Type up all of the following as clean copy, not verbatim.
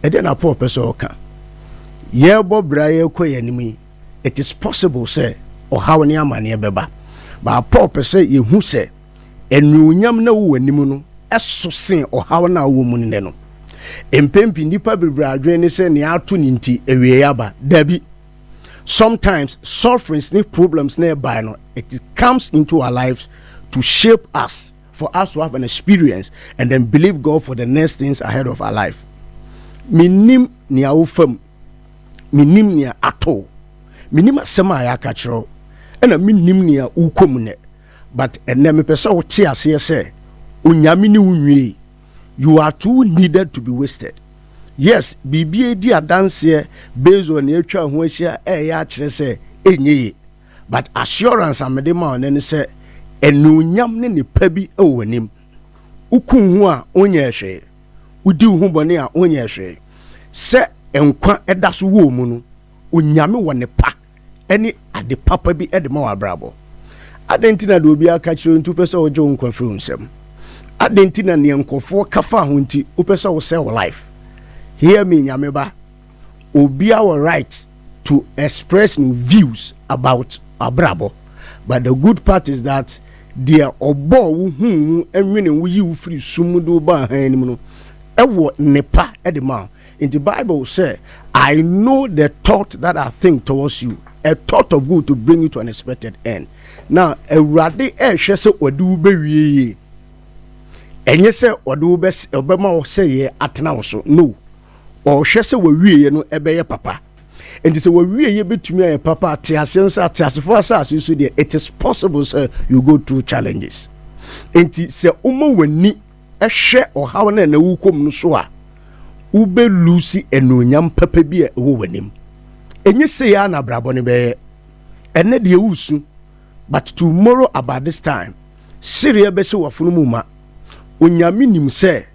ede na Paul person oka ye bo bra ye kɔ yanimi it is possible say ɔhaw ne amane bɛba ba Paul person ye hu say enuonyam na wo anim no ɛso sen ɔhaw na wo mu ne no empempi nipa bebree adwen ne say ne ato ne nti ewie aba dabi. Sometimes sufferings and problems nearby no it comes into our lives to shape us, for us to have an experience and then believe God for the next things ahead of our life. Minim ni awufam, minim ni ato, minim asema ya kachro, ena minim ni ukomune. But ene me pesa wote ase se onyame ni unwie. You are too needed to be wasted. Yes, BBA di adanse based on the ho ahia ya kire se enye. But assurance amede ma on say enunyam ne nipa bi ewonim. Ukun ho a onye hwe. Udi ho bone a onye hwe. Se enkwa eda so wo mu no onyame wo ne pa ene ade papa bi ede ma wa brabo. Adentina do obi aka kire ntu pese ojo nkwa firi nsem. Adentina ne enkofo kafa ho nti opese wo sell life. Hear me, Nyameba. Obi our right to express new views about Abrabo. But the good part is that dear obo who and winning we you free sumudo ba hanimuno. Ewo nepa edema. In the Bible say, I know the thought that I think towards you, a thought of good to bring you to an expected end. Now, a rade shese odu be enye se odu be obema say ye atena so. No. Or shese we wie no ebeye papa. And say we wie ye betumi aye papa te asenso ate asefo asase so de it is possible sir you go through challenges. Enti se umo wani ehwe ohaw na wukom no so a ube lucy enonyam papa bi e wo wanim. Enye se ya na brabo ne be ene de wusu but tomorrow about this time Syria be se wafunu mu ma onyame nim se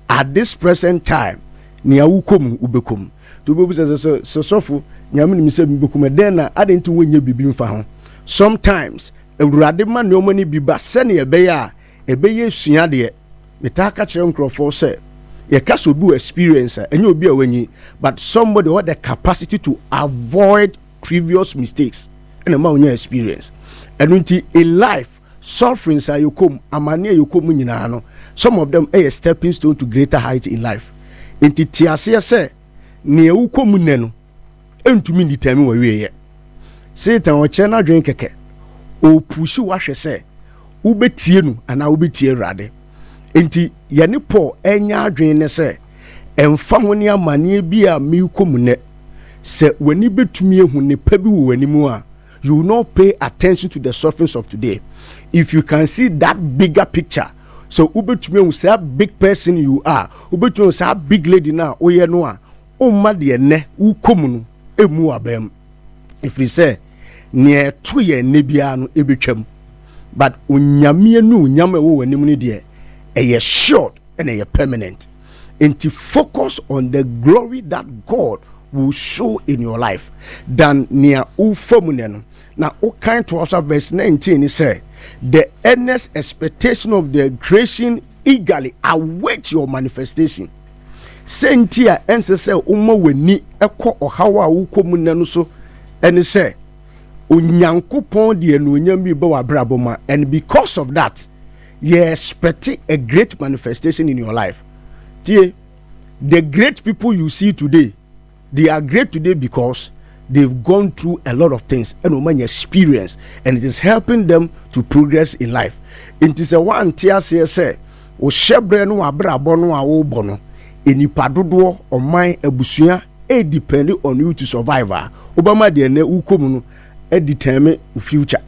at this present time ni awukom ubekom to be so sofo nyame nim se bibekom den na adenti wonye bibi mfa ho. Sometimes awurade ma ne omani biba se ne ebe ya ebeye sua de metaka kire nkrofo se ye kaso do experience enye obi awanyi but somebody with the capacity to avoid previous mistakes and ma onya experience. And in life sufferings are yokom amane yokom nyina no some of them a stepping stone to greater height in life. Enti tiase se ne ewukom ne no entumi nditami wa wiye Satan o che na dwen keke o pushi wa hwe se ubetie nu ana ubetie rade. Enti yene Paul enya adwen ne se emfa ho ne amane bi a mikom ne se wani betumi ehu ne pa bi wo wani mu a you will not pay attention to the sufferings of today. If you can see that bigger picture, so ubetumi say a big person you are, ubetumi say a big lady now oye no a o ma de ne ukom no emu abem. If we say near 2 year ne bia no ebetwam, but onyame anu onyame wo wanim ne de e short and e permanent. And to focus on the glory that God will show in your life than near ufamuneno. Now, kind to also verse 19 is say, the earnest expectation of the creation eagerly await your manifestation. Sentia and say, Uma weni eko ohawa ukomuneno so, and say, Unyankopon di enunyami bawa braboma, and because of that, you expect a great manifestation in your life. The great people you see today, they are great today because they've gone through a lot of things and woman experience, and it is helping them to progress in life. It is a one tier say o shebre no abrabo no a wo bono enipa dodo o man abusua e depend on you to survive. Obama de na ukom no e determine future,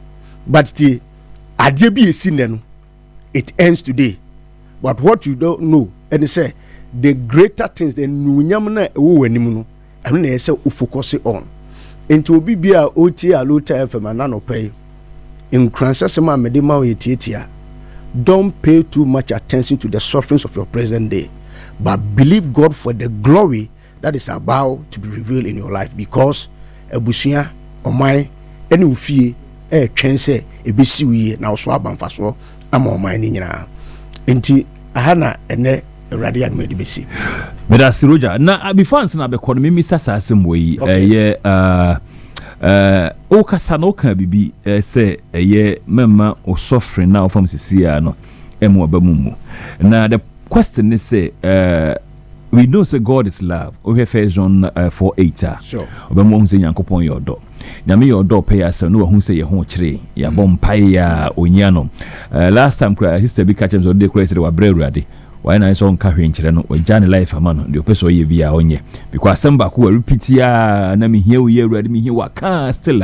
but the ajebi esi ne no it ends today. But what you don't know, and they say the greater things, the nunyam na ewo wanim no eno na say o focus on. Into obi bia oti Aluta FM Anopoa in Kransasema medema we tietia. Don't pay too much attention to the sufferings of your present day, but believe God for the glory that is about to be revealed in your life, because ebusia omai ene ufie twense ebesi wie na so abanfaso ama omai ni nyina. Enti ahana ene awurade ya me de besi Beda Siroja na before answer na be kono me sasa asem we o kasa no kan bibi say memma o suffering now from sisia no emu abamumu na the question is say we know say God is love. We have First John 4:8. Sure. Obamu say Nyankopon your door. Nyame your door pay us no hu say ye ho kire. Ya bom pai ya onyano. Last time sister bi catch him so dey crazy wa brewurade. Why na so nka hwe no o jane life amano. The person ye bia onye. Because some back we repeat ya na me hear we urade me hear wa can still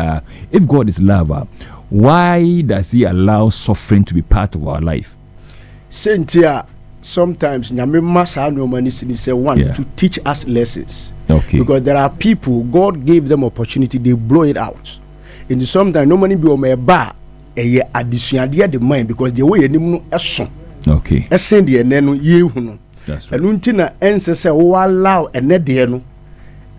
if God is love, why does he allow suffering to be part of our life? Sentia sometimes nyame masa no mani say one to teach us lessons. Okay. Because there are people God gave them opportunity, they blow it out. And sometimes no money be o me ba adisuade the mind because the way enim no eso. Okay. Esen de ene no ye hu no. That's right. Enu nti na ense say wo allow ene de no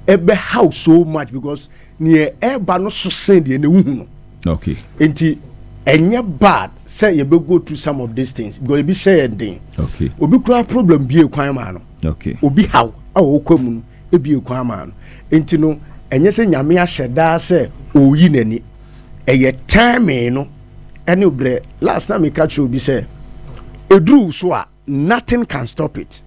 ebe how so much because near eba no so sen de ene hu no. Okay. Enti enye bad say you be go through some of these things because you be share thing. Okay. Obi kura problem bi ekwan ma no. Okay. Obi how okwamu no e bi ekwan ma no. Enti no enye se nyame ahyeda say oyi nani. Eye time no ene obre last time me catch obi say edru so a nothing can stop it.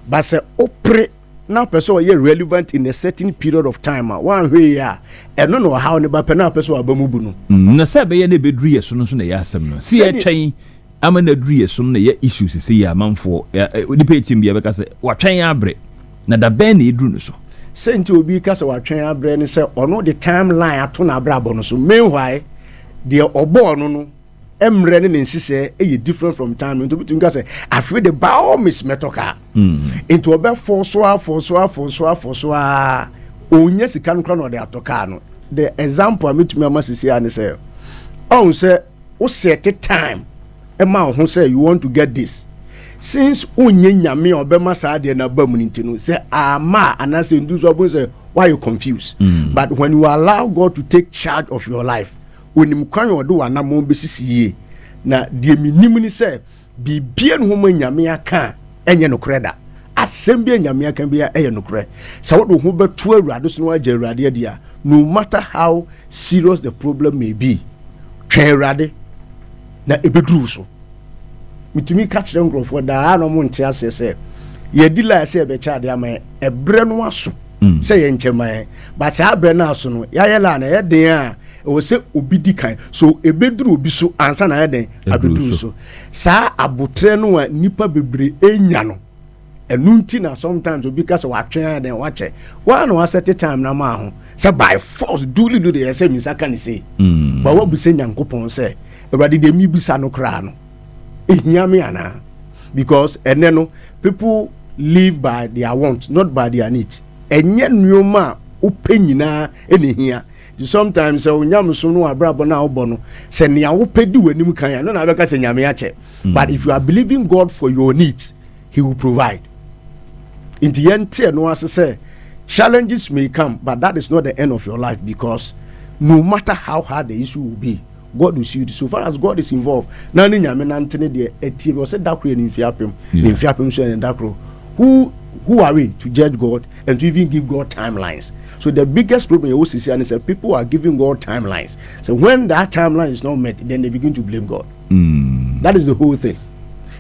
But say opre now person we relevant in a certain period of time one way ya eno no how ne ba pe na person abamubu no na say be ye na bedru ye so no na ye asem no see e twen ama na dru ye so no ye issues see ya manfo odi pe tim bia be ka say wa twen abre na da ben na edru no so senti obi ka say wa twen abre ne say ono the timeline ato na abra bo no so meanwhile the obo no emre ne nhihye e different from time into between ka say afre the bao miss metoka into obe for so onye sika no kra no de atoka no the example ametumi amasisi ani say on say o set time e ma ho say you want to get this since onye nyame obe masa de na bam nti no say ama anase nduzo obo say why you confused but when you allow God to take charge of your life onim kwan wo do wana mo besisiye na de minim ni say bibie no ho nyame aka enye no kreda asem bi nyame aka bia enye no kre sa wo do ho betu awurade so no agye awurade dia no matter how serious the problem may be twa awurade na ebedru so mitumi ka kire ngrofo da no mo nte ase say ye di la say be cha de ama ebre no aso say ye nchema but say abre na aso no ya ye la na ye den a o se obi di kan so ebedru obi so ansa na ye den abedru so sa abotre no a nipa bebre enya no enunti na sometimes obi ka se watwen den wache one no set time na ma ho say by force do the say mi saka ni say but what be say nyankopon say everybody dey mi bisa no kra no ehia me ana because ene no people live by their wants not by their needs enye nuoma opanyina enehia sometimes so nyam so no abrabo na obo no se ne awopedi wanim kan ya no na beka se nyame ache but if you are believing God for your needs he will provide in the end no as say challenges may come but that is not the end of your life because no matter how hard the issue will be God will see you so far as God is involved na ni nyame na ntene de etie we say dakro ni fiapem so en dakro who are we to judge God and to even give God timelines? So the biggest problem you see is that people are giving God timelines. So when that timeline is not met, then they begin to blame God. That is the whole thing.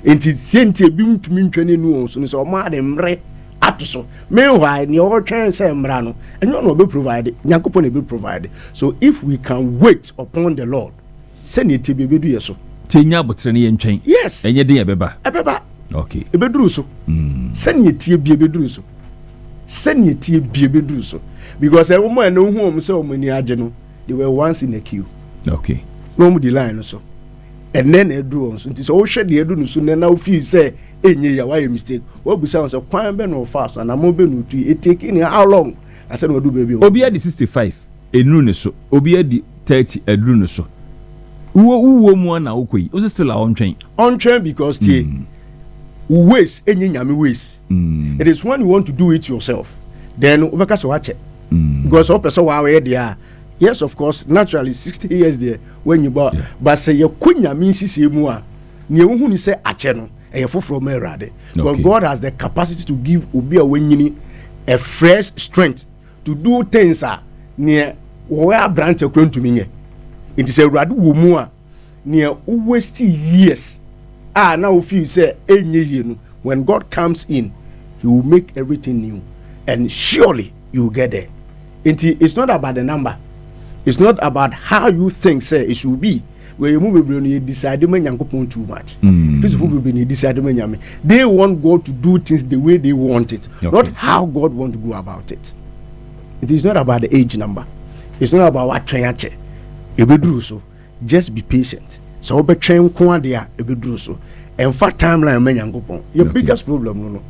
And it's senti bim to me training no so ma dem re atoso. Meanwhile, ni all trying say mrano and you no be provided. Nyankopon be provided. So if we can wait upon the Lord, send it to be do yeso. Tenya botre ne ntwen. Yes. Enye den ebeba. Ebeba. Okay. Ebeduru so. Send it to be ebeduru so. Send it to be ebeduru so. Because a woman no who say omani age no, they were once in a queue. Okay. No mu the line so. And then edu on so. Nti so wo hwe de edu no so na feel say enye ya why mistake. What be say so kwan be no fast and amon be no tu it taking how long? I said no do baby. Obi adi 65 enru ne so. Obi adi 30 edru ne so. Wo mu na okoi. O still on train. On train because waste enye nyame waste. It is when you want to do it yourself. Then obeka so wache. Because all person wa we there. Yes, of course, naturally 60 years there when you but say you kunya min sisi mu a ne hu ni say ache no from Erade. But God has the capacity to give Ubi a fresh strength to do things near where branch a to me. It is a rad wumua near waste years. Now feel say when God comes in, He will make everything new, and surely you will get there. It's not about the number. It's not about how you think say it should be. Where you move you decide too much. They want God to do things the way they want it, not how God want to go about it. It is not about the age number. It's not about what train so. Just be patient. So be train so. And for timeline your biggest problem no.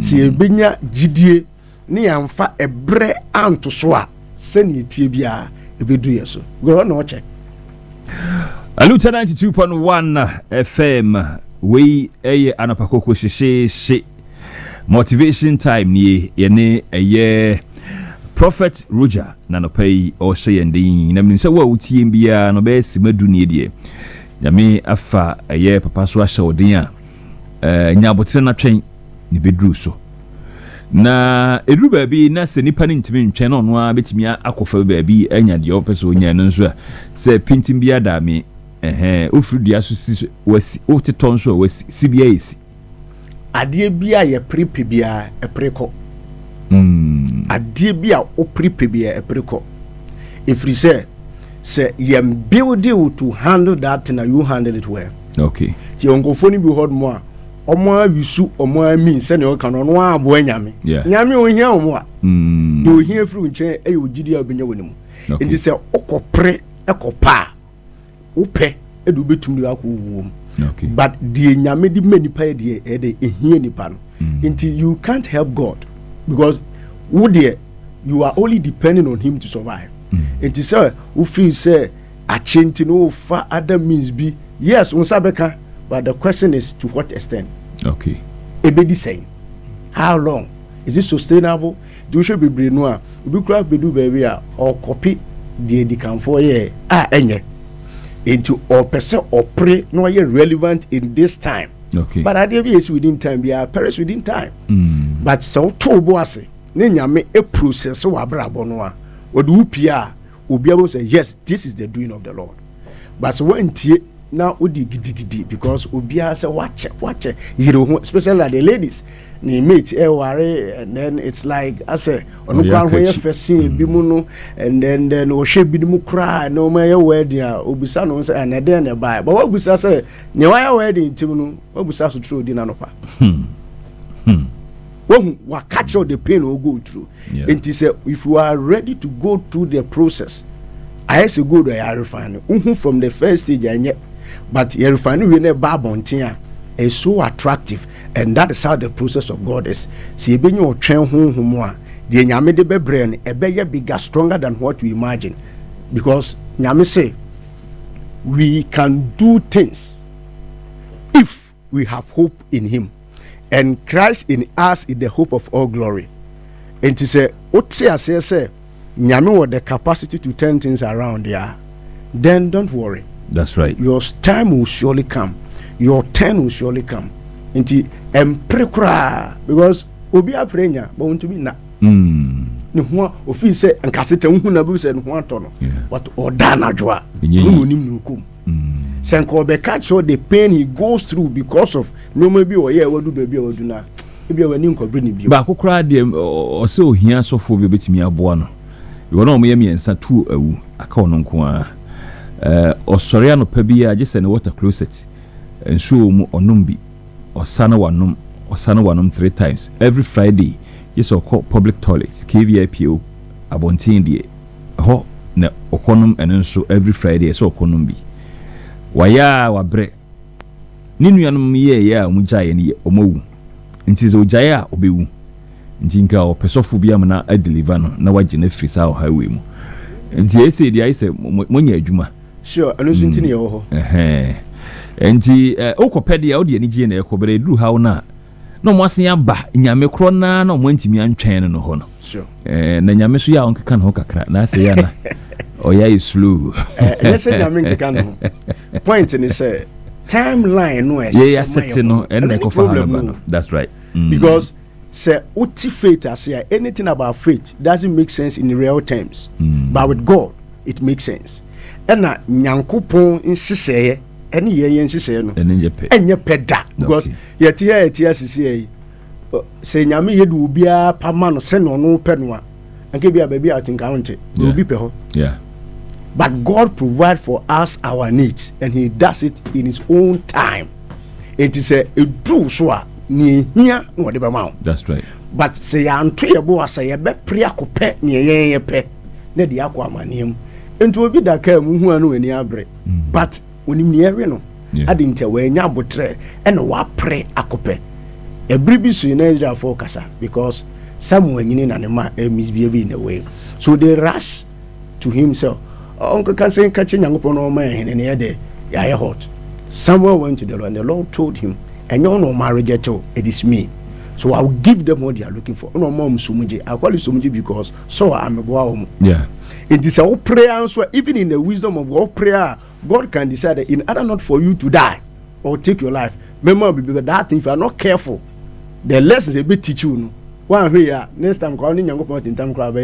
See a binya GDA ni amfa ebre anto so a sani tie bia ebedu yeso. Go on watch. Aluta 92.1 FM we Anopoa Koko she motivation time ni yene eye Prophet Roger nanopei o sheyendin na mnim se wa utie bia no be simadu ni de nyame afa eye papa so ahye odin a nyabotre na twen ni bedru so na edu baabi na se nipa ni ntimi ntwen no no a betimi akofa baabi anya de opeso nya no so a se pintim bia da me ofru dia so si wasi oteton so wasi sibia esi ade bia ye prepe bia epreko ade bia o prepe bia epreko if you say you build you to handle that thing and you handle it well. Okay. Ti onkofo ni bi hold more. Omo awisu omo ami se ne o kan no abo anyame. Nyame o hia omo a. De o hia fru nche e o gidi a obenya wonimu. Enti se okopre ekopa. Upe e do betum de akowum. Okay. But the nyame di manipa e de ehia nipa no. Enti you can't help God because you are only depending on him to survive. It is who feel say a change no for other means be yes unsabeka, but the question is to what extent. Okay. Ebedi saying how long is it sustainable? You should be brainwa we craft be do baby or copy the can for ye enye into or person or pray no ye relevant in this time. Okay. But idea is within time be perish within time. But so to boase ne nyame a process so abrabo no a Odupia will be able to say, yes, this is the doing of the Lord. But so when now odi gidi because Ubia say watch it, you know, especially like the ladies, they meet worry, and then it's like I say, on the ground where first see bimuno, and then o she bimu cry, no matter where they are, Ubisano say, and then they buy. But what Ubisa say, Newaya wedding, Timuno, what Ubisa to through Dinanopa. When we catch all the pain we'll go through. And he said, if you are ready to go through the process, I say go to a refinery. From the first stage, but your refinery in a is so attractive, and that is how the process of God is. See, when you train home, the nyame de be brain a bigger, stronger than what we imagine, because nyame say we can do things if we have hope in Him. And Christ in us is the hope of all glory. And to say, say, Nyame with the capacity to turn things around there, then don't worry. That's right. Your time will surely come. Your turn will surely come. Inti emprekra because obi aprenya but want to be na. Ne ho ofi say ankasete hu na bi say ne ho atono. But odana dwa. Nunim nukum. Senko be catch all the pain he goes through because of no maybe or yeah we do baby or do na. Ebi we ni nkobre ni bio. Ba kokra de o se ohia sofo bi betimi aboa no. We no mo ye miensa tu awu aka ono nko a. Osore anopa bi a gese ne water closet. Enso mu onom bi. Osana wanom 3 times every Friday. Yes, or public toilets, KVIPO, abontin die. Ho na okonom enso every Friday so okonom bi. Waya wabre. Ni nuanom ye ya mujaye ni omowu. Nti zo jaya obewu. Nti nka opesofo bia na adeliver no na wagye free sa highway mu. Nti ese dia ise monya adwuma. Sure, anu so ntini ye ho. Nti okopede ya odi ani gye na ekobere duru hawo na mo asen aba nyame kro na mo antimi antwen no ho no. Sure. Na nyame so ya onkeka no kakra na ase ya na oya is slow. Yes, nyame nkeka no. Point ni say timeline no yeah set no and they no. That's right. Because say uti faith as here, anything about faith doesn't make sense in real terms, but with God it makes sense. And na nyankopon nhihye ene ye nhihye no enye peda because yet here sisi say nyame ye du bia pama no se no no pe no a anke bia baby out in county obi pe ho. Yeah. But God provides for us our needs, and He does it in His own time. It is a true so ni here no de be ma. That's right. But say anto ye bo say ye be pre akopɛ ne ye pɛ na de akɔ amanem. Ento obi da ka mu hu anu ani abre. But onim ne yɛwe no ade ntia we nya abotre ɛna wa pre akopɛ. Ebri bi so na Israel for kasa because Samuel nyini na ne ma misbehave in a way. So they rush to himself. Uncle can say catching young upon all man and the ya hot. Samuel went to the Lord and the Lord told him, and you no marriage at all, it is me. So I'll give them what they are looking for. No mom sumuji. I call it sumuji because so I'm a boy. Yeah. It is our prayer, so even in the wisdom of God prayer, God can decide that in order not for you to die or take your life. Remember that thing, if you are not careful, the lessons a bit teach you. One here, next time calling young in time crab,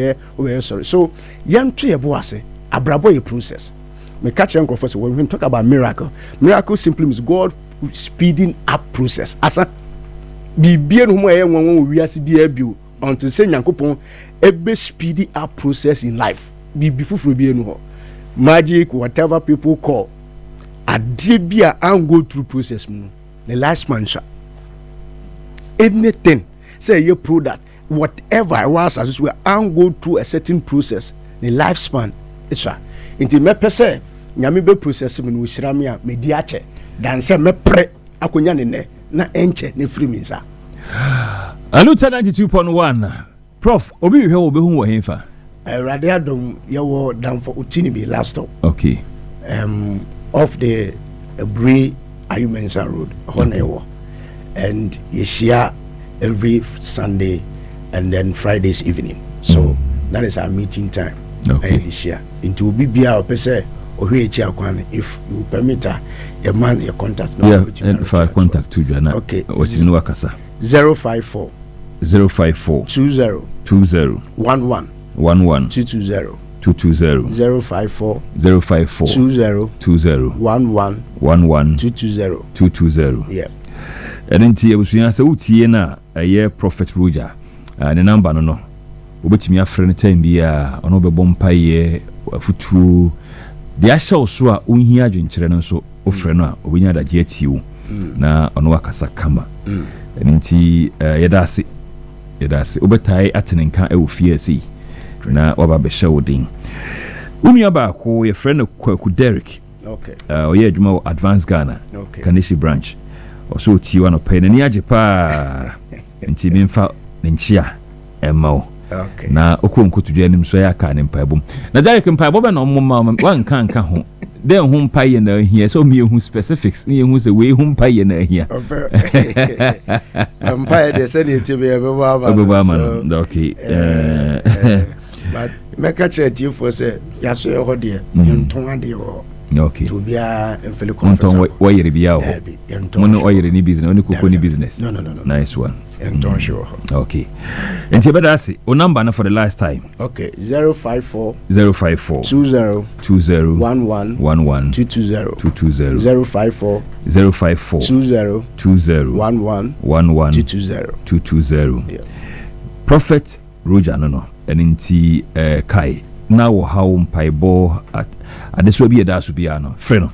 sorry. So young tree a boase. Abrabo a process. Me catch young professor when we talk about miracle. Miracle simply means God speeding up process. Asa bibie no mo e won wi ase bia bio until say Nyankopon ebe speedy up process in life. Bibi fufuro bia no ho. Magic whatever people call ade bia and go through process no. The last man sha. Anything say your product whatever I was as we and go through a certain process the lifespan Isha. Inti me pese nyame be process me no hira me a me di ache dan se me pre akonya ne na enche ne free me nsa. Aluta 92.1 Prof obi hwe obi hu wo henfa. Rade adom ye wo dan for utini be last stop. Okay. Off the Bray Ayumensa Road Honewo. And ye share every Sunday and then Fridays evening. So that is our meeting time. Okay. This year into bibia opese if you permit your man your contact number and for contact to Jana. Okay. What's in Wakasa? 054 20 11 220 054 20 11 220. Yeah. And then tia busuya se utie na aye Prophet Roger. Ne number no obetimi afre ne time bia ono bebo mpaye afuturu de ahya so a onhi adwenkyere no so ofre no a obenya adagye atiwu na ono wakasa kama nti yedase obetai atenenka e ofie asi na waba be shawdin umi aba ko ye friend Kwaku Derek. Okay. Oye adwuma Advanced Ghana. Okay. Kanishi branch oso tiwa no pay na ni agyepa nti memfa nchia emao. Okay. Na okonkotudwa nim so ya ka ne mpaebom na Derek mpaebo be na omma wan kan ho de hu mpae na ahia so me hu specifics ni hu se we hu mpae na ahia mpae de se ni tibe be ba okay but make a chat for say ya so ho de nton ade ho. Okay. To be a fairly comfortable. Nton wayere bia ho mono oyere ni business oni koko ni business. No. Nice one. Nton sure. Okay. And Tibadasi, o number na for the last time. Okay. 054 20 11 220 054 20 11 220. Yeah. Prophet Roger no enti kai na wo how mpaibo at adeso bi eda so bia no frɛ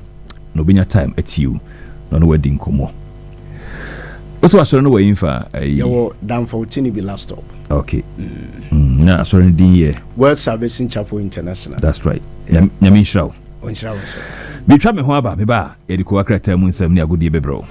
no benya time atiu no wedding komo also asɔre no wayin fa yawo dan for tini be last stop. Okay. Na asɔre din ye World Salvation Chapel International. That's right. Nyame nhyiraw onhyiraw so bi twa me ho aba me ba ediko akrata mu nsɛm ne agodie bebrew.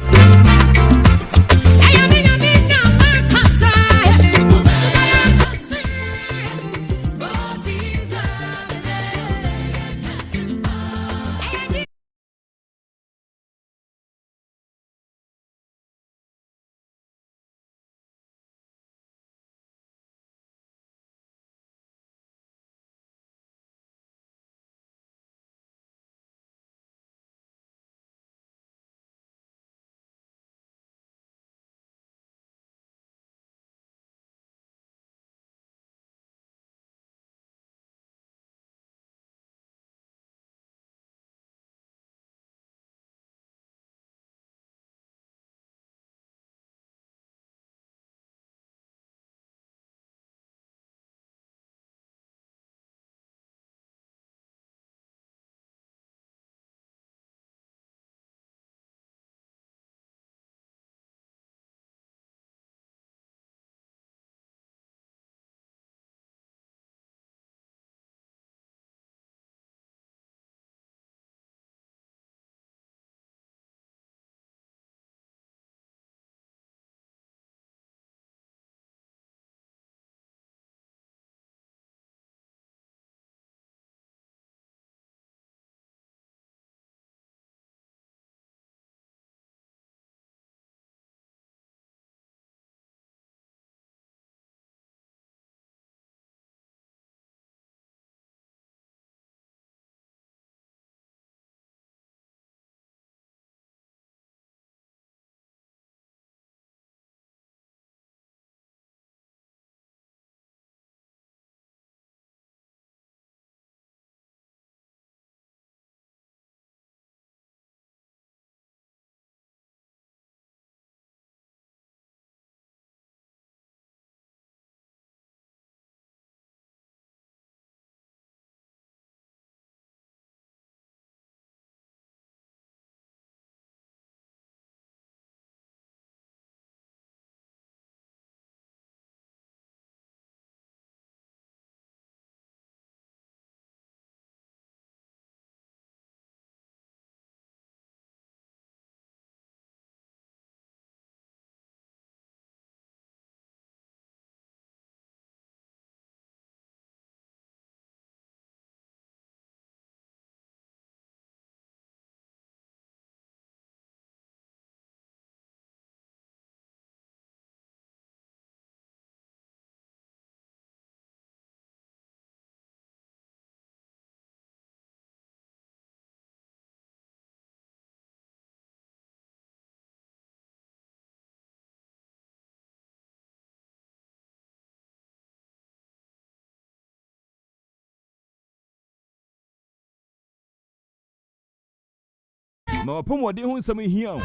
ma wapomode ho nsɛm hia wo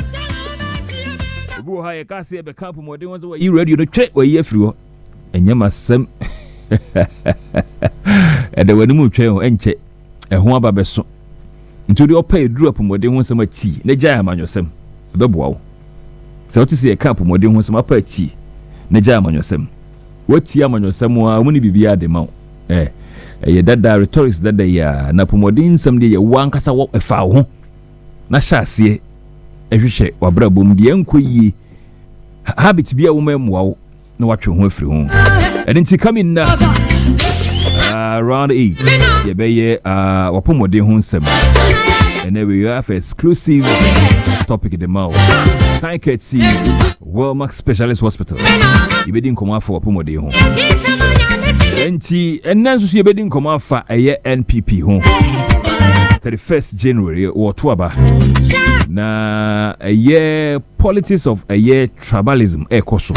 obi wɔ ha yɛ ka se be ka pomode ho so wa yi radio no twe wa yi afiri hɔ ɛnyɛ masɛm ɛda wani mu twe ho ɛnkyɛ ɛho aba bɛso nti de ɔpa eduru pomode ho nsɛm ati na gya amanyɔsɛm ɛbɛboa wo sɛ wote se yɛ ka pomode ho nsɛm apa ati na gya amanyɔsɛm wati amanyɔsɛm a wo ne bibia de ma wo ɛyɛ dada rhetorics dada ya na pomode nsɛm de yɛ wankasa wɔ ɛfa ho na hyɛaseɛ ɛhwehwɛ wabra bom de ɛnkɔ yie habit bia wo mammoa wo na watwe ho afiri ho ɛne nti coming na around 8 yɛbɛyɛ wapomode ho nsɛm and then we have exclusive topic the mouth kind courtesy Wellmark Specialist Hospital yɛbɛdi nkɔmmɔ afa wapomode ho enti ɛnna nso so yɛbɛdi nkɔmmɔ afa ɛyɛ NPP ho 31st January wɔto aba na ɛyɛ politics of ɛyɛ tribalism ɛkɔ so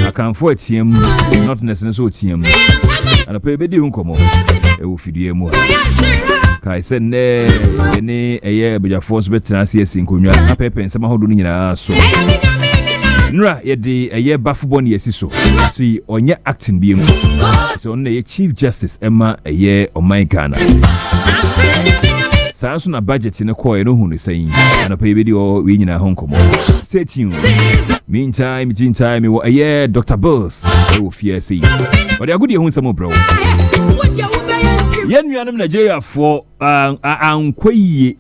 akanfo atiem not necessarily so atiem ana pe bedi nkɔmmɔ ɛwɔ fidie mu kai sɛ nɛ yɛne ɛyɛ bɛgyafo so bɛtena ase asi nkonnwa apɛpɛ nsɛm ahodoɔ no nyinaa so nra yɛde ɛyɛ bafobɔ ne yɛsi so si ɔnyɛ acting bi mu so ɔno ɛyɛ Chief Justice ɛma ɛyɛ ɔman Ghana saa nso na budget ne kɔɔ no hu ne sɛn ana pe bedi ɔ nyinaa ho nkɔmmɔ stay tuned meantime wɔ ɛyɛ Dr. Bills ɛwɔ fie sei ɔde agudi ho nsɛm brɛ wo yɛn nuanom Nigeria for ankɔ yie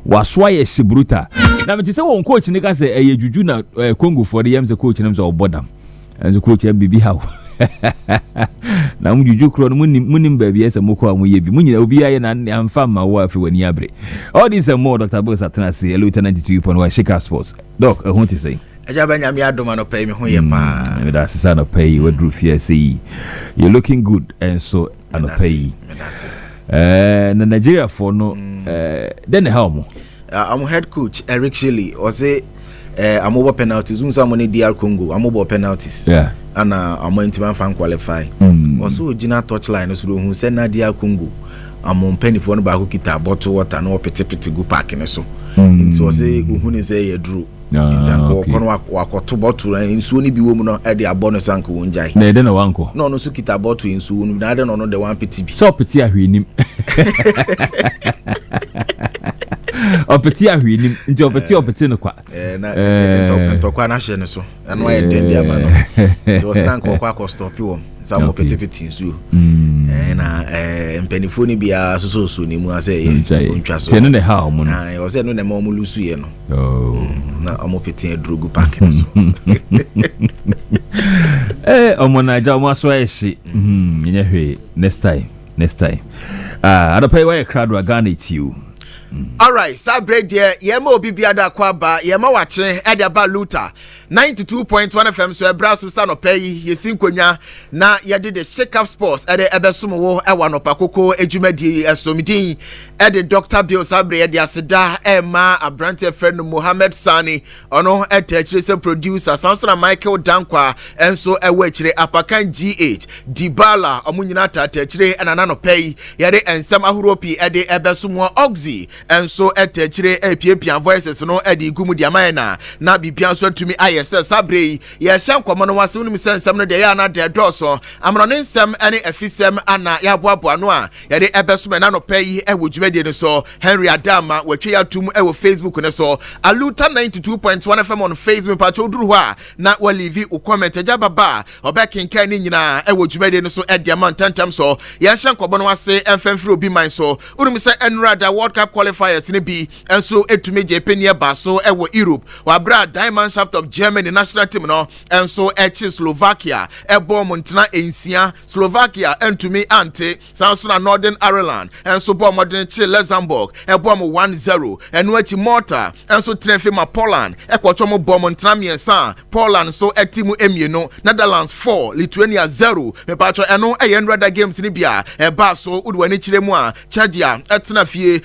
wasoa yɛ Shibruta na mete sɛ wɔn coach ne ka sɛ ɛyɛ juju na Congo for the yam sɛ coach nem sɛ ɔbɔdam ɛnso coach ya bibi haw na mu juju kro no munim ba bia sɛ mokɔ a moyɛ bi munyina obi ayɛ na amfa ma wo afi wani abre all this and more Dr. Bills atena se Aluta 92.1 Shika Sports doc ɛho te sɛ Agyaba nyame adoma no pay me ho yɛ pa me da sesa no pay wadru fie sei you looking good and so no pay na Nigeria for no then how mo I'm head coach Eric Shelley or say amobo penalties unso amone DR Congo amobo penalties ana amontima fan qualify also gina touchline so hu say na DR Congo amon penifo no ba ko kita bottle water no petepete go park ne so nti o say hu ne say ye dru ntanko kono wakoto bottle nsuo ni bi wo mu no e de abo no sanko wonjai na e de na wanko no no so kita bottle nsuo no na de no de one peti bi so peti ahwenim opeti ahwenim nti opeti no kwa na ntokwa na hye ne so eno aye den dia ma no nti o sanko kwa stop wo sa mo peti nsuo na mpanifo ni bia so ni mu ase ontwa so tene ne ha omo no o se no ne ma omo lusu ye no na omo peti drogu park no so omo na ja omo aso ayeshi nye hwe next time adopay why crowd wa Ghana tiu. All right, celebrate there. Yema obi biada kwaba, yema wache Agyaba Aluta 92.1 FM so ebra so sa no pay yesinkonya na yede the Shake Up Sports ede ebesumo wo ewa no pakoko edwumadi esomidin ede Dr. Bill Sabre yede aseda ema abrante friend Mohammed Sani ono etechire se producer Samson Michael Dankwa enso ewa chire apakan GH Dibala omunyina tatechire enana no pay yede ensem ahoropi ede ebesumo Oxy enso etechire epiepia voices no edi gumu di amana na bibia so atumi ayese sabre ye hyankomo no wase unimi sensem no de ya na de doso amro ne nsem ene afisem ana ya boaboa no a ye de ebeso na no pay ewo dwumade no so Henry Adama watwe ya tum ewo Facebook ne so Aluta 92.1 FM on Facebook pacho duru ho a na walivi u comment Agyaba ba obekenkan ni nyina ewo dwumade no so ediamant tantam so ye hyankomo no wase emfemfiri obi man so unimi se Enrada World Cup qualifiers ne bi enso etumi je penia ba so ewo Europe wa bra Diamond Shaft of Germany national team no enso echi Slovakia ebo montena ensia Slovakia entumi ante sanso na Northern Ireland enso bo modern chi Luxembourg ebo mo 1-0 enu echi Malta enso trefe ma Poland ekwocho mo bo montena miensa Poland so etimu emieno Netherlands 4 Lithuania 0 me pacho eno Enrada games ni bia eba so udwani chire mu a Chadja etena fie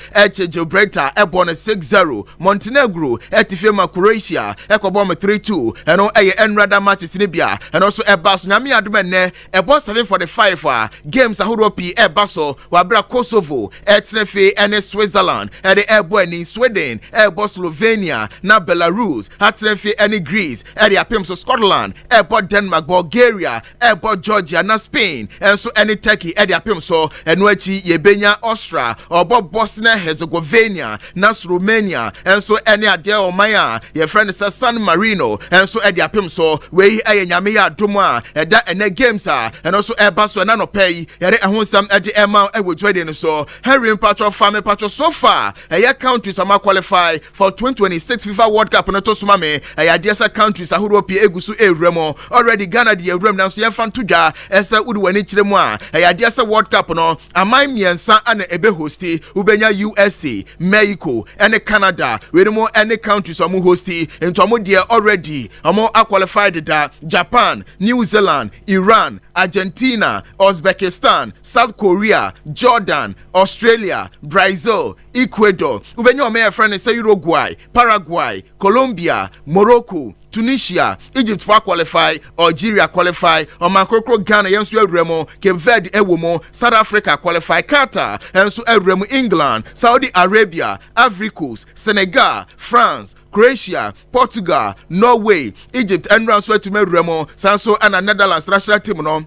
Gibraltar ebon 6-0 Montenegro etifema Croatia ekobom 3-2 eno eye enrada matches ni bia eno so eba so nyame adom ene ebo 7:45 games ahodo pi eba so wabra Kosovo etnefe ene Switzerland ede ebo ni Sweden ebo Slovenia na Belarus atnefe ene Greece ede apem so Scotland ebo Denmark Bulgaria ebo Georgia na Spain enso ene Turkey ede apem so eno achi yebenya Austria obo Bosnia Herzegovina na Romania enso ene ade omaya ye friend San Marino enso ede apem so we eye nyame ya adom a eda ene games a eno so eba so na no pay yare ehonsam ede ema ewotwede no so Henry Patro Farm Patro so far eye countries ama qualify for 2026 FIFA World Cup no to suma me eye ade countries ahoro pie egusu ewremo already Ghana de ewrem na so yemfa ntodwa esa udu wani kiremu a eye ade World Cup no amai miensa ana ebe hosti ubenya USA Mexico and Canada we no any countries amu hosti into amu there already amu qualified da Japan New Zealand Iran Argentina Uzbekistan South Korea Jordan Australia Brazil Ecuador ubenya o me friend say Uruguay Paraguay Colombia Morocco Tunisia, Egypt for qualify, Algeria qualify, Omankokro Ghana yensu ewremo, Cape Verde ewomo, South Africa qualify, Qatar yensu ewremo, England, Saudi Arabia, Ivory Coast, Senegal, France, Croatia, Portugal, Norway, Egypt enran so to me remo, Sanso and Netherlands national team no.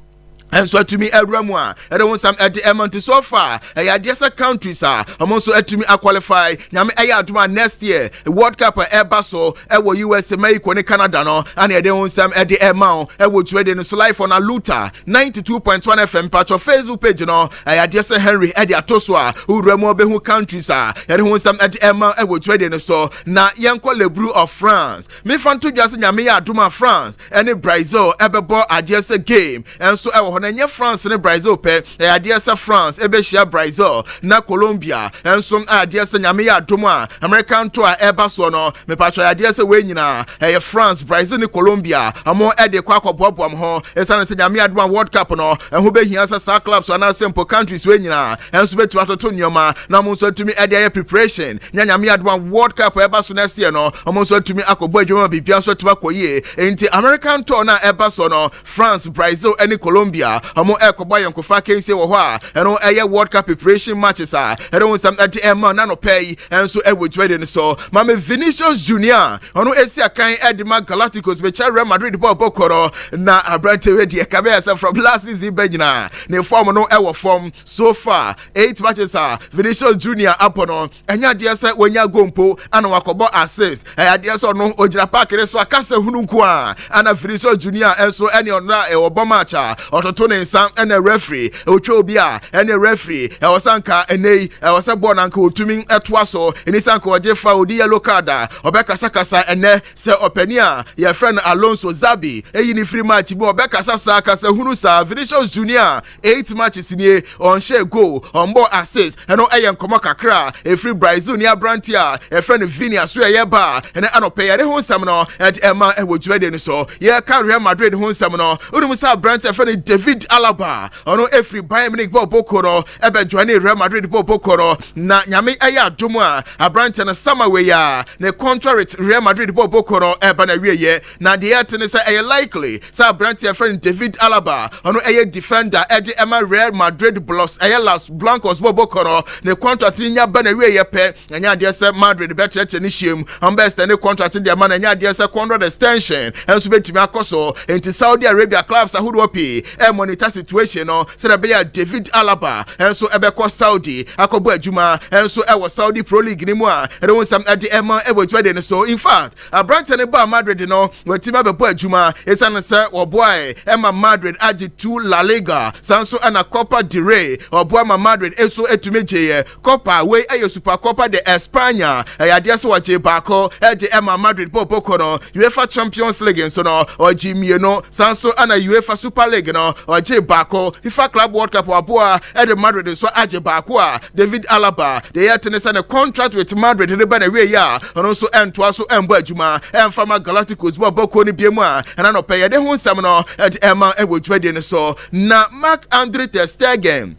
And so to me Eremwa, I don't want some at the amount so far. I had yes countries are also to me qualify. Yami I next year World Cup Basso, Ewo US Mexico and Canada no, and I don't want some at the amount. I would trade in live on Aluta 92.1 FM patch of Facebook page no. I had yes Henry Eddie Atoswa who remove who countries are. I don't want some at the amount. I would trade in so na Yanko Le Bleu of France. Me fan to just Yami Aduma France and Brazil Ebebo at yes game and so I na France ne Brazil pe adiasa France ebehia Brazil na Colombia enso adiasa nyame ya adom a American to a eba so no me patro adiasa we nyina France Brazil ne Colombia amo ede kwa akobobom ho esane se nyame adom World Cup no ho behia sa clubs so na simple countries we nyina enso betu atoto nyoma na mo so tumi ede preparation nyame adom World Cup eba so na se no amo so tumi akobo adwuma bibia so tuma koye enti American to na eba so no France Brazil and Colombia amo ekoba yonkofa kense wo ho a eno eye World Cup preparation matches a eno some at na no pay enso ewotwede no so mama Vinicius Junior ono esi akan Edema Galacticos be Real Madrid bokoro na abrante we de kabesa from last season begina ne form no ewo form so far 8 matches a Vinicius Junior apono enya de se wonya gompo ana wakobo assist ade so no ogira park re so akase hunu nko a ana Vinicius Junior enso ene ona e obo match a ototo ne nsam ene referee otwa obi a ene referee e wosanka enei e wose ball nanka otumi etoa so eni sanka oje fa odi yellow card obekasa kasa ene se opani a ye friend Alonso Zabi eyi ni free match bi obekasa sa kasa hunu sa Vinicius Junior 8 matches ni on share goal on ball assist eno eye nkomo kakra e free Brazil ni abranti a e friend Vini aso ye ba ene anope ye ho nsam no et ema e wojuade ni so ye ka Real Madrid ho nsam no unum sa abranti e friend David Alaba ono every Bayern Munich bokoro ebe joine Real Madrid bokoro na nyame aya adom a abrante na samawe ya ne contract Real Madrid bokoro ebe na wieye na de yet ne say likely say abrante your friend David Alaba ono eye defender eje ema Real Madrid Blues eye Los Blancos bokoro ne contract nya ba na wieye pe nya de say Madrid be cheche ni hiem ambest ne contract de ma na nya de say contract extension enso betimi akoso enti Saudi Arabia clubs ahodo pi monitor situation no say be David Alaba enso ebeko Saudi akobo adwuma enso ewo Saudi Pro League ni mu a ede won sam ade ema ewotwade ne so in fact abrante ne ba Madrid no wetima be bo adwuma esane say oboy ema Madrid age 2 La Liga sanso ana Copa del Rey oboy ma Madrid eso etumeje Copa we ayo Super Copa de España ade so wache bako ede ema Madrid boko no UEFA Champions League so no ojimie no sanso ana UEFA Super League no oje bako FIFA Club World Cup aboa ede Madrid so Agyaba Kwaku David Alaba they yet ne sign a contract with Madrid de ba na we ya ono so ento so embo adwuma emfama Galacticos boko ni biemu a na no pay de ho nsam no ede ema ewotwade ne so na Mark Andre ter Stegen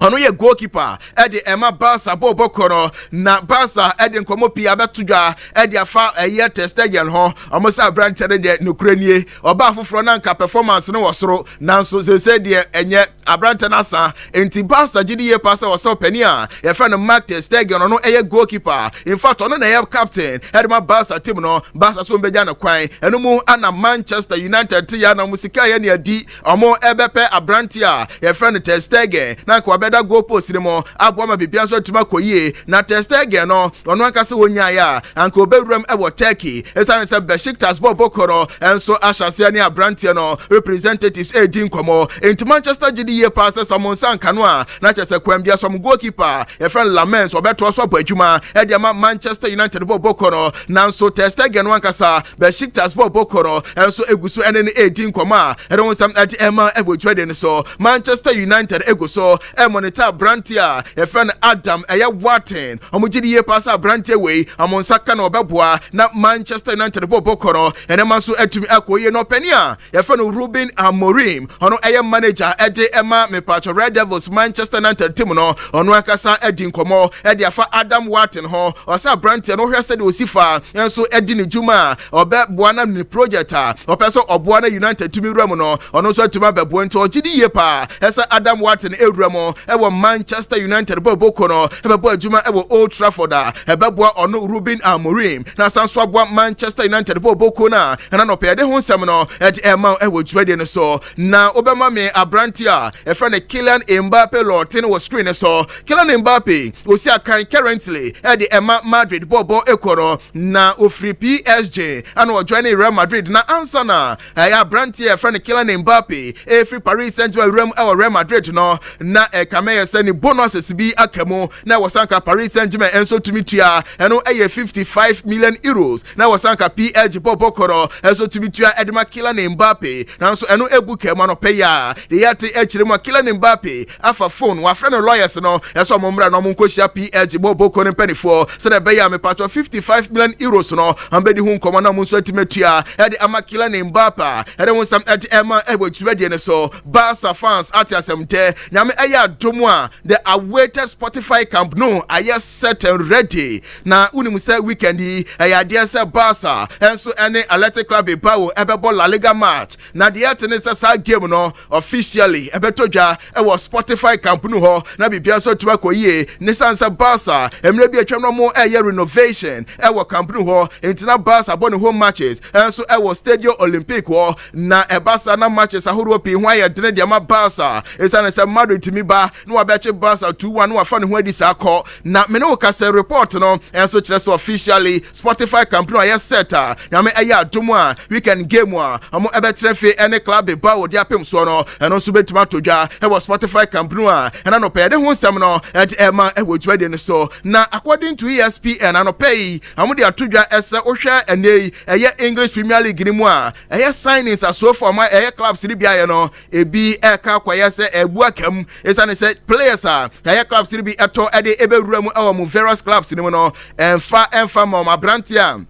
ono ye goalkeeper ede Emma Barca bobo kono na Barca ede nkomo pia betudwa ede afa eye Testegen ho omosa branch de nukranie oba afoforo na nka performance no wosoro nanso sese de enye abrante nasa enti Barca gidi ye pasa woso pani a ye friend Mark Testegen ono eye goalkeeper in fact ono na ye captain ede ma Barca team no Barca so mbeja na kwan eno mu ana Manchester United ti ya na musika ye ne adi omo ebepe abrante a ye friend Testegen na kwa da goal post ni mo aboma bibia so tuma koyie na Testegen no ono akase wonya ya anka obewuram e wo Turkey esane se Besiktas bokoro enso ashase ni abrante no representatives edin komo enti Manchester gidi ye pass Simon Sankano a na chese kwambia so goalkeeper e friend Lamens obeto so abadwuma e de Manchester United bokoro nanso Testegen no ankasa Besiktas bokoro enso eguso ene edin komo a e don sam ati ema ebotwa de so Manchester United eguso monitor Brantia a friend Adam aya Watten omugidi ye pasa Brantia way amonsaka na obeboa na Manchester United bokoro ene manso atumi akoye no pania ya friend Ruben Amorim ono aya manager ede ema me patch Red Devils Manchester United team no ono akasa edi nkomo ede afa Adam Watten ho osa Brantia no hwese de osifa enso edi ne juma obeboa na ni project a opeso oboa na United tumi wura no ono so atumi abeboa nto ogidi ye pa esa Adam Watten ewura mo ewo Manchester United boko no ebebo adwuma ewo Old Trafford ebebo ono Ruben Amorim na sanso aboa Manchester United boko na no pede ho nsem no ema ewo dwade no so na obema me abrante a e friend Kylian Mbappe Lortin was screen so Kylian Mbappe osi akan currently the Emma Madrid bobo ekoro na ofri PSG and o join Real Madrid na answer na abrante e friend Kylian Mbappe e free Paris Saint-Germain Real Madrid no na Kameye send bonuses bi akamo na wasanka Paris Saint-Germain enso tumitua eno eye 55 million euros na wasanka PSG bokoro enso tumitua edema Kylian Mbappe nanso eno ebuke ma no peya de yate echire ma Kylian Mbappe afa phone wa friend lawyers no enso momra no monkohia PSG bokoro penifo se de beya me patcho 55 million euros no ambedi hu nkomo na munso atimetua ede ama Kylian Mbappe ede wonsam ede ema ebotuwe de ne so Barca fans atiasemte nyame eya domwa the awaited Spotify Camp Nou are set and ready na unimu say weekend eya dia say Barca enso ene Athletic Club Bilbao ebebo La Liga match na dia tenese sa game no officially ebetodwa e was Spotify Camp Nou ho na bibia so tuma koyie nisansa Barca emre bi atwa no mo eya renovation e was Camp Nou ho entina Barca bone home matches enso e was Stadio Olympique ho na e Barca na matches ahoro pi ho aye dene dia ma Barca esane se Madrid timi ba no abeche Barca 2-1 no afa ne ho adi sa ko na me no ka se report no enso kire so officially Spotify Camp Nou aye set na me aye adomu a weekend game a amo ebetre fe ene club ba wo dia pem so no eno so betima todwa e was Spotify Camp Nou a ena no pede ho nsem no ema e wodwa de ne so na according to ESPN ano pay amo dia todwa ese ohwa ene eye English Premier League ni mu a eye signings so for my eye clubs ni bia ye no ebi e ka kwaye se ebu akam esane se players eye clubs ni bi eto ede ebewura mu awon various clubs ni mu no emfa ma brantia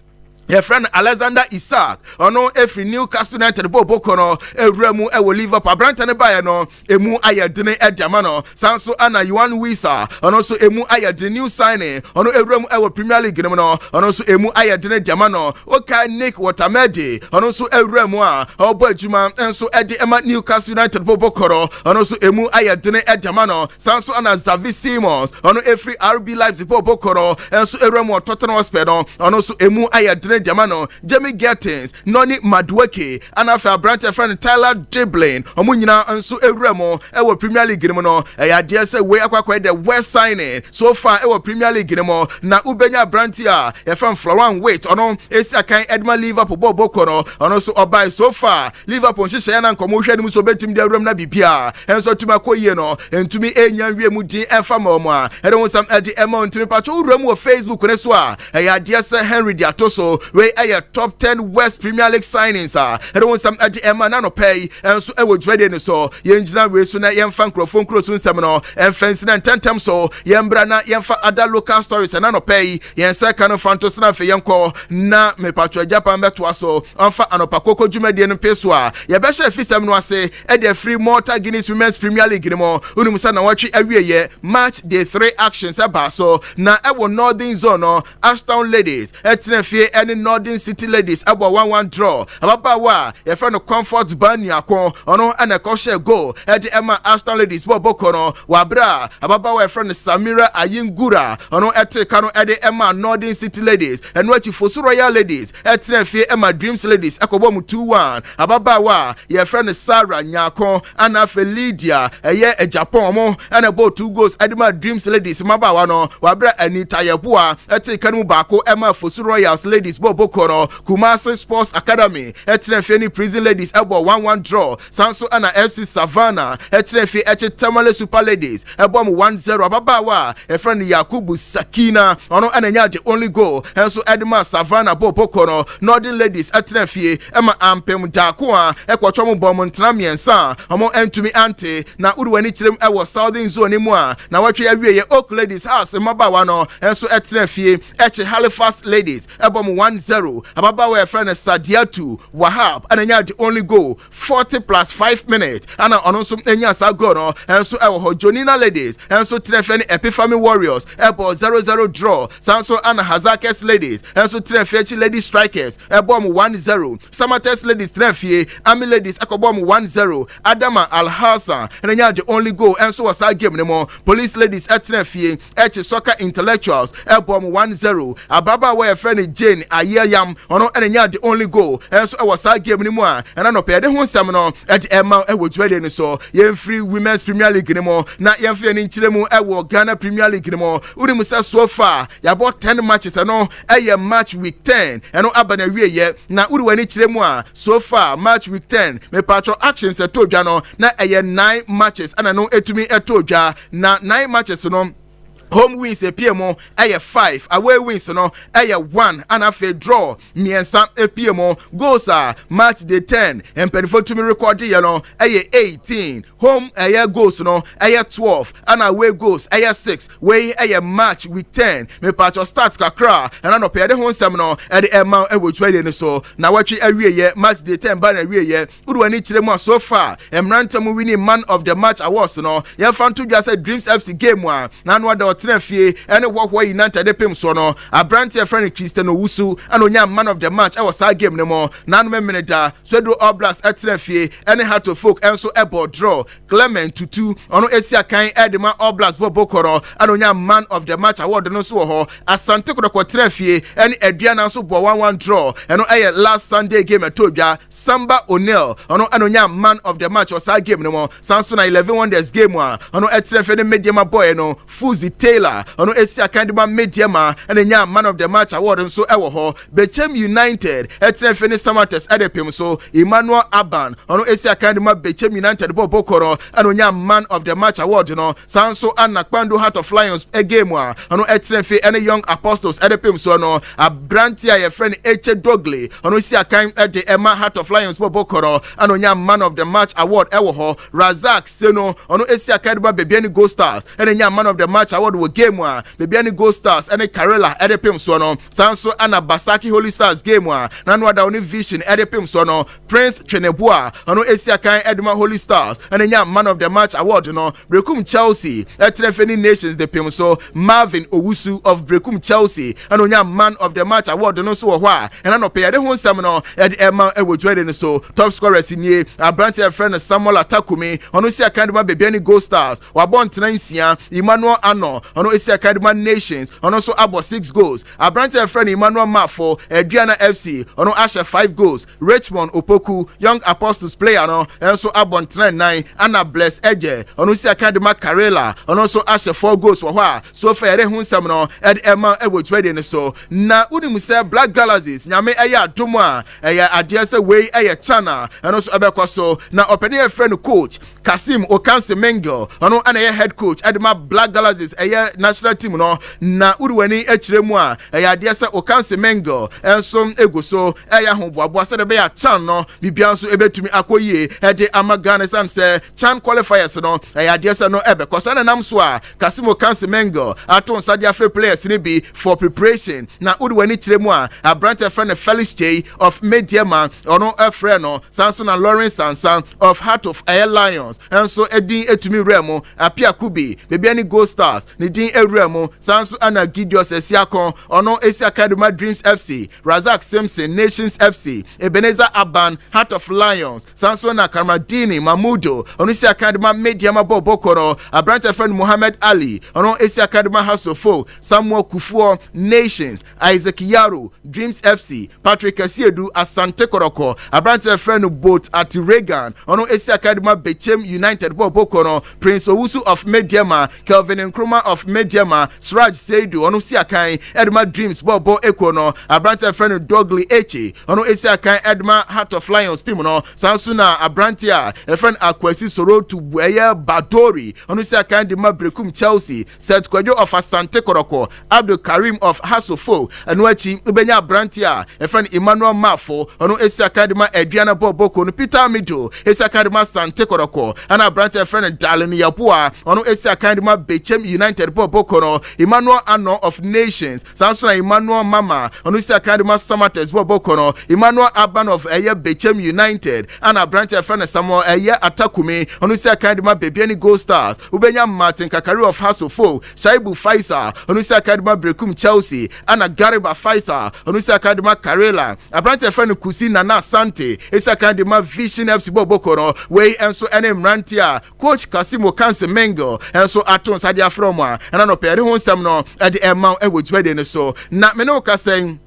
your friend Alexander Isak ono every Newcastle United boko no ewuramu ewo Liverpool Brantane bae no emu ayedene edama no sanso ana Yuan Wisa ono so emu ayedene new signing ono ewuramu ewo Premier League no ono so emu ayedene edama no oka Nick Watamedi ono so ewuramu a obo adwuma enso ede ema Newcastle United boko no ono so emu ayedene edama no sanso ana Xavi Simons ono every RB Leipzig boko no enso ewuramu Tottenham Hotspur no ono so emu ayedene Jamano, Jamie Gettins, Noni Madueke, Anafa Branch friend Tyler Dribbling, Omunina and so Remo, our Premier League Gimono, I dare say we acquired the West signing so far our Premier League Gimo, na Ubenya Brantia, from Florent Wait, on is a kind Edmund Liverpool Bobokono, and also Obai so far, Liverpool Shishan and commotion Musobetim de Remna Bipia, and so to Makoyeno, and to me a young Remuti and Famoma, and on some Eddie Emon to me Pacho Remo Facebook Neswa, I dare say Henry Diatoso. we a top 10 West Premier League signings and want some at Emma Nano pay and so I would ready in so Yenjina we soon yam fan crofon crosun seminal and fencing and 10 times so Yambrana Yamfa other local stories and Nano pay Yan second of Fantosana for Yanko na me patro Japan Betwaso Anfa Anopoa Koko Jumedian Peswa Yabesha Fisam no say at the free Malta Guinness Women's Premier League anymore Unimusana watch every year match day 3 actions about so na ewo Northern Zone Ashtown ladies etinefie any Northern City ladies about 1-1 draw ababawa your friend of Comfort Banyako ono ana koshe go at Emma Ashtown ladies boboko no wabra ababawa your friend Samira Ayingura ono ete kano ede Emma Northern City ladies and what Fosu Royal ladies etinefie Emma Dreams ladies akobo mu 2-1 ababawa your friend Sarah Nyako ana Felidia eye Japan mo and about 2 goals Edema Dreams ladies mabawa no wabra Anita Yabua ete kanu bako Emma Fosu Royals ladies boboko no Kumasi Sports Academy etinefie Prison ladies ebo 1-1 draw Sanso ana FC Savannah etinefie Tamale Super ladies ebo 1-0 ababawa e friend Yakubu Sakina ono ananya the only goal enso Edema Savannah boboko no Northern ladies etinefie Emma Ampem Jakua ekwotwo mo bom ntena miensa omo entumi ante na uruwani kirem ewo Southern Zone mu a na watwe awie ye Oak ladies house mabawa no enso etinefie Halifax ladies ebo 1-0 ababawa e friend Sadiatu Wahab ananya the only goal 40 plus 5 minutes ana onso enya sa goal no enso ewo Jonina ladies enso trefe ni Epiphany Warriors ebo 0-0 draw Sanso ana Hazakes ladies enso trefe ladies strikers ebo 1-0 Samates ladies trefe Ami ladies akobo 1-0 Adama Al-Hassan ananya the only goal enso wasa game nemo Police ladies trefe soccer intellectuals ebo 1-0 ababawa e friend Jane Ayayam ono ananya the only goal enso e was game ni mu a na no pede ho nsam no at Emma e wotwede ni so yem free Women's Premier League ni mo na yem fe ni nchiremu e wo Ghana Premier League ni mo uri mu say so far ya bought 10 matches no e match week 10 eno abana wie ye na uri wani chiremu a so far match week 10 me patcho actions e to dwa no na e 9 matches ana no etumi e to dwa na 9 matches no home wins a PMO aya 5 away wins no aya 1 and afa draw miensa a PMO goals are match day 10 and penfo to me record you know aya 18 home aya goals no aya 12 and away goals aya 6 way aya match week 10 me patch starts kakra and no pay the home sem no e the amount e wo twede ni so na watwe awie ye match day 10 ba na awie ye udu ani kiremu so far emrantam winning man of the match awards no ye fan to just say Dreams FC game one na no da Fie and what United pim so no Abranti friend Christian Owusu and onya man of the match I was our game no more nan minute da so do Oblast Fie and had to folk and so ebo draw Clement Tutu ono esia kan Edema Oblast Bobokoro and onya man of the match award no so ho Asante Kodokwa Fie and Adriana so bo 1-1 draw and no last Sunday game at Tobia Samba O'Neil ono anonya man of the match was our game no more Samsung 11 wonders game one ono Fie medium boy no Fuzi Taylor ono esia kandima mediama and enya man of the match award nso ewo ho Bechem United etrefeni Samates edepim so Emmanuel Aban ono esia kandima Bechem United bobokoro and onya man of the match award no sanso anakpando Heart of Lions game wa ono etrefe any Young Apostles edepim so no Abrantia ye friend Eche Dogley ono esia kan ede Emma Heart of Lions bobokoro and onya man of the match award ewo ho Razak Seno ono esia kandima Bebiani Gold Stars and enya man of the match award wo game wa Bebiani Gold Stars and Karela edepim so no sanso ana Basaki Holy Stars game wa na no ada oni Vision edepim so no Prince Chenebua ono esia kan Edema Holy Stars and enya man of the match award no Brekum Chelsea etrefeni Nations de pim so Marvin Owusu of Brekum Chelsea and onya man of the match award no so ho a and no pay de ho nsam no ed Emma ewotwede ni so top scorers nie Abranti friend Samuel Atakumi ono esia kan Edema Bebiani Gold Stars wabon tenansia Emmanuel Ano ono esia Academy Nations ono so abo 6 goals Abranti friend Emmanuel Mafo Adriana FC ono asha 5 goals Richmond Opoku Young Apostles player no enso abo 9 ana Bless Eje ono si Academy Karela ono so asha 4 goals wo ha so fa ere hunsam no ed Emma ewotwede ne so na unimu say Black Galaxies nyame eya adomo a eya ade se we eya chana eno so ebekwa so na openi friend coach Kasim Okanse Mengel ono ana ye head coach Edema Black Galaxies national team no na uruwani echiremu a ade se Okanse Mengel enso eguso ho boabo se de be ya chan no bibia nso ebetumi akoyie ede amagane san se chan qualifiers no ade se no ebe koso na nam so a Kasim Okanse Mengel aton sadia free players ni bi for preparation na uruwani chiremu a abrante friend Felix J of Mediama ono efre no sanso na Lawrence Sansan of Heart of Air Lions enso edin etumi remo apia kubi bebi ni Gold Stars ni din eremo sanso ana Gideon Sesiakon ono Esi Academy Dreams FC Razak Simpson Nations FC Ebenezer Aban Heart of Lions sanso na Karamadini Mamudo ono Esi Academy Mediama Bobokoro abrante friend Muhammad Ali ono Esi Academy Hasofo Samuel Kufuor Nations Isaac Yaro Dreams FC Patrick Asiedu Asante Koroko abrante friend Boat at Reagan ono Esi Academy Bechem United Bobokoro Prince Owusu of Mediama Kelvin Nkrumah of Mediama Suraj Seidu ono Siakan Edma Dreams Bobo Ekono abrante friend Dogley Eche ono Esi Akan Edma Heart of Lions team no Sansuna abrante a friend Akwesi Soro to Bueye Badori ono Esi Akan de Mabrekum Chelsea Seth Kwadjo of Asante Koroko Abdul Karim of Hasofo Anuachi ubenya abrante a friend Emmanuel Mafo ono Esi Academy Adriana Boboko no Peter Mido Esi Academy Asante Koroko ana abrante friend Dalini Yapua ono Esi Academy Bechem United Boboko no Emmanuel Ano of Nations Sansuna Emmanuel Mama ono Esi Academy Samates Boboko no Emmanuel Aban of Bechem United ana abrante friend Samuel Atakumi ono Esi Academy Bebiani Gold Stars ubenya Martin Kakari of Hasofo Shaibu Faisal ono Esi Academy Brekum Chelsea ana Gariba Faisal ono Esi Academy Karela abrante friend Kusi Nana Sante Esi Academy Vision FC Boboko no we enso ene mrantia coach Kasim Okanse Mengel enso aton sadia from a na no pere ho nsem no e de emma e wodwade ne so na me no ka sen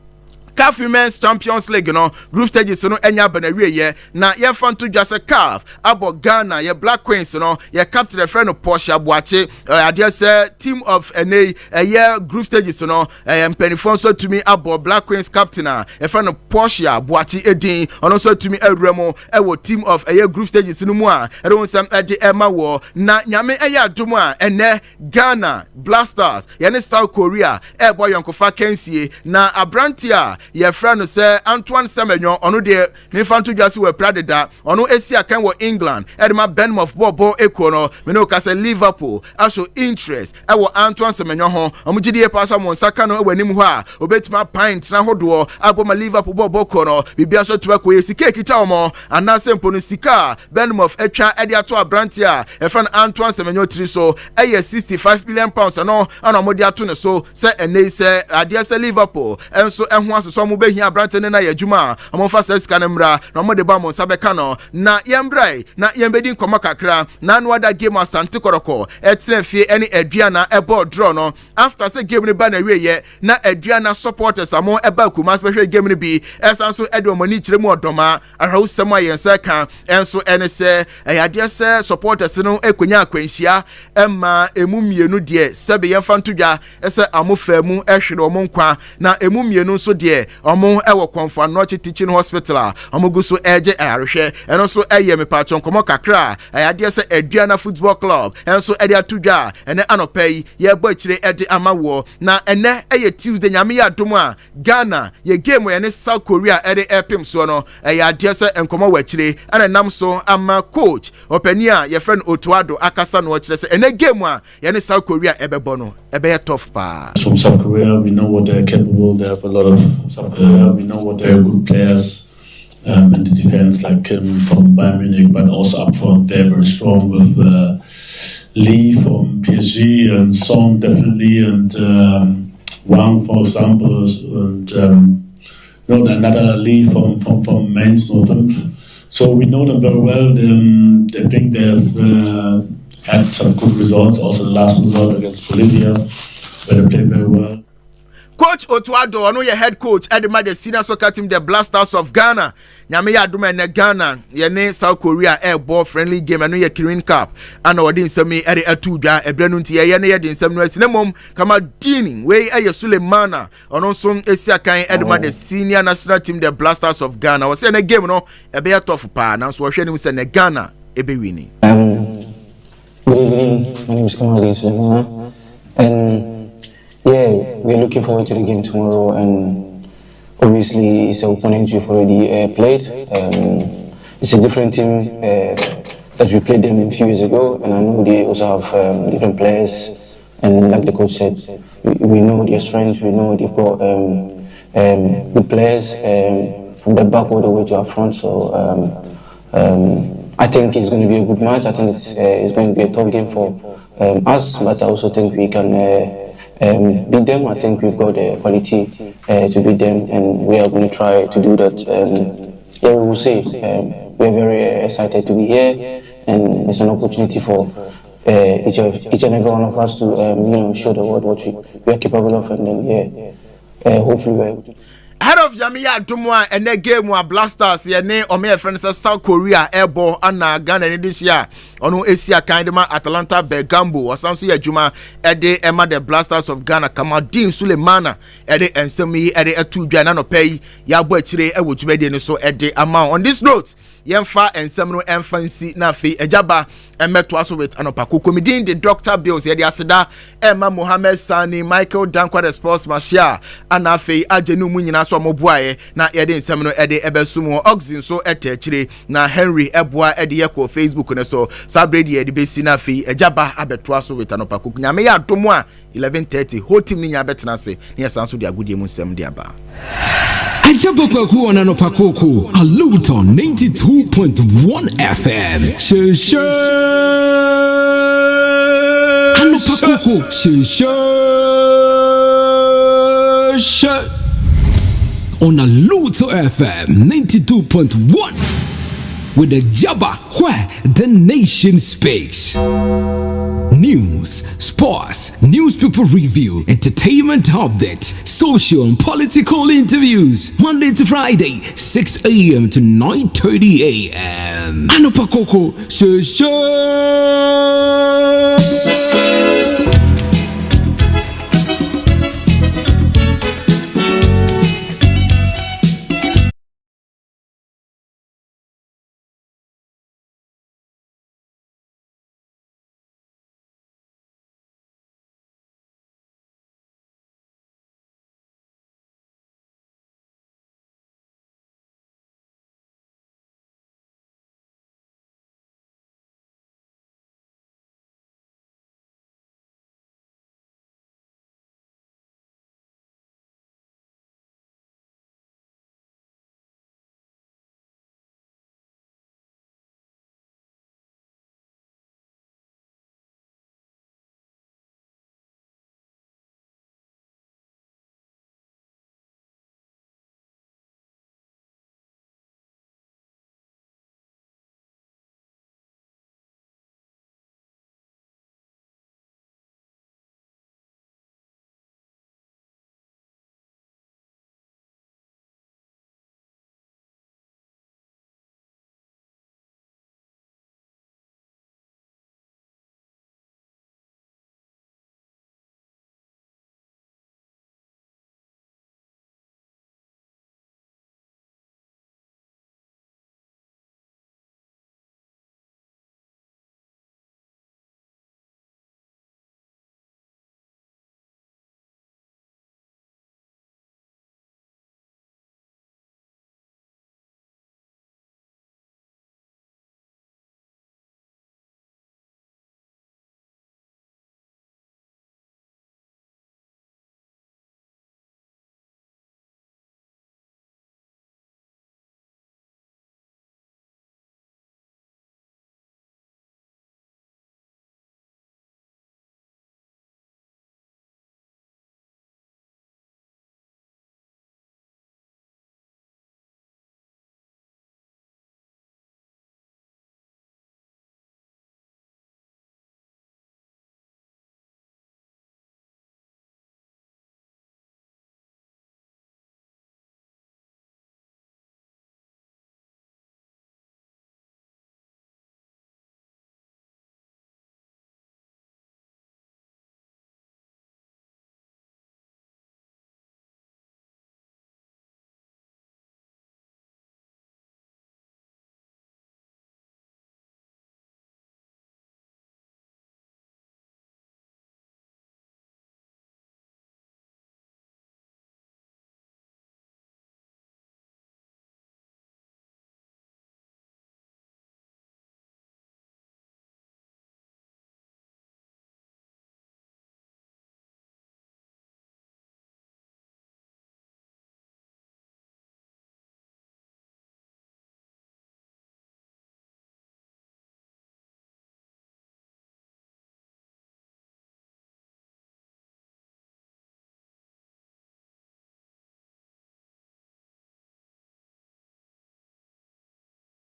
CAF Women's Champions League no group stages no enya banawie ye na ye fanto dwase CAF abo Ghana ye Black Queens no ye captain the friend Porsche Boache ade say team of NA ye group stages no mpenifon so to me abo Black Queens captain ye friend Porsche Boache edin ono so to me awremo e wo team of ye group stages no mu a e don sam ade ema wo na nyame ye adom a ene Ghana Blasters ye ne South Korea e boy yonkofa kensie na abrantia ye friend say Antoine Semenyo ono de me fanto dwase we pradeda ono esi akan wo England edema Benmouth bobo ekono me no ka say Liverpool aso interest e wo Antoine Semenyo ho omugide ye pasa mo nsaka no wanim ho a obetima pint na hodo aboma Liverpool bobo kono bibia so tuba ko yesi cake ta omo anase mpono sika Benmouth etwa ede ato abranti a e friend Antoine Semenyo tiri so e ye 65 million pounds no ana mo de ato ne so say enei say ade say Liverpool enso ehho aso mo behia abrante ne na yadwuma amomfa sesika ne mra na mo de ba mo sabeka no na yembrai na yembedi nkoma kakra na no other game Asante Koroko etre fie ene aduana ebo draw no after say game ne ba na wieye na aduana supporters amo eba kuma special game ne bi esanso edo mani kire mu odoma ahwo sem ayensa ka enso ene se eyade se supporters no ekonya akwanhia emma emu mienu de sebe yemfa ntodwa ese amofa mu ehwere omo nkwa na emu mienu so de omo ewo konfa no teaching hospital omo guso eje arehwe eno so eye me patron komo kakra ayade se aduana football club enso ede atodwa ene anopai ye bo akire ede amawo na ene eye Tuesday nyame ya dom a Ghana ye game ye ne South Korea ede epim so no ayade se enkomo wa akire ana nam so ama coach opani a ye friend Otuado akasa no akire se ene game a ye ne South Korea ebebo no ebe tough pa. From South Korea, we know what they're capable. They have a lot of we know what they're good players in the defense, like Kim from Bayern Munich, but also up front they're very strong with Lee from PSG and Song definitely, and Wang, for example, and another Lee from Mainz 05. So we know them very well. I think they've had some good results. Also the last result against Bolivia, where they played very well. Coach Otuado ono ye head coach edema the senior soccer team the Blasters of Ghana nyame ya adoma ne Ghana ye ne South Korea ball friendly game ano ye Kirin Cup ana wodi nsemi ere atudwa ebre no nti ye ne ye de nsem no asinemom kama dining we ye Sulemana ono so esi akan edema the senior national team the Blasters of Ghana was say na game no ebe ya tough pa na so wo hwe nim say ne Ghana ebe winning Good evening. My name is Kamali Sulema, and yeah, we're looking forward to the game tomorrow. And obviously, it's an opponent we've already played. It's a different team that we played them a few years ago, and I know they also have different players. And like the coach said, we know their strength. We know they've got good players from the back all the way to our front. So. I think it's going to be a good match. I think it's going to be a tough game for us, but I also think we can beat them. I think we've got the quality to beat them, and we are going to try to do that. Yeah, we will see. We're very excited to be here, and it's an opportunity for each and every one of us to show the world what we are capable of, and then hopefully we're able to. Head of Yamiya Dumwa and a game where Blasters, your name or my friends South Korea, Airball, and Ghana in this year. Ono Asia Kindema, Atalanta, Bergambo, or Samsu Juma, Ede Emma, the Blasters of Ghana, Kamadin Sulemana, Ede and Semi, Ede Atu Janano Pay, Yabo Chile, which made in so Ede amount. On this note, Yemfa and Semino and Fancy Nafi, Agyaba, and met also with Anopoa Koko. Comedian, the Dr. Bills, Yedi Asida, Emma Mohammed Sani, Michael Dankwa, the Sports Marshal, and Nafi, Ajenu Munina, so Mobuaye, na Yedi Semino, Ede Ebesumo, Oxin, so Etechiri, na Henry Ebwa, Edi Eko, Facebook, and so Sabredi, Edi Besina Fi, Agyaba, Abetwaso with Anopoa Koko. Nyameya Tomwa, 11:30, whole team Ninya Betanase, near Sansu, dia good Musem Diaba. Agyaba Kwaku on Anopoa Koko, Aluta 92.1 FM. Anopoa Koko, on Aluta FM 92.1 with Agyaba, where the nation speaks. News, sports, newspaper review, entertainment update, social and political interviews. Monday to Friday, 6 a.m. to 9:30 a.m. Anopoa Koko,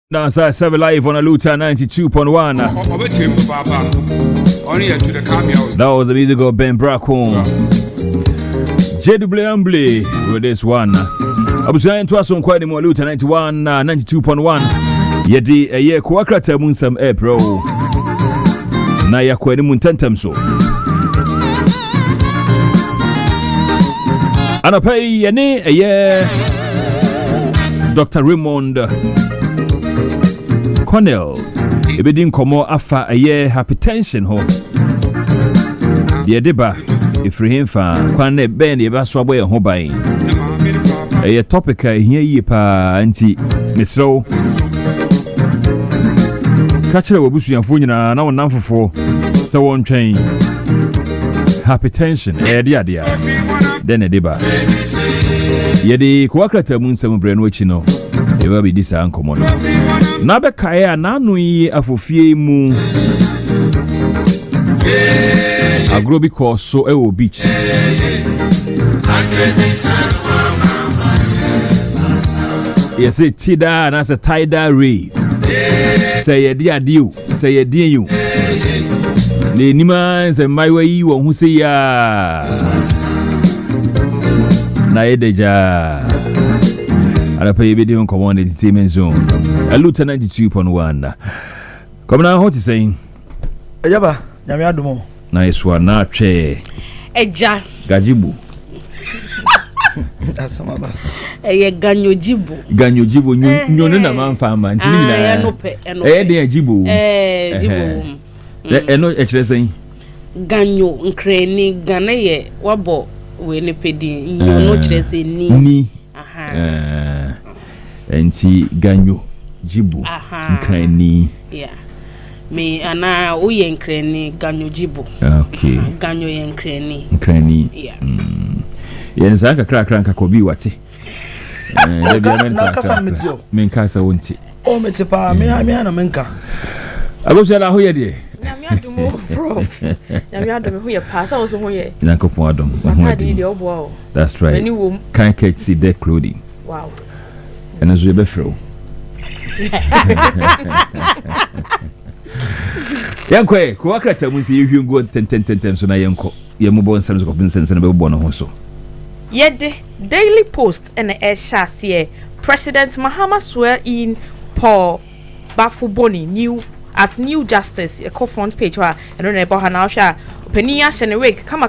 Now, so 7 live on Aluta 92.1. That was the music of Ben Bracon. JWMB with this one. I was saying to us on quite more Aluta 92.1. Yedi a year Kwakrata Munsam April. Naya Kwani Muntantam so. Anopoa Yene a year Dr. Raymond Cornell, ebedin komo afa aye hypertension ho. De deba ifri hemfa kwan na ben e ba so aboye ho ban. Aye topic a hia yi pa anti mesro. Kachire wobusuyanfo nyina na wonam fofo se won twen hypertension de ade a. Den e deba. Ye de kwakrata mu nsam bre no achi no. Eba bi disa ankomo no. Na be kae a na anu yi afofie mu agrobi ko so e wo beach. Yes, it tida na se tida ray. Say ye dia diu, say ye dia you. Le nima se mai we wo hu se ya. Na ye deja. Anopoa Yebedi on command entertainment zone. Aluta 92.1. Come now, what you saying? Agyaba, nyame adomo. Nice one, na twe. Eja. Gajibu. Asamaba. Eye ganyojibu. Ganyojibu nyone na manfama ntini na. Enope. De ajibu. Jibu. Eno ekire saying. Ganyo nkreni ganaye wabo we ne pedi nyono kire say ni. Enti ganyo jibu nkrani. Yeah. Me ana uye nkrani ganyo jibu. Okay. Ganyo ye nkrani. Nkrani. Yeah. Yen saka kra nka kobi wate. Na kasa metio. Menkasa wonti. O metepa me na menka. Agosia la hoye de. Nyame adomo prof. Nyame adomo hoye pasa wo so hoye. Nyankopon adom. That's right. Can catch see their clothing. Wow. And as we be through. Yankwe, kwakrata mu si yehwe go 10 so na yenko. Ye mo bon sense ko bin sense na be bo no ho so. Yede Daily Post and Shasiye President Mahama swear in Paul Bafuboni new justice a front page wa eno na ebo ha na hwa pani ya hye ne wake kama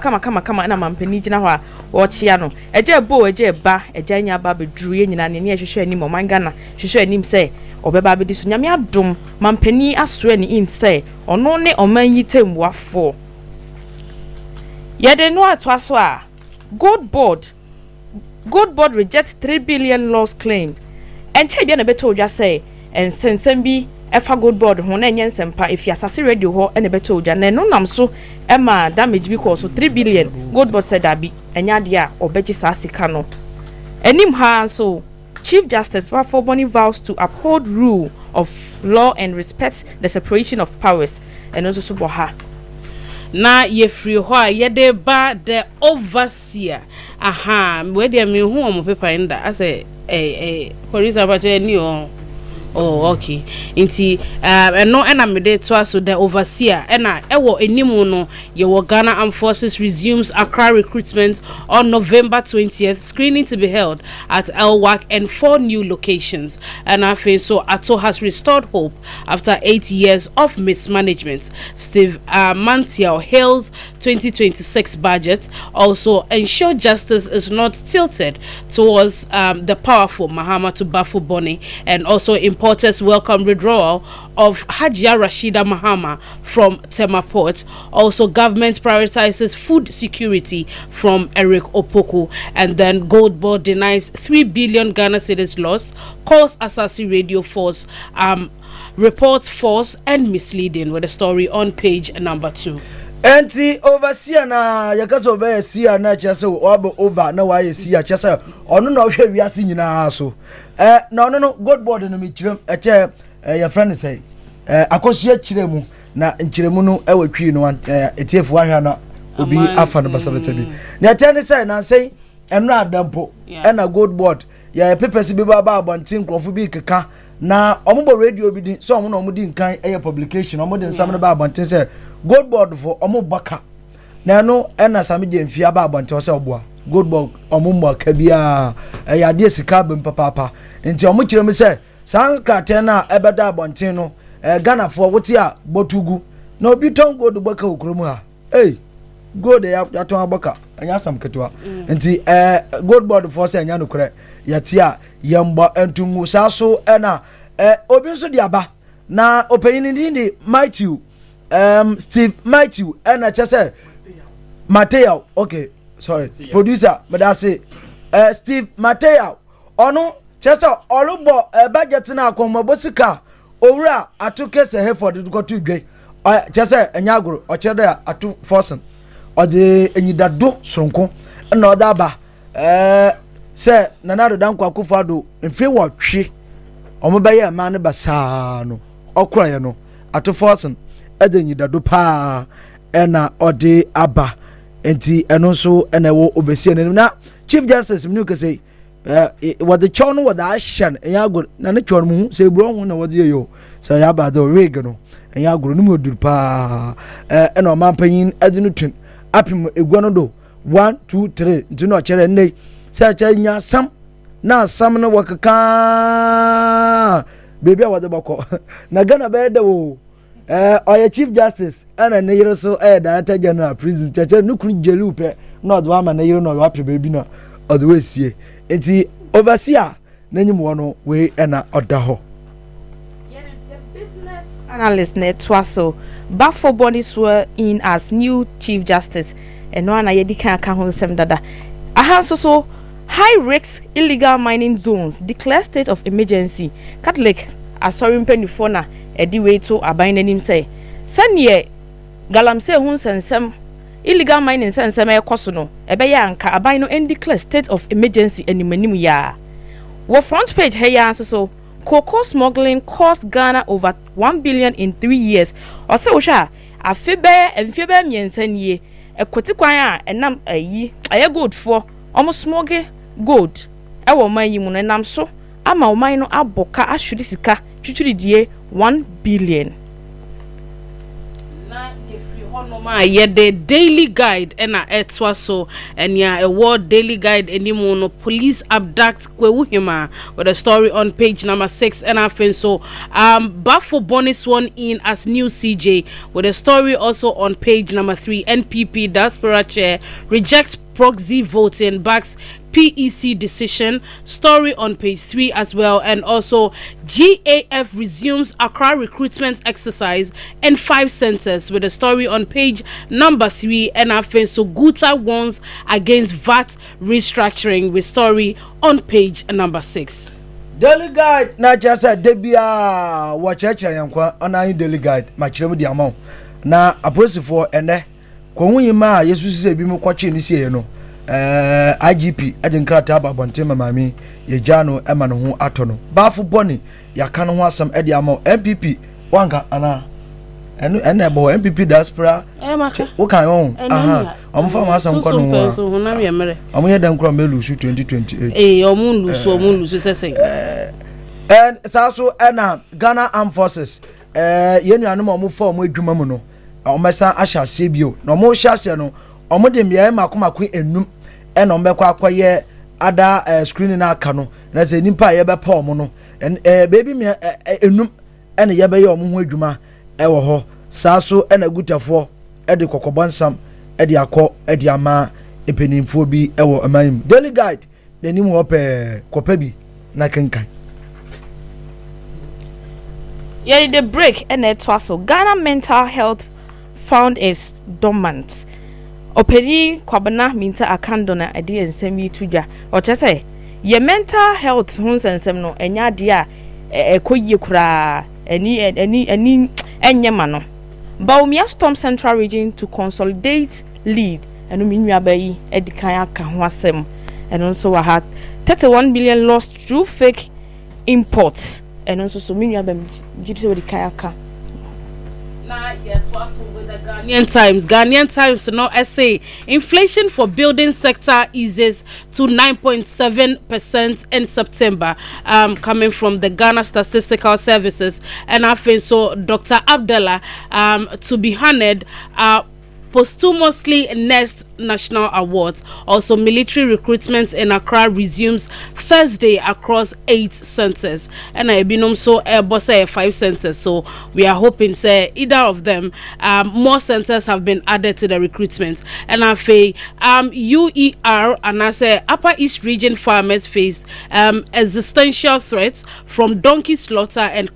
na mampani gina hwa wo chia no eje bo eje ba eje nya ba beduru ye nyina ne hwehwe anim omanga na hwehwe anim say obeba be diso nyame adom mampani asore ni in say ono ne omanyi temwafo yede no atwa so a Gold board rejects 3 billion loss claim. And che bia na beto odwa say en sensem bi efa gold board ho na enye nsempa if asase radio ho ene beto odwa na no nam so ema damage bi ko so 3 billion gold board said abi enya de a obeji sa sika no. Enim ha so Chief Justice Bafuboni vows to uphold rule of law and respect the separation of powers and also so boha. Na ye free ho a ye de ba the overseer we dey me hu omo paper inda ase police about any oh okay inti no na me dey to aso the overseer na ewo enimu no ye wo Ghana Armed Forces resumes Accra recruitment on November 20th, screening to be held at Elwak and 4 new locations. And I think so Ato has restored hope after 8 years of mismanagement. Steve Mantiao hails 2026 budget, also ensure justice is not tilted towards the powerful Mahama to Bafuboni, and also importers welcome withdrawal of Hajia Rashida Mahama from Tema Port. Also, government prioritizes food security from Eric Opoku. And then Gold Board denies 3 billion Ghana cedis loss, calls Asasi Radio Force, reports false and misleading, with a story on page number 2. Enti overseer na yakaso be seer na chese obo over na why seer chese ono na hwe wiase nyina so na ono no God board no mi kirem eche your friend say akosia kiremu na nkiremu no ewatwi no etiefu ahwa na obi afa no basabasa bi na tene say na say emra adampo na God board ya papers bi baba abontin krofo bi keka na omo radio bi din so omo na omo di nkan eye publication omo de nsam ne ba abonten say gold board for omo baka na no na same je mfia ba abonten say oboa gold board omo mo ka bia ya de sika bem papa nti omo kire me say san krate na ebeda abonten no Ghana for wote a botugu na obi ton gold baka okromu ha gold ya ton abaka anya sam ketwa nti gold board for say anya no kure yatia yamba entungu saso na obi nso di aba na opeyini ndi Matthew Steve Matthew na chese Mateo okay sorry producer but I say Steve Mateo ono chese olubo budget na akomobosika owura atuke se Hereford go to dwe chese enyagoro o chede atu forsen o de enyidado soronko na oda ba se nanado danko akufado mfe wotwe omo beye ma ne basa no okra ye no ato forsen edenyidado pa na ode aba enti eno so na wo obesi ne na Chief Justice mnu kese what the chono what the action ya go na ne chono mu se bro hu na wo de yo se ya ba do rig no ya go no modur pa na o man panyin adinu tun apim egwa do 1 2 3 ntino chere nei se cha nya sam na sam no wakaka baby a wade bako na Ghana be de wo oya Chief Justice ana ne yero so Director General Prison chacha nukunu jelu pe na odo ama na yero no wa pe baby na odo wesie enti overseer nanyim wono we na odaho business analyst netwaso Bafo Boni swear in as new Chief Justice and one ayedika ka ho sem dada aha so high risk illegal mining zones declare state of emergency Catholic asorin penifo na edi we to aban nanim say sanye galamse hu sensem illegal mining sensem ekoso no ebe ya anka aban no declare state of emergency animanim ya wo front page he ya so cocoa smuggling cost Ghana over 1 billion in 3 years or say osha afebe emfebe miensanie ekoti kwan a enam ayi aye gold for almost smuggle gold ewo man yi mu no nam so ama oman no aboka ahwiri sika twitwiri die 1 billion na yefri hono ma ye the daily guide na etwa so enya a world daily guide anymore no police abduct Kwewuhima with a story on page number 6 and I think so Bafo Boni sworn in as new CJ with a story also on page number 3 NPP diaspora chair rejects proxy voting backs PEC decision, story on page 3 as well, and also GAF resumes Accra recruitment exercise in 5 centers with a story on page number 3, and I think so Guta warns against VAT restructuring with story on page number 6. Daily guide na just a debia wachacha yankwa ona daily guide machiremu di amount na aposifo ene Kwewuhima Yesu se bi mu kwache ni sie no IGP ajenkrata aba bonte mamami ye jano ema no ho atono Bafo Boni ya kan ho asam edi amount MPP wanka ana ene ebo MPP diaspora wo kan on aha omfa ma asam kwa no so na me mere omo ye dan kro melu 2028 omo lusu sesen and saso ena Ghana Armed Forces yenu anum omo fa omo adwuma mu no omesa ahyase bio na omo hyase no omo de mia makomako enum ena ombekwa akoye ada screen na aka no na se nimpa ye be pa omo no baby mia enum ena ye be ye omo ho adwuma ewo ho saso ena gutafo de kokobonsam de akọ de ama epenimfo bi ewo amayim daily guide denim ho pe kopa bi na kenkan yeah the break and etwaso Ghana mental health found is dormant operi kwabana minta akando na ade ensem yi tudwa o chese ye mental health hun sensem no enya de a ekoyie kura ani enyema no Baumia Storm Central Region to consolidate lead and minua bayi edikan aka ho asem and also we had 31 million lost through fake imports and also so minua bam jiti we edikan aka With the Ghanaian Times now essay inflation for building sector eases to 9.7% in September, coming from the Ghana Statistical Services, and I think so Dr. Abdallah to be honored posthumously next national awards. Also, military recruitment in Accra resumes Thursday across 8 centers, and I been so Airbus 5 centers. So we are hoping say either of them more centers have been added to the recruitment. And I say UER and I say Upper East Region farmers faced existential threats from donkey slaughter and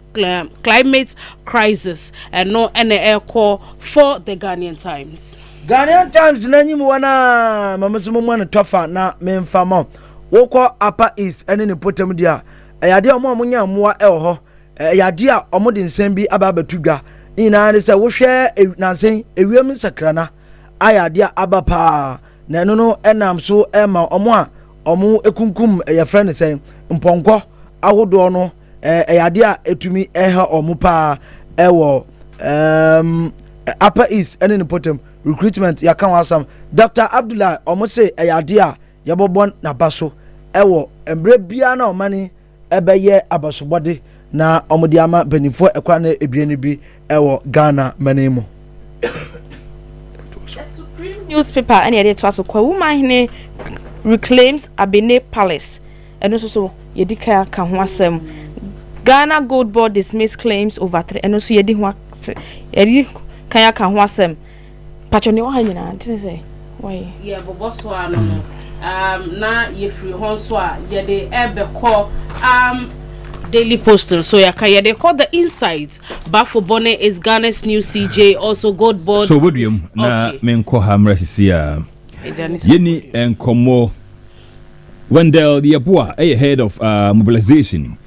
climate crisis, and no air call for the Ghanaian Times. Ghanaian Times nanyi mwana mamusumu mwana tofa na memfama woko Upper East ene ni potem dia yade omo amunya amoa ho yade a omo de nsem bi aba batudwa ina ne se wo hwe nansen ewiem sakrana ayade aba pa na eno no enam so ema omo a omo ekunkum ye friend sen mponko ahodo no yade a etumi eha omo pa ewo Upper East ene ni potem recruitment ya kan wasam Dr. Abdullah omose yade a yabobon na baso ewo embre bia na omani ebeye abasobode na omodi ama benifo ekwa na ebieni bi ewo Ghana manemu. The Supreme newspaper any edit to aso kwa woman ne reclaims Abene Palace eno so yedika kan ho asem Ghana Gold Board dismiss claims over 3 eno so yedi ho yedi kan ho asem patchone wa nyina ntene say why bobo so ano na ye free hon so a ye de ebe call Daily Post so they call the insights Bafo Bonnet is Ghana's new CJ, also Gold Board. So would you na menko hamra sisia yeni enkomo Wendell the Abua head of mobilization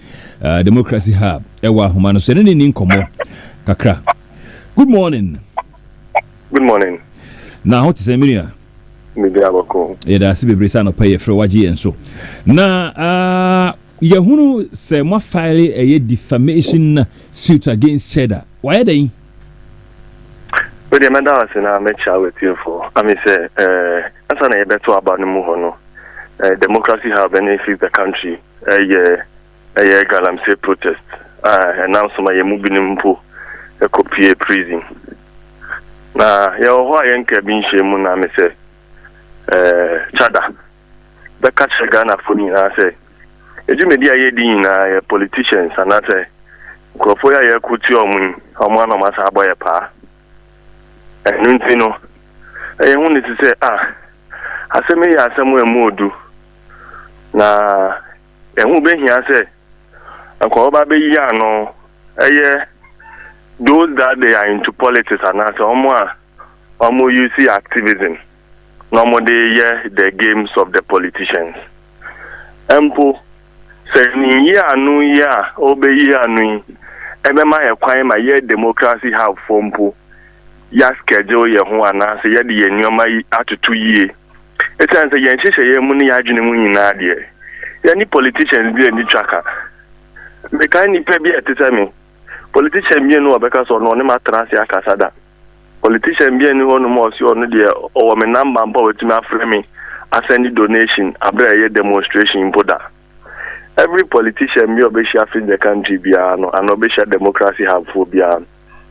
democracy hub ewa humano so ni nkomo kakra. Good morning. Good morning. Now what is Emilia? Agyaba Kwaku. Da se bebre sa no pay fro waje enso. Na Yahunu se mo file a defamation suit against Cheddar. Why are they? But the man was in a match with you for. I mean, say, as an a better about the Muhono, democracy have benefited the country. A galamsey protest. Announced my moving a copy prison. Now, your Hawaiian cabin shamun, I may say, Cheddar. The catch Ghana for me, I say. Eju media ye din na politicians anate krofo ya kuti omun omo na masa aboye pa enunti no hu ni se aseme ya asemu emuodu na hu be hia se akwa ba be yi ano those that they are into politics anate omo use activism no dey the games of the politicians empo saying ya anu ya obey ya anu ebe ma ye kwan ma ye democracy have fompo ya schedule ye ho ana se ye de ye nyoma atutu yie etan se ye nhye ye mu ni ya adwene mu nyina de ye ni politicians bi ni tracker me kan ni pe bi etesami politician bi no obeka so no ne matrasi akasada politician bi ni ho no mo si ono de o me number mba wetumi afre me asend donation abra ye demonstration boda. Every politician me obesha in the country biano and obesha democracy have phobia.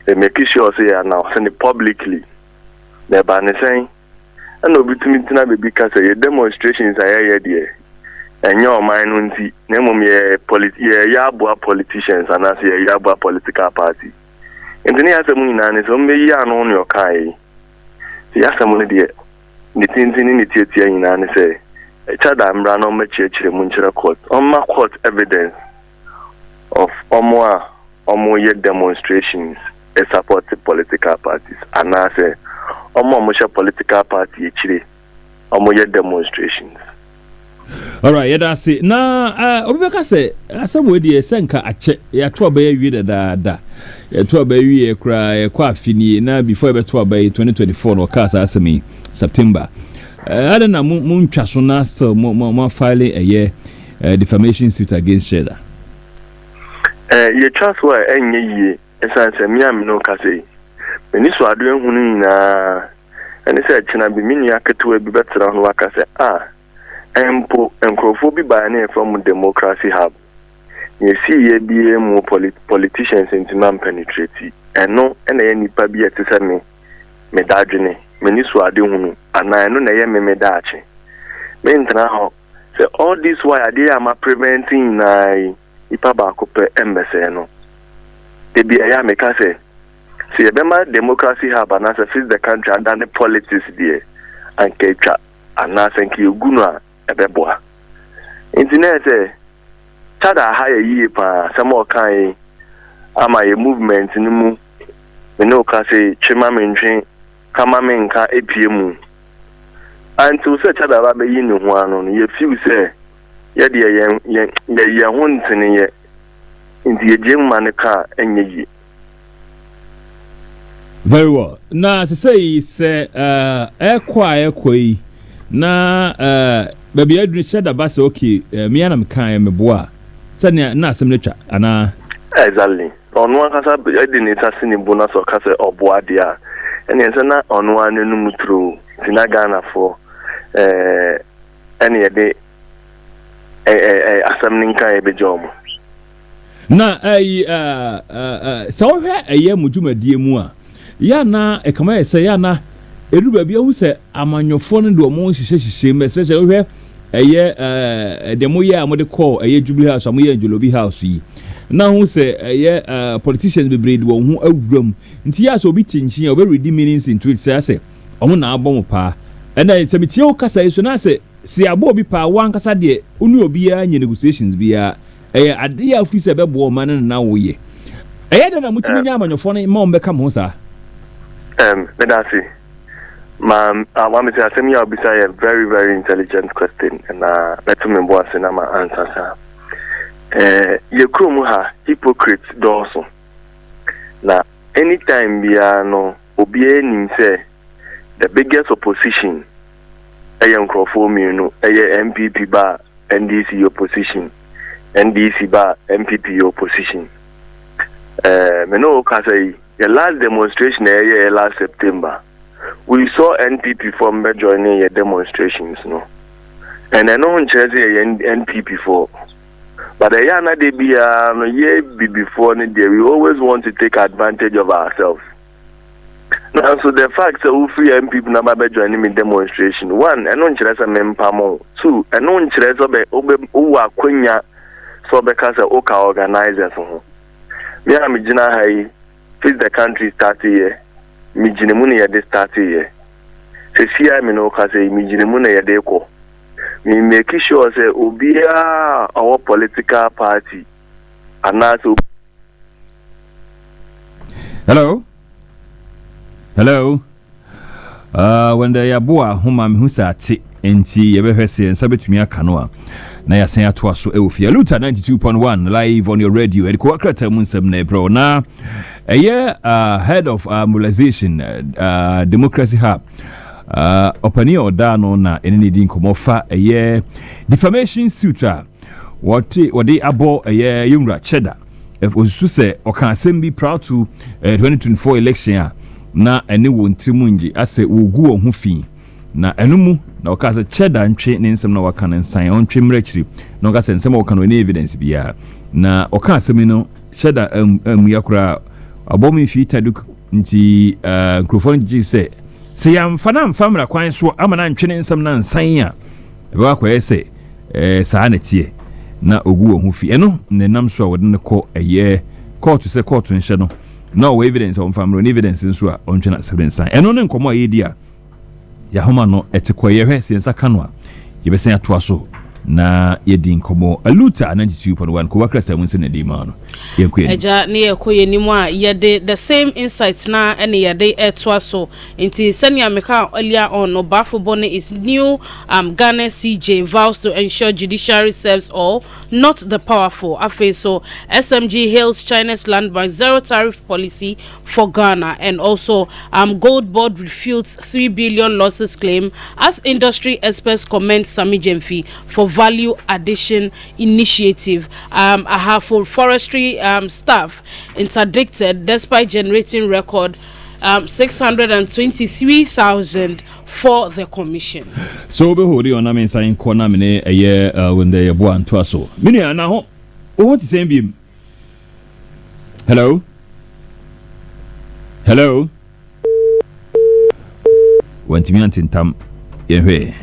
They make sure say now send it publicly. They ban saying and obitumi tina be because a demonstrations are here. And your mind unti name ye yabua politicians and as ye yabua political party. And then has a moon and it's only ya on your kai. The asamuni de the things in the theatre in and say Cheddar Mbrano Mechechire Munchira court. On my court evidence of omo demonstrations support the political parties. And I say omo political party chire omo demonstrations. All right, that's it. Na obeka say asem dey senka ache ya to ba wi da ya to ba wi kra kwa afini na before be to ba 2024 no case asemi September. I don't know, moon chasuna so more filing a year defamation suit against Cheddar. Ye trust why any ye, as I say, me no case. Many so are doing Hunina, and he said, China be mini to be better on what I said, Empo and Crophobia by name from Democracy Hub. You see, ye be more politicians into non penetrate, and no, and any pabia to send me, Medagene, many so are doing, and I know I am a medache. Mean now, say all this why I am preventing Ipabacope Embaseno. They be a yameka say, see, remember Democracy Hub and as a fix the country and done the politics there, and Kecha, and now thank you, Guna, a beboa. Internet, Chada higher ye pa, some more kind, am I a movement in the moon? We know, Cassie, Chimamin, Kamaminka, APM. And to such a rabbi in one on ye few say, yet ye won't in ye into a gym manica and ye. Very well. Now, as I say, say, quiet, na, baby, I didn't shed a bass, okay, me and I'm kind of bois. Sanya, not some nature, and exactly. On one casa, I didn't have seen bonus or casa or bois, dear, and yes, on one in through Tinagana for. Any day assembling kind of job. Na so a year mujuma diemua. Ya na e kama say ya na edu ba bia hu say amanyofo no do mo hihye especially we demo ye amode call Jubilee House amoye Jolobi House yi. Na hu say politicians be breed wo hu awuram. Nti ya so obi chinchin obi read meanings into it say omo na abom pa. And then it's a mitio kasa is na say si abo bi pa wan kasa de unu obi ya nye negotiations bia ade ya office be bo man na wo ye da na mutimi nya amanyofo no ma ombe kam ho sa medasi ma I want me to ask you a very very intelligent question and let me boss na ma answer sa ye krom ha hypocrites doso na anytime bia no obi enim say the biggest opposition ayan crofo mienu MPP ba NDC opposition NDC ba MPP opposition meno kasai the last demonstration last September we saw NPP from joining your demonstrations no and I know NPP for but the yana de bia no ye be before ni we always want to take advantage of ourselves. Now, so the fact that we free MPP number joining me demonstration. One, I don't chase a mempamo. Two, I don't chase obe kwenya so because oka organizers. Me am jina hai face the country start here. Me jinemuni ya de start here. Se siya me no ka say me jinemuni ya de ko. Me make sure say obia our political party and also. Hello. When the yaboa homa me hu sa ati enti ye behwese ensa betumi aka no a na ya sen ato aso ewofi Aluta 92.1 live on your radio e ko akrata mu nsem na bro na head of mobilization Democracy Hub opani oda no na enini di nkomofa defamation suit what they abo yumra cheddar if osu se okan asem bi proud to 2024 election na ene wo ntimunji ase wogu wo hu fi na enumu na okasa cheda ntwe ne nsem na waka ne nsan ontwe mrachiri na okasa nsem waka no ne evidence bia na okasa mi no cheda yakura abomi fi taduk nti microphone ji se ya mfana mfamra kwan so amana ntwe ne nsem na nsan a ebe akwa ese saa na tie na ogu wo hu fi eno ne nam so a wode ne ko court se court nhye no no evidence on family evidence nso a ontwena sebensan eno ne nkomo ayedia ya homa no etekoye hwe sensa kanwa yebesen atoa so na yedi nkomo Aluta 92.1 ko wakrata mun sene di ma no yenkuye eja ne yekoye nimu a yede the same insights na ene yede etoa so nti senia meka earlier on no bafobone is new Ghana CJ vows to ensure judiciary serves all, not the powerful. So SMG hails China's land bank zero tariff policy for Ghana, and also Gold Board refutes 3 billion losses claim as industry experts commend Sami Jemfi for value addition initiative. For forestry staff interdicted despite generating record 623,000 for the commission. So be hold on, I mean, saying corner mine a year when they are born to us. So, Minia, now, what is saying beam? Hello? Hello? Went me antin tam, ye,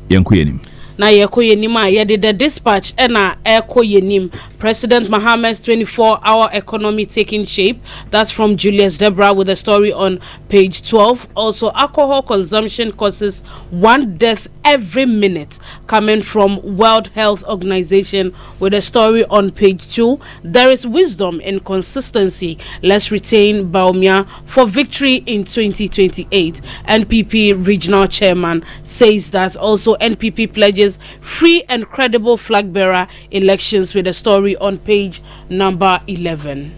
yankuyenim. Na yeko yenim a yede the dispatch ena eko yenim. President Mohammed's 24-hour economy taking shape. That's from Julius Debra with a story on page 12. Also, alcohol consumption causes 1 death every minute, coming from World Health Organization with a story on page 2. There is wisdom in consistency. Let's retain Baumia for victory in 2028. NPP regional chairman says that. Also, NPP pledges free and credible flag bearer elections with a story on page number 11.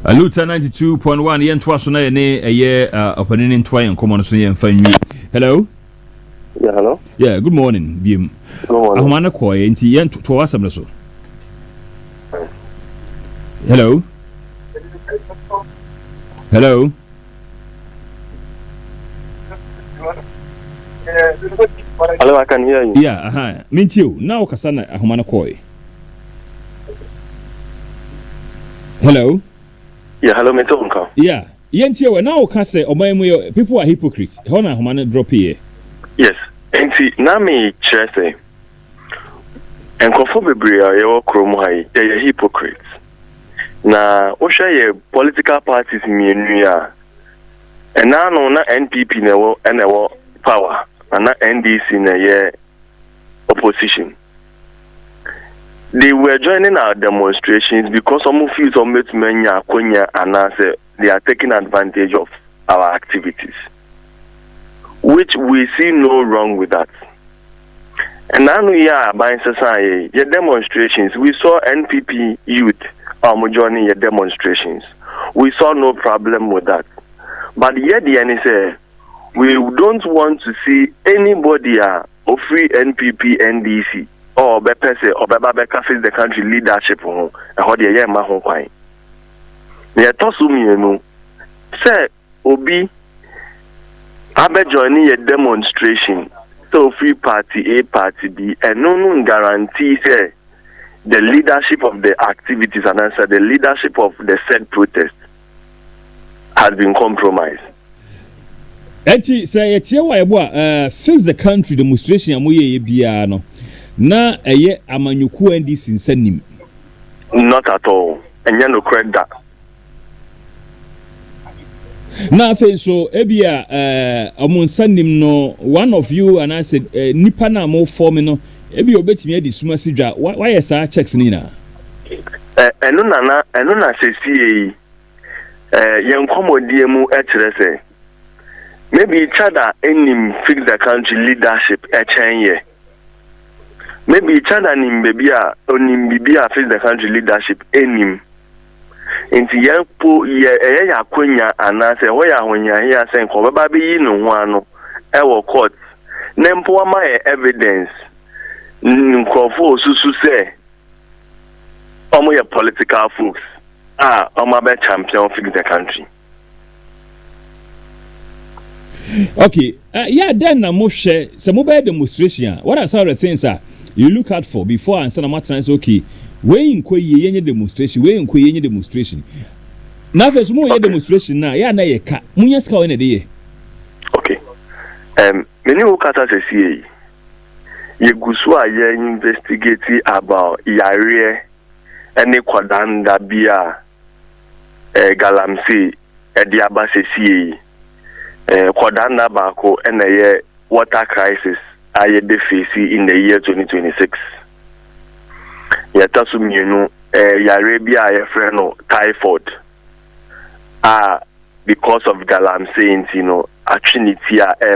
Aluta 92.1 yen twaso na ne eye opening twa en common so yen fanwi. Hello? Yeah, hello. Yeah, good morning. Bim. Good morning. Ahumana ko enti yen to asem so. Hello? Hello? Hello, I can hear you. Yeah, Meet you. Now kasana ahumana ko. Hello? Yeah, hello, Mr. Uncle. Yeah. Yenti we now can say people are hypocrites. Hona humana drop here. Yes. Enti na me chese. Enkofo bebre a ye wo krom hai, ye hypocrites. Na wo hwe ye political parties mienu ya. Ena no na NPP na wo power, and na NDC na ye opposition. They were joining our demonstrations because some feel some menya konya and they are taking advantage of our activities, which we see no wrong with that. And now we are by society, your demonstrations. We saw NPP youth joining your demonstrations. We saw no problem with that. But yet the NSA, we don't want to see anybody of free NPP NDC. Or better say, or Beka face the country leadership and how they are my home quine. They are tossing you know. Say, Obi, Abe joining a demonstration. So free party A, party B, and no guarantee say the leadership of the activities and answer the leadership of the said protest has been compromised. Enti say etie wa ebo fix the country demonstration amoye bia no. Na eye amanyuku NDC nsanim. Not at all. And you no correct that. Na fe so ebia omunsanim no one of you and I said nipa na mo form no ebia obetimi adi suma sidwa why yes checks ni na. Eno na sesi yen komodie mu ekyere maybe each other enim fix the country leadership echenye. Maybe each other nim bibia fix the country leadership enim. Inti yepo ye yakonya anase ho ya honya ya sen ko baba be yi no ho ano e wo court nempo ama evidence nkofo susu say omo ye political folks omo be champion fix the country. Okay, yeah, then na mo share some mobile demonstration. What are some of the things you look out for before and some matter is okay? Where in yenye demonstration, where in yenye demonstration. Now first mo ye demonstration na ya na ye ka. Munya ska we na dey. Okay. Many ukata se see ye gusu a ye investigate about yare any kwadanda bia galamsey Agyaba se see kwadanda bako and a water crisis aye de face in the year 2026. Yatasu mienu yare bia ye friend no typhoid because of galamsey you know actually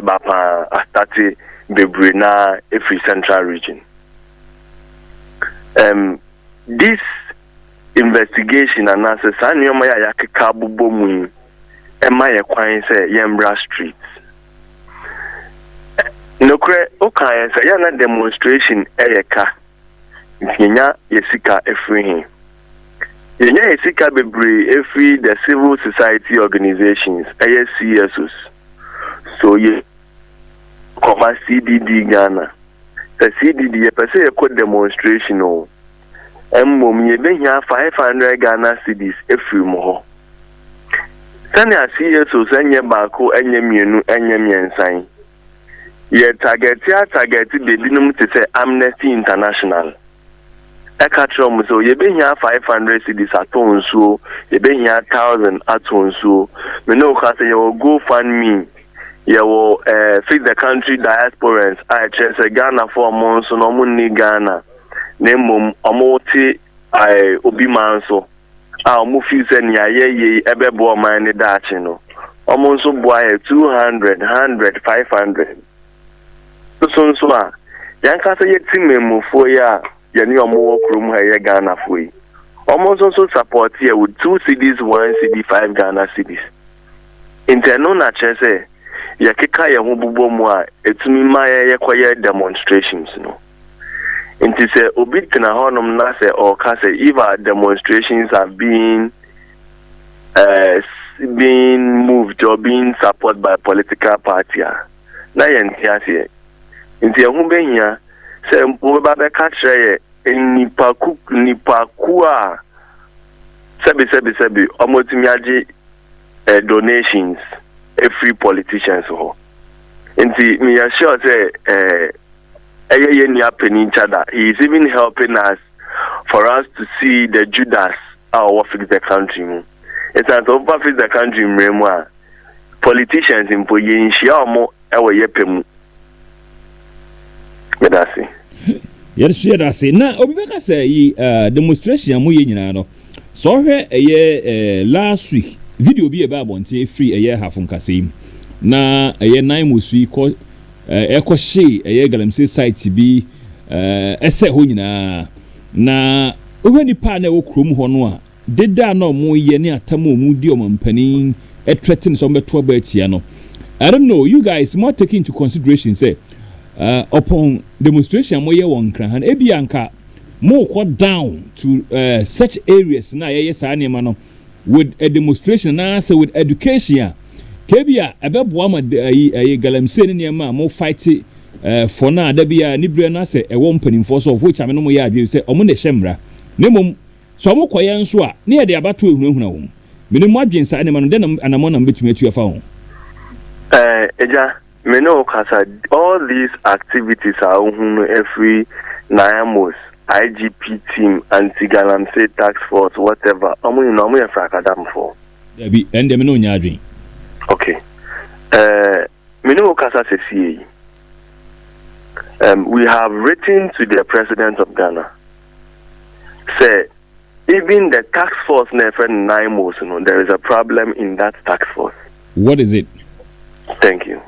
bapa start bebre na every central region. This investigation and answer sanyoma ya yakeka bubomu ema ye kwan say Yembra Street. No kre okay say na demonstration eyeka nyanya yesika efrihin Yenya esika bebre every the civil society organizations, ASCSOs. So ye come CDD Ghana. The CDD ye per se a demonstration o. Mom ye be here 500 Ghana cedis every more. Sani CSOs enye bako enye mienu enye miensan. Ye target the dinum to say Amnesty International. Ekatrom so ye be here 500 cedis at on so ye be here 1,000 at on so me no ka say you go fund me you will feed the country diasporans I chese Ghana for months no money Ghana name omoti I obi man so omo fi say nya ye ebebo man ni dachi no omo so boy 200 100 500 so a yan ka say yetim memo ya yani omo krum ha ye Ghana foi almost also support here with 2 cities 1 city 5 Ghana cities interno na chese ya keka ye ho bubo mu a etumi ma ye kwaye demonstrations no inti se obi tena honom na se or ka se if our demonstrations are being moved or being supported by political party na ye ntiase inti ho behia se mpo ba be ka kire nipaku a sebi omotimi age donations every politicians ho nti me sure say ye ni happen each other. He is even helping us for us to see the Judas how fix the country. It's not over fix the country mremwa politicians in poyin shia mo ewe yepemu. Medasi. Yes, na obibeka say demonstration amu ye nyina no. So hwe last week video bi e ba bonte free half nkase na 9 musu ko ekwohye galamsey site bi ese ho nyina na ohani pa na wokrom ho no a deda na omo ye ne atamo mu di omampanin threaten so beto ba atia no. I don't know, you guys more take into consideration say upon demonstration mo ye won kran ebi anka mo ko down to such areas na ye sa anema no with a demonstration na say with education kebia ebeboa ma galamsey ne ma mo fight for na da bia nibre na say e wo mpanimfo so of which ameno mo ye adwe say omo ne hyemra nemom so mo koye nso a ne ye de abato ehunahuna wo me ne mo adwen sa anema no de anamo na mbetumi atu afa ho eja me no kasa all these activities are every Nayamos IGP team anti-galamsey task force whatever omo you know mo frakadam for there be and me no nya adwen. Okay. Kasa Sesi. We have written to the president of Ghana. Say, even the task force never 9 months, there is a problem in that task force. What is it? Thank you.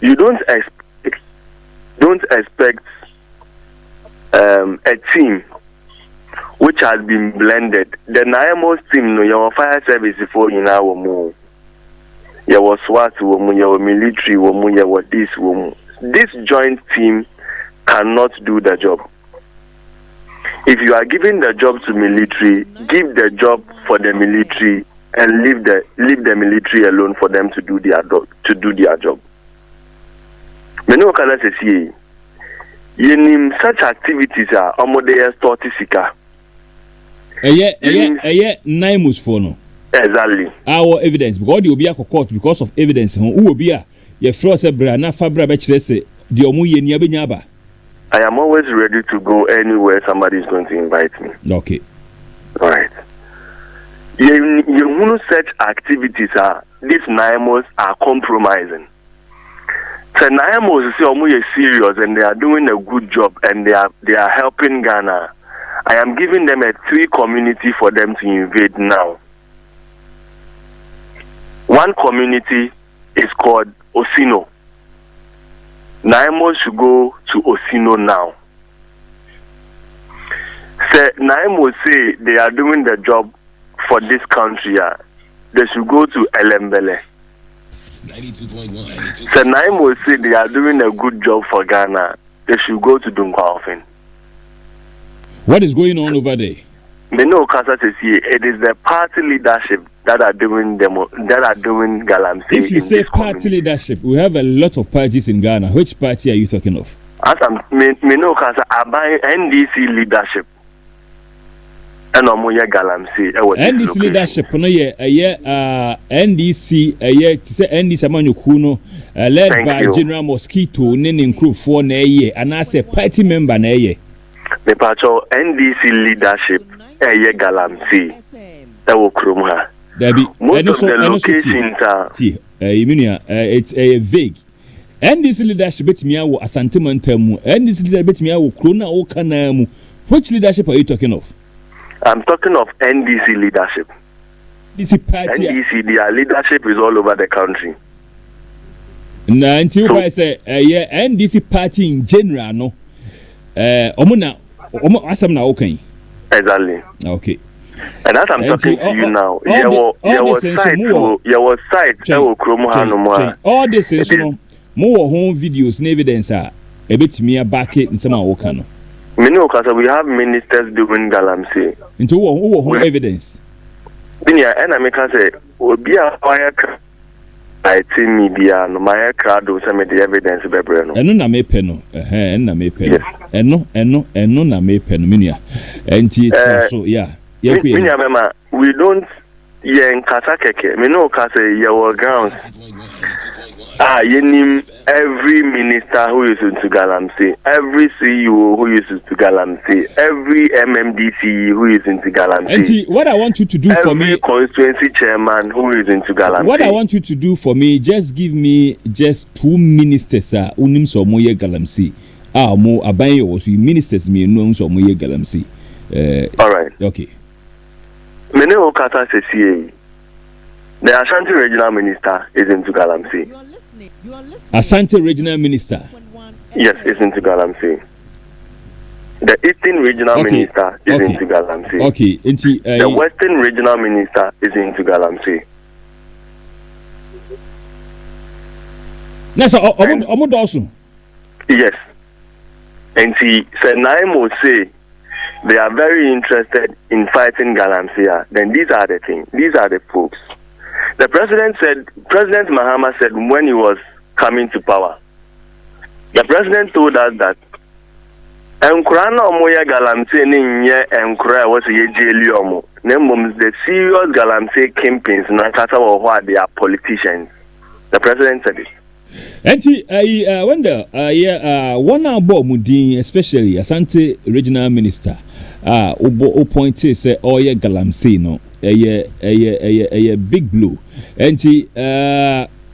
You don't expect a team which has been blended. The Naimos team, your fire service before you now move. You was SWAT woman, you were military woman, you were this woman. This joint team cannot do the job. If you are giving the job to military, give the job for the military and leave the military alone for them to do their job. Many of us say, such activities are almost 30 sika. Eye 9 months for no. Exactly. Our evidence because they will be a court because of evidence. Who will be a your froze brana fabra betchese the omuye niabenyaba. I am always ready to go anywhere somebody is going to invite me. Okay. All right. You such activities are these Naimos are compromising. So Naimos is omuye serious and they are doing a good job and they are helping Ghana. I am giving them a 3 community for them to invade now. One community is called Osino. Naimos should go to Osino now. Naimos say they are doing the job for this country. They should go to Elembele. 92.1. Naimos say they are doing a good job for Ghana. They should go to Dunkwaofen. What is going on over there? Me know Kasa says it is the party leadership that are doing galamsey. If you say party leadership, we have a lot of parties in Ghana. Which party are you talking of? As me know Kasa about NDC leadership. And galamsey. NDC leadership no NDC to say NDC Amanyukuno led by General Mosquito Ninin Crew for and I say party member Me pacho NDC leadership galamsey. Most of the locations are it's vague. NDC leadership betimi awo Asante Mantamu, NDC leadership betimi awo Krona Okanamu. Which leadership are you talking of? I'm talking of NDC leadership. NDC, their leadership is all over the country. Now, until I say, NDC party in general, no. Okay. Exactly. Okay. And as I'm talking to you now, your site, all this is more home videos and evidence are a bit me a back it in some Okano. We have ministers doing galamsey. Into who evidence? And I make us say, will be a fire. I think media no my crowd do some of the evidence bebreno. Eno na me peno. Na me peno. Eno na me peno minia. Enti so yeah. Minia mema we don't yen kasa keke. Me no kasa your grounds. Yenim every minister who is into galamsey, every CEO who is into galamsey, every MMDC who is into galamsey. And what I want you to do for me, every constituency chairman who is into galamsey. What I want you to do for me, just give me just 2 ministers unim so moye galamsey. Mo abaye was ministers me no so moye galamsey. All right. Okay. Mene okata sesiye. The Ashanti regional minister is into galamsey. Ashanti regional minister. Yes, is into galamsey. The Eastern regional minister is into galamsey. Okay, the Western regional minister is into galamsey. Yes, Omodosu. Yes. And Senaimo say they are very interested in fighting galamsey. Then these are the things. These are the folks. The President Mahama said when he was coming to power, the President told us that Enkurana Omoya Galamsey Nye Enkura was a Jeliomo. The serious Galamsey campaigns Nakata or they are politicians. The President said it. And I wonder, one about Mudin, especially Asante regional minister, appointed say Oya Galamsey no. A big blow. And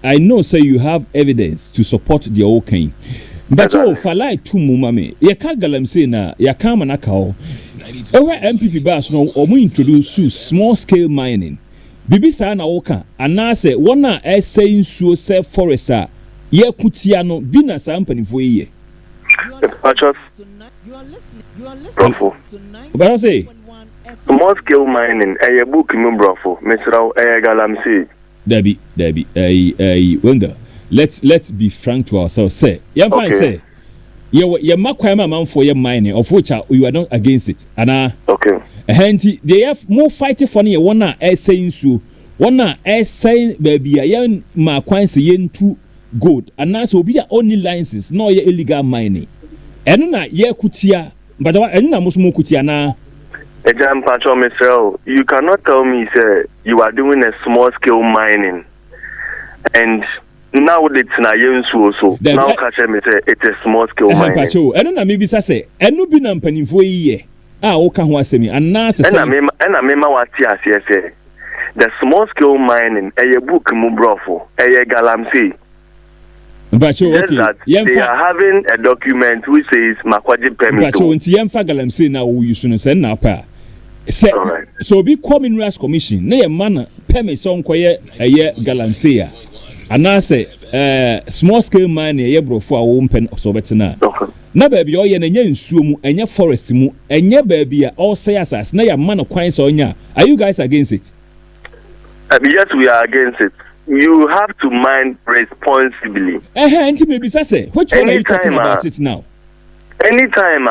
I know say you have evidence to support the okay. But for like 2 mumame, you can't galamsey na ya kama na kao. Ewa MPP bas no omu introduce small scale mining. Bibi sa na oka anase wana saying so self forester ye kutia no bina sa mpanifo ye. You are listening. But I say small scale mining, a book in Brofo, Mr. Galamsey. Debbie, wonder. Let's be frank to ourselves. Say, fine. Say, you're makwama man for your mining, of which you are not against it. And okay. And they have more fighting for you. One saying so, one saying baby, I am my coins yen too good, and now so be the only licenses, no illegal mining. And na ye kutia, but I know most more kutia na. You cannot tell me, sir, you are doing a small scale mining, and now it's na yensu so. Now catch me say it's a small scale mining. And na maybe say, and no be na mpanimfo ye. Oka ho asemi, and na say. And I mema wati asese. The small scale mining, book mubrofo, galamsey. But they are having a document which says Makwaji permit. But yemfa galamsey na wo yusu no say na pa. So be coming rights commission na man permit so nkoye galamsey a. And I say small scale mining brofo a wo mpen so betena. Na baby o ye na nya nsuo mu enya forest mu enya baby a all say asas na ya man kwan so nya. Are you guys against it? Yes, we are against it. You have to mine responsibly. Maybe say which one are you talking about it now? Anytime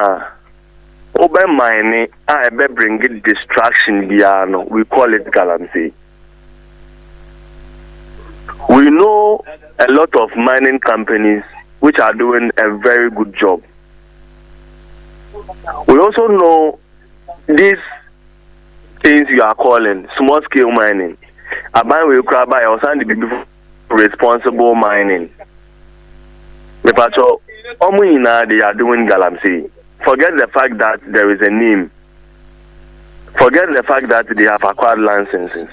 open mining, I be bring it distraction beyond. We call it galamsey. We know a lot of mining companies which are doing a very good job. We also know these things you are calling small scale mining. We grab by also responsible mining. They are doing galamsey. Forget the fact that there is a name. Forget the fact that they have acquired licenses.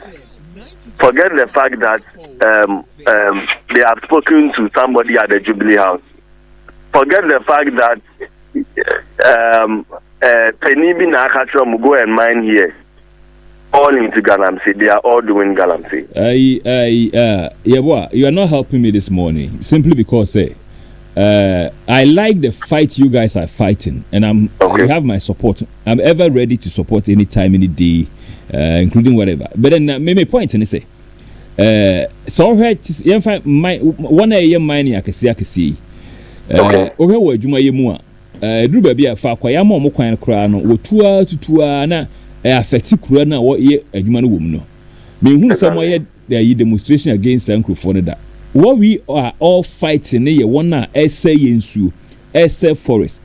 Forget the fact that they have spoken to somebody at the Jubilee House. Forget the fact that Penibi Nakatrom go and mine here. All into galamsey. They are all doing galamsey. You are not helping me this morning simply because I like the fight you guys are fighting, and you have my support. I'm ever ready to support any time, any day, including whatever. But then maybe point and say, so my one a mining I can see. Okay, what you may more. Do baby a far quite a more kind crown or 2 hours to 2 hours na affected crana what ye a human woman. Me who somewhere there ye demonstration against Uncle Fonda. What we are all fighting here, one essay in Su, essay forest,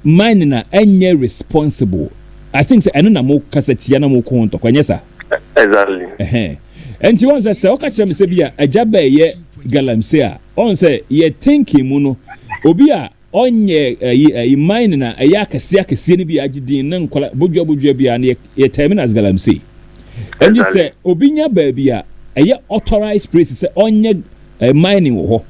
mining any responsible. I think I don't know more Cassetiana more conto, Quanyesa. Exactly. And you want to say, okay, me say, Agyaba ye galamsey. On say, ye thinking muno, Obia, on ye mining a yakasiaka sinibi agidin, none bujo be and ye terminal as galamsey. And you say, Obinya baby. Authorized places on your mining wo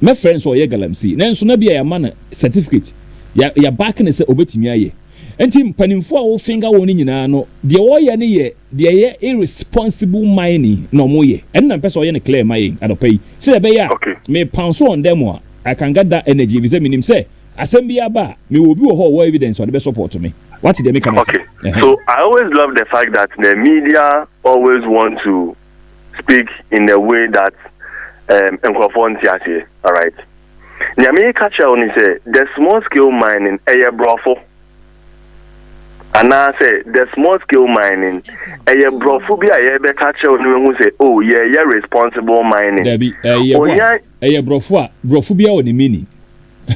my friends or galamsey nanso na bia ya man certificate ya back na say obetimi aye enti panimfo a wo finger wo ni nyina no de wo ye ne ye de ye irresponsible mining no mo ye en na person ye ne clear mine adopai say be ya me pounce on them I can get that energy because minim say asem bia ba me will be wo evidence or the best support to me what did they make okay so I always love the fact that the media always want to speak in the way that all right. Nyame catcher only say the small scale mining brofo. And I say the small scale mining brofo be be catcher only who say oh yeah responsible mining. Brofo be on the meaning.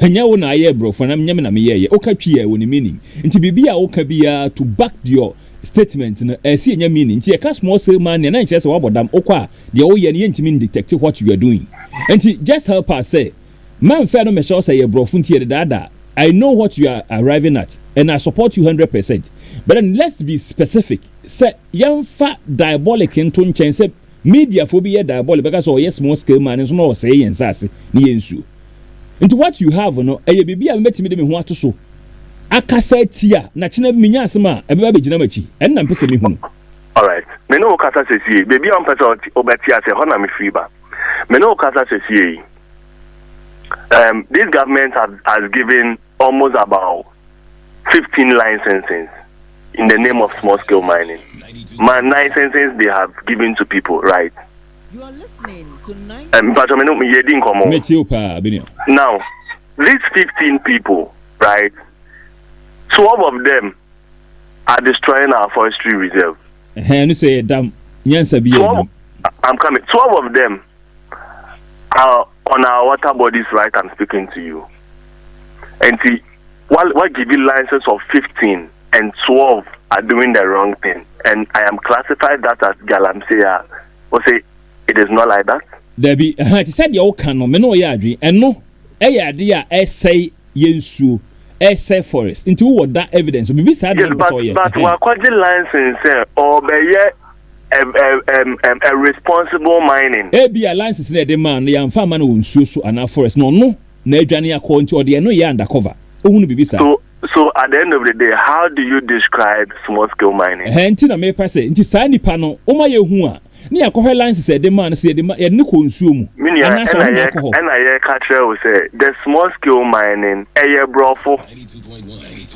Nya wo na brofo na nyame na me ye okatwi on the meaning. Nti bibia okabia to back your statement no see enya meaning nti e small scale man na nche say wabodam okwa de o ye ne ntimi detect what you are doing nti just help us say man fair no me sure say brofo nti e dada I know what you are arriving at and I support you 100% but then let's be specific say yamfa diabolic into nchen say media phobia diabolic because oh yes small scale man so no say yensase ne yensu nti what you have no e bibia metimi de me ho ato so akasa tia na china minya asema ebeba begina machi en na mpese me hu all right me no kasa sesi baby am pesa obeti ase ho na me fiba me no kasa sesi this government has given almost about 15 licenses in the name of small scale mining licenses they have given to people right you are listening to 9 now these 15 people right 12 of them are destroying our forestry reserve. You say damn, I'm coming. 12 of them are on our water bodies, right? I'm speaking to you. And see, what give you license of 15 and 12 are doing the wrong thing, and I am classified that as galamsey. Or say it is not like that. There be said you can no me no yadri and no dia essay yensu. Essay forest into what that evidence will be sad yes, but what the license or be a responsible mining be a license in the man the farmer no so and forest no na adwane account or the no ya undercover so at the end of the day how do you describe small scale mining henti na me pese nti sa nipa no o ma ye hu a ni akohwe license de man se de ma ye ne ko nsuo mu and I catch will say the small scale mining brofo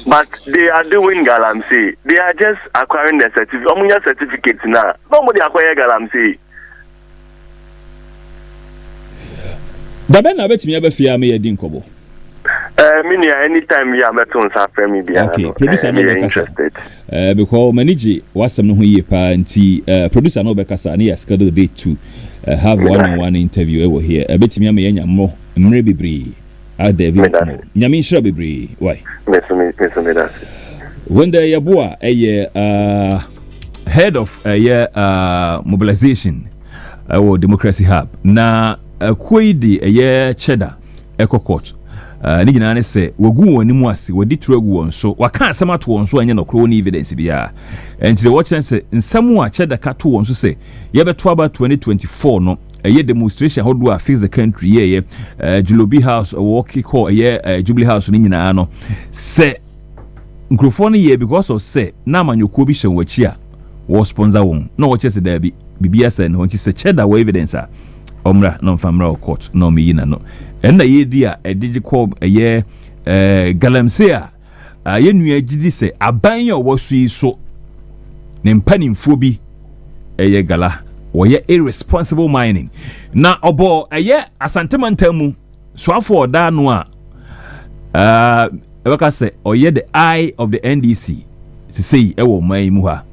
but they are doing galamsey they are just acquiring the certificates now nobody acquire galamsey da ben na betimi abafia me yedi nkobo anytime we are better on Premier Bia. Okay, producer no interested. Because manage wasam no ho yie pa nti producer no bekasa na schedule date to have one-on-one interview over here. Betimi am yenya mo mre bebre. David nyame nhira bebre. Why? Me that. When the Yabua head of mobilization or democracy hub na kwedi cheddar eco court ni gina ne se wogu woni mu ase wodi turagu won so waka asem ato won so anya no kro ni evidence bia enti the watch say nsam a cheddar ka to won so say ye beto aba 2024 no demonstration how do I fix the country Jubilee House walkie call Jubilee House ni nyina no se nkrofo no ye because of say na manyokuo bi hye wachi a wo sponsor won na wo chese da bi bibia say no nti se cheddar wo evidence a omra no famra court no me yina no enda ye di a edigi call galamse a ye nua gidi se aban ye wo sui so ne mpanimfo bi gala wo ye irresponsible mining na obo asantemantam mu so afọ da no a Ewaka say oye the eye of the NDC to say ewo mai mu ha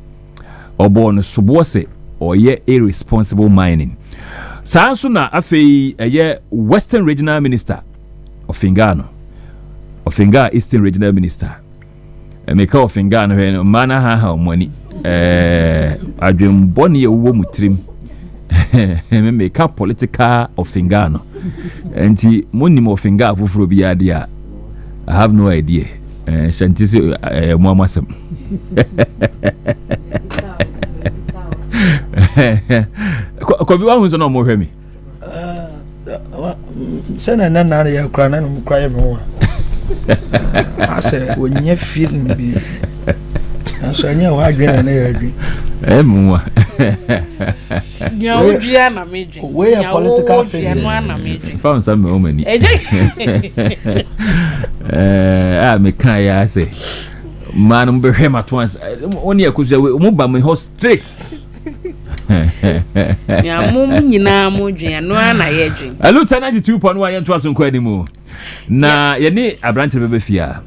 obo no sobo say oye irresponsible mining sanso na afei Western Regional Minister of Fingano Eastern Regional Minister Emeka of Fingano mana ha omani adwemboni ye wo mutrim Emeka political of Fingano enti monimo of Fingano fufuro bi ade a I have no idea. Shantisi Muamasem. Could be one who's no more me. Send a nana ya crying and cry more. I said, when you feel me, I saw you again and agree. We are political figure. Found some woman. Me kaya say man be him at once only could say move me horse straight. Ya mum nyina mo dwen no na ye dwen. Aluta 92.1 yen to aso nkwa animu. Na ye ni abrante bebe fia.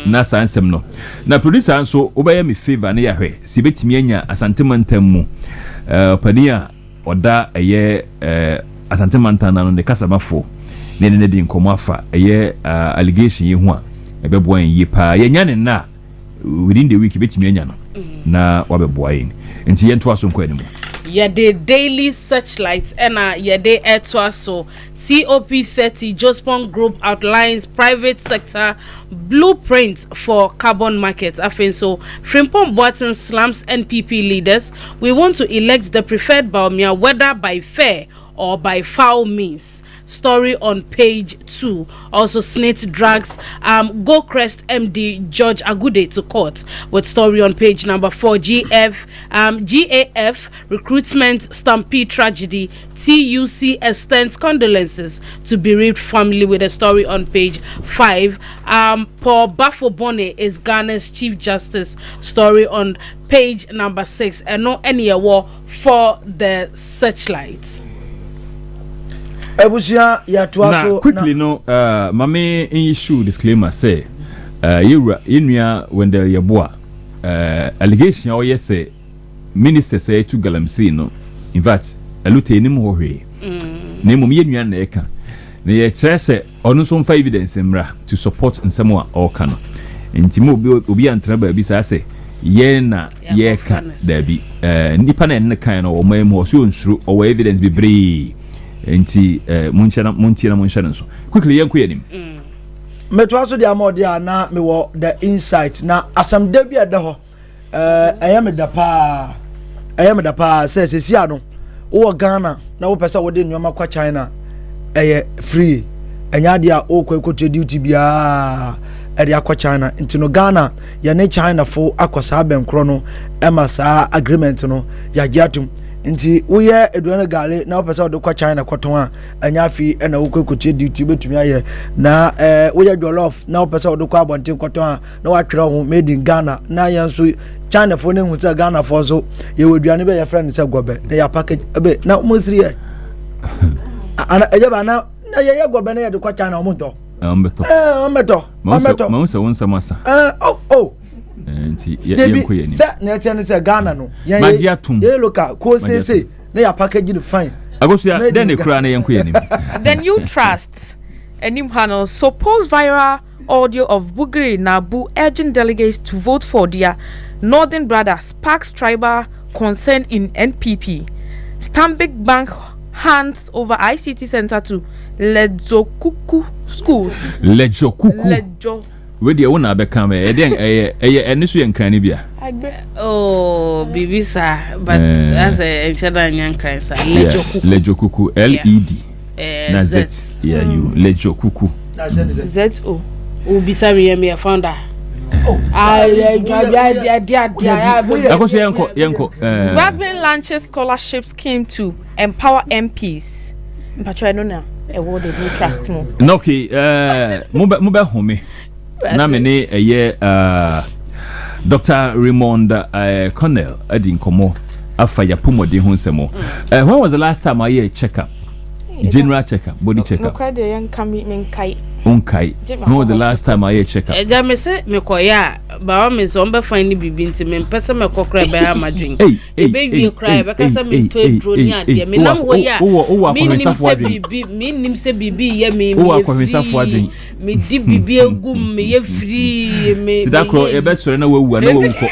Na sansem no. Na producer anso obeye me favor na yahwe. Si betimi anya asantemantam mu. Pania oda asantemantam na no de kasamafo. Ne di nkomo afa allegation ye ho a ebeboa yen yipa ye nya ne na within the week betimi anya no. Na wabeboa yen. Nti yen to aso nkwa animu. Yede daily searchlights and yede etwaso COP30 Jospon Group outlines private sector blueprints for carbon markets. So Frimpong Boatin slams NPP leaders. We want to elect the preferred Baumia whether by fair or by foul means. Story on page 2. Also, Snate drags Gocrest MD George Agude to court with story on page number 4. GAF recruitment stampede tragedy. TUC extends condolences to bereaved family with a story on page 5. Paul Bafobone is Ghana's Chief Justice. Story on page number 6. And no any award for the searchlights. Now, quickly, no, mame issue disclaimer say, you when the Yabua allegation or yes, say, minister say to Galamsey, no, in fact, Aluta Nimore, name of Yan Eka. The say, on some evidence to support in some or cano. In Timo Ubi and Trabba, I say, Yena, Yeka, there be Nipan and the kind or memo soon through or evidence be brave. Enti munchana so quickly yanku yanim metwaso dia modia na me wo the insight na asam da bia da ho ayame da pa say sia no wo Ghana na wo pesa wo de nyoma kwa China free enya dia o kwakoto duty bia ede akwa China nti no Ghana ya ne China fo akwasa benkro no ema sa agreement no ya giatum nti wo ye eduane gale na wo pesa wo de kwa China kwaton a anya fi na wo kwakoto duty betumi aye na wo ye jollof na wo pesa wo de kwa abonten kwaton a na wa twere ho made in Ghana na yanso China fo ne hu se Ghana fo so ye woduane be ye friend se gobe na ya package be na mo siri ana Agyaba na ye gobe na ye de kwa China o mo to Ambeto. Ambeto. Mausa wonsa masa. Oh. Nti yenko yeni. Sa na etiane se Ghana no. Magia tum. Ye local ko say na ya package the fine. Agosia den e kura na yenko yeni. The new trust Enim Hano so post viral audio of Bugri Nabu urging delegates to vote for their northern brother sparks tribal concern in NPP. Stanbic Bank hands over ICT center to Lejokuku schools. Lejo. Where the owner become a den enisu yankran bia. Oh, bibisa, but as a shada yankran sa Lejokuku LED. Na Z. Yeah, you Lejokuku. Z O. Ubisa me founder. Rugby launches scholarship scheme to empower MPs. Mpacho no na award the trust mo. Okay, mobile home. Na me ne Dr. Raymond Cornell adin komo afa ya pomode ho nsemo. When was the last time I hear checkup? General checkup, body checkup. No cry the young kai. Unkai. When was the last time I hear checkup? Eja me se me koya ba wa me so mbe find bibi nti me pese me kokra be ha madwin. E be wie cry be kasa me to edro ni ade me nam wo ya. Me nim se bibi ye me me di bibi egum me ye free me. Tidakro e be sore na wawu na wawu ko.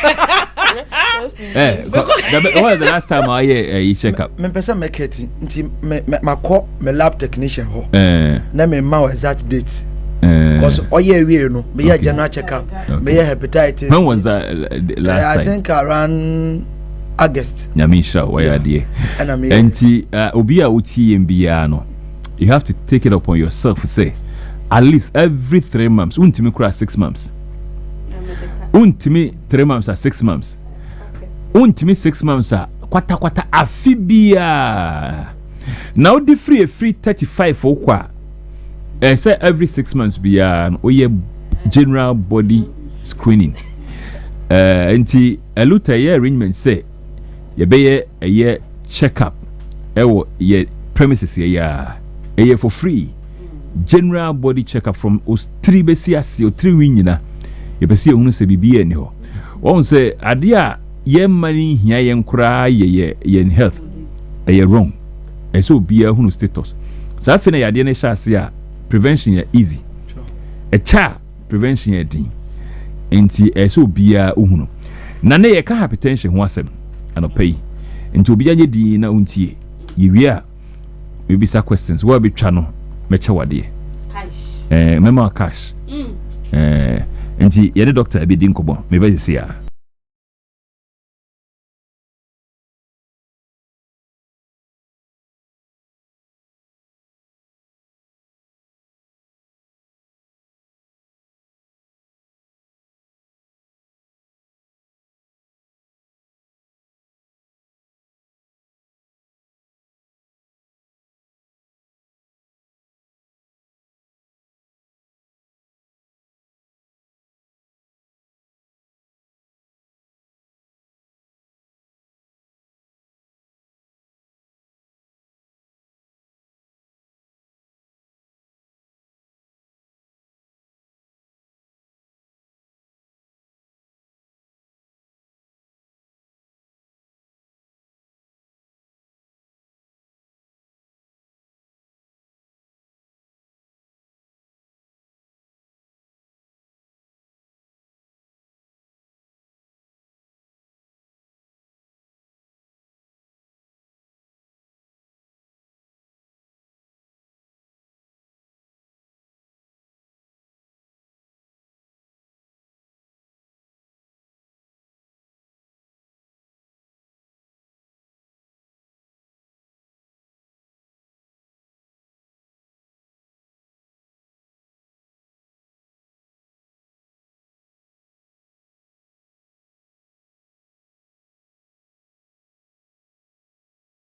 What was the last time I hear checkup? Me pese me keti nti me makọ me lab technician ho. Na me ma exact date. Because oye we no me ya general checkup, me ya hepatitis. When was that last time? I think around August. Nyamisha why adie. Enti obi a uti mbia no. You have to take it upon yourself to say at least every 3 months. Untimi kura 6 months. Untimi 3 months or 6 months. Untimi 6 months a kwata afibia. Now the free 35 for kwa. Say every 6 months be general body screening. Nti Aluta arrangement say ye be a year checkup. Ewo ye premises ye for free. General body checkup from os 3 besiasi o 3 winyina. Ye besi ehunu se bibie ni ho. Won say ade a ye mani hia ye nkura ye health. Ye wrong. So be a hunu status. Sa afina ya de ne shase a prevention ya easy. A cha prevention ya din. Enti so be a uhunu. Na ne ye ka hypertension ho asem anopay. Enti obi anye di na untie. Ye wi a we be sa questions. What be twa no meche wade. Cash. Memo cash. Enti ye the doctor be din kobo. Me be see ya.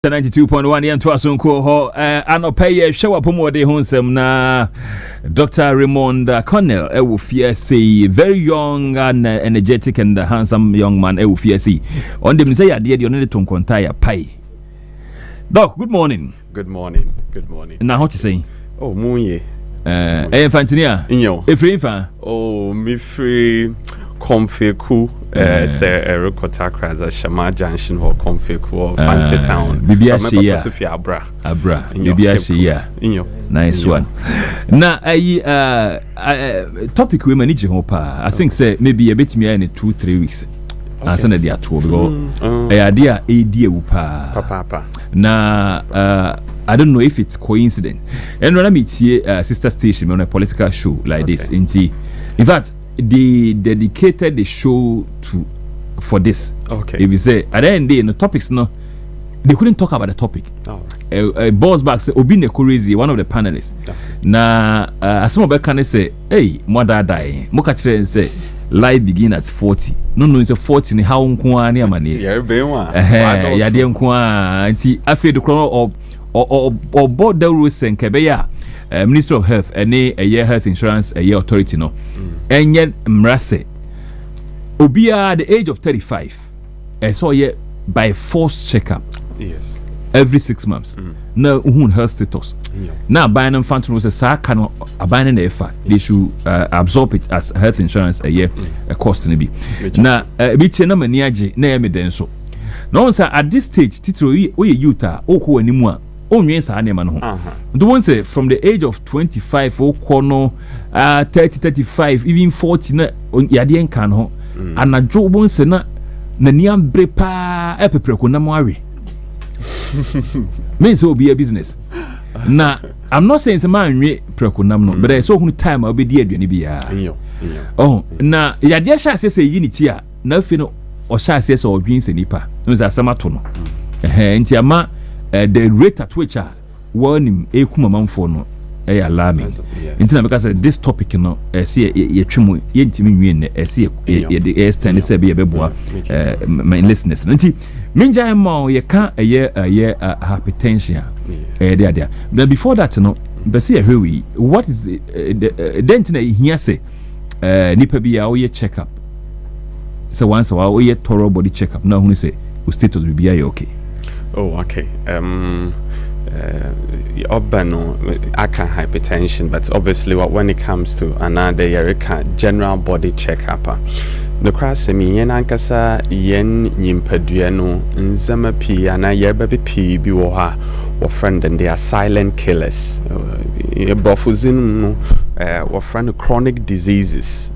The 92.1 yen twaso nko ho Anopoa show pomode ho nsem na Dr. Raymond Cornell will fear say very young and energetic and handsome young man will fear say on them say ade de on to nkonta pai. Doc, good morning. Good morning. Now what you saying? Oh, munye. Fantinia. Free fan. Oh, me free comfy cool. Say Eric Otakra as Shama Junction or comfy cool Fanti Town. Bibia Abra. Bibia. Nice one. Now, topic we manage hopa. I think say maybe a bit me in 2-3 weeks. I send the tour because idea upa. Now, I don't know if it's coincidence. And when I meet here, sister station on a political show like this, in fact, they dedicated the show for this. Okay. If you say at the end of the day, the topics they couldn't talk about the topic. Boss back say Obi Nekorezi, one of the panelists. Okay. Na some of can say, hey, mother die. Moka chere say life begin at 40. No, it's a 40 ni how nko ani amane. Yeah, be one. Ya de nko a nti afi the chrono or board the rules and kebeya. Minister of Health, a year health insurance, a year authority, no. And yet, Mrase, Obia at the age of 35, I saw yet by forced checkup. Yes. Every 6 months. Now, health status. Now, buying them function was a sack, abandon the effort. They should absorb it as health insurance a year, a cost in a bit. Now, a bit no maniaji, na evidence. No, sir, at this stage, Tito, we Utah, Oko anymore. The one say from the age of 25 or 30, 35, even 40 na yadien kan ho and a job one say na niam brepa epepreko na moari means will be a business. Now I'm not saying it's a man preko nam no, but I saw time I'll be dear bia. Oh, na yadia sha say unity a na fino or sha says or dreams nipa no za samato no enti ama the rate at which one ekuma manfo no alarming. Intina because this topic no see ye twemu ye ntimi nwie see ye the extend say be beboa my listeners. Nti minja ma ye ka hypertension there. But before that no be see what is then tina here say nipa bia wo ye check up. So once a while ye thorough body check up. Now who say we status will be okay. Oh, okay. I can hypertension, but obviously, when it comes to another general body checkup, the cross me yen ankasa yen yimpeduano nzama pi ana yerbaby pi bi wo ha wo friend and they are silent killers. Bofuzin wo friend chronic diseases.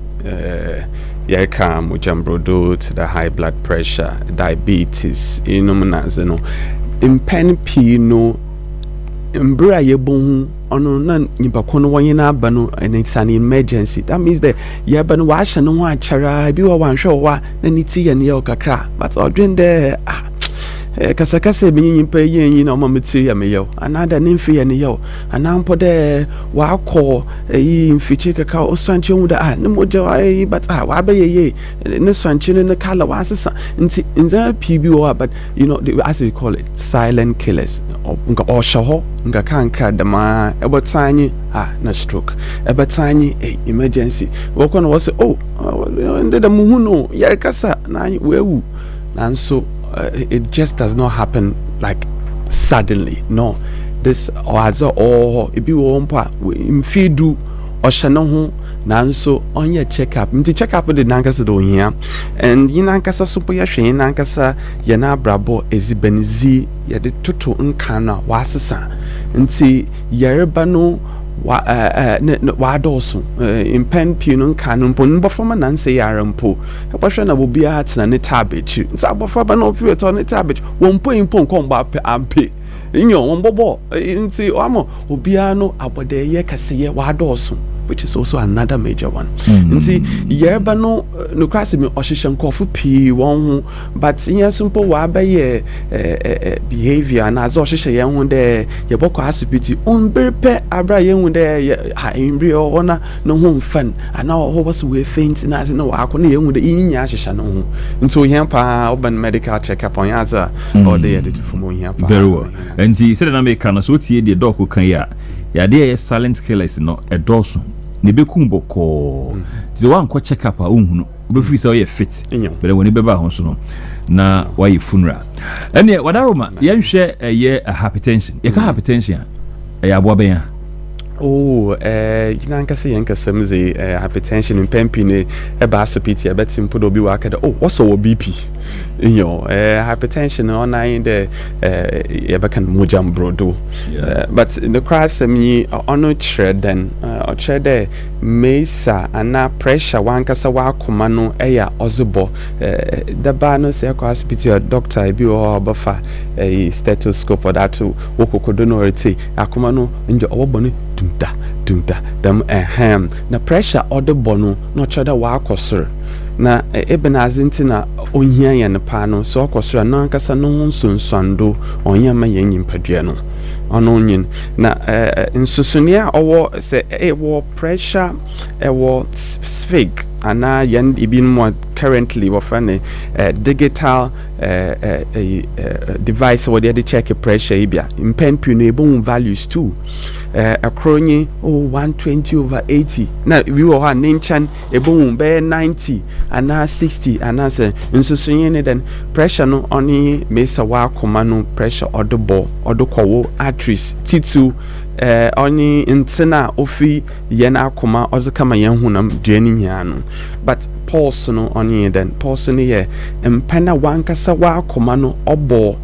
Yeka mujambrodo to the high blood pressure, diabetes, no impen pino imbra yebon ono na nipa kono wonye na aba no and it's an emergency. That means that yeba no wa hye no ho achara bi wo wanhwe wa na niti ye ne okakra but odwen there kasakasa binyin pa yin na o material me yo another nimfi ye ne yo anampo de wa akọ yi mfichi kaka o sanche hu da ne moja wa but wa ba ye ne sanche ne kala wa asesa nti nza PB wo but you know as we call it silent killers nka o shaho nka kanka da ma ebotanyi na stroke ebotanyi emergency wo kono wo say nde da muhu no yar kasa na wewu nanso it just does not happen like suddenly. No, this or it be one part in feedu or shanohu nanso on your checkup. Check-up with the nankasa do here and yinankasa super yashin nankasa yana brabo ezibenzi yade tutu nkana wasasa nti yerebano wa doso impen pino kanu mpo nbofoma nanse yarampo ebahwe na bobi atsena ne tabet nsa bofa ba no fi eto ne tabet wompo impo nkomba ampe inyo wombobo nti amo obia no abode ye kaseye wa doso which is also another major one. Nti yerba no krasi me ohihye nkofu pi won but yen simple wa ba ye behavior na zo ohihye yen hu de ye boko asipiti onberpe abra yen hu de ha imri ona no hu mfan ana ho was we faint na ze no akọ na yen hu de yinya ahihye no hu nti ohen pa urban medical check up on yaza or de edit from ohen pa very well. Nti se na me kan so tie de doc kan ya de silent killers no edoso ne bekum boko ti wan ko check up a unhunu obefi say fit but when beba ho so no na why funeral ene wadaroma yenhwe hypertension ye ka hypertension ya abo ben Oh, Yankasa Yankasa, hypertension in Pempine, a basopiti, a bet simple to be worked. Oh, what's our BP? Hypertension on I the Ebakan Mujam Brodo. But in the crash, me on no tread then, or tread mesa and now pressure Wankasa Wakumano, Aya Ozobo, the Banos Hospital doctor, be or buffer a stethoscope or that to Wokodonority, Akumano, in your obony. Dumda them na pressure order bono no chada wa akosor na ebenazinti na ohia ye ne pa no so akosor na ankasa no nsonsando onya ma ye nyimpadua no ono nyin na nsusunia owo se wo pressure wo sphig ana yen ibin mo currently wo frane digital device wo dey check pressure ibia impempu no ebon values too akronyi 120/80 na we were ha nenchan ebon be 90 ana 60 ana se nsusunye ne den pressure no oni mesa wa koma no pressure odokowo arteries titu oni intina ofi yen akoma ozo kama yen hunam duani nya no but pulse no oni den pulse ne ye empana wankasa wa akoma no obo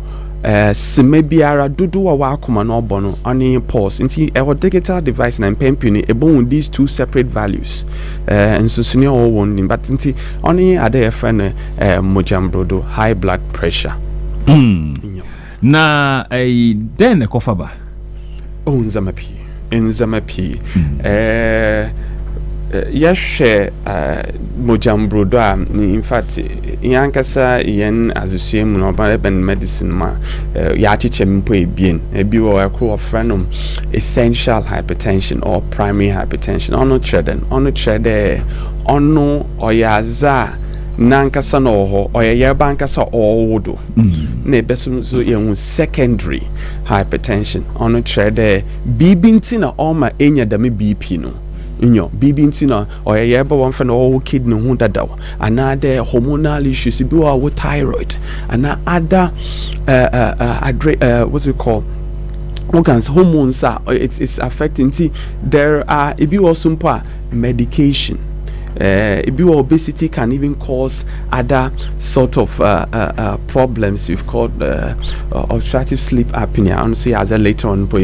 sime biara dudu wa akoma no obo no oni pulse nti a digital device na pempuni ebon these two separate values nsusuni o won but nti oni ade friend mojambrodo high blood pressure na den ekofaba Nzamapi. Yashe mojambrodo in fact yankasa yen associate mu no ban medicine ma ya chiche mpo ebien ebi wo akro friend essential hypertension or primary hypertension ono treden ono oyaza nankasa no ho oyeye bankasa owodo na ebeso so ye secondary hypertension ono trede bibinti na oma enya dame BP no inyo bibinti na oyeye ba won fa no kidney hu dadaw another hormonal issues bi wa thyroid and other what's it called organs hormones are it's affecting there are ibi also medication obesity can even cause other sort of problems we've called obstructive sleep apnea. Honestly, as a later on, but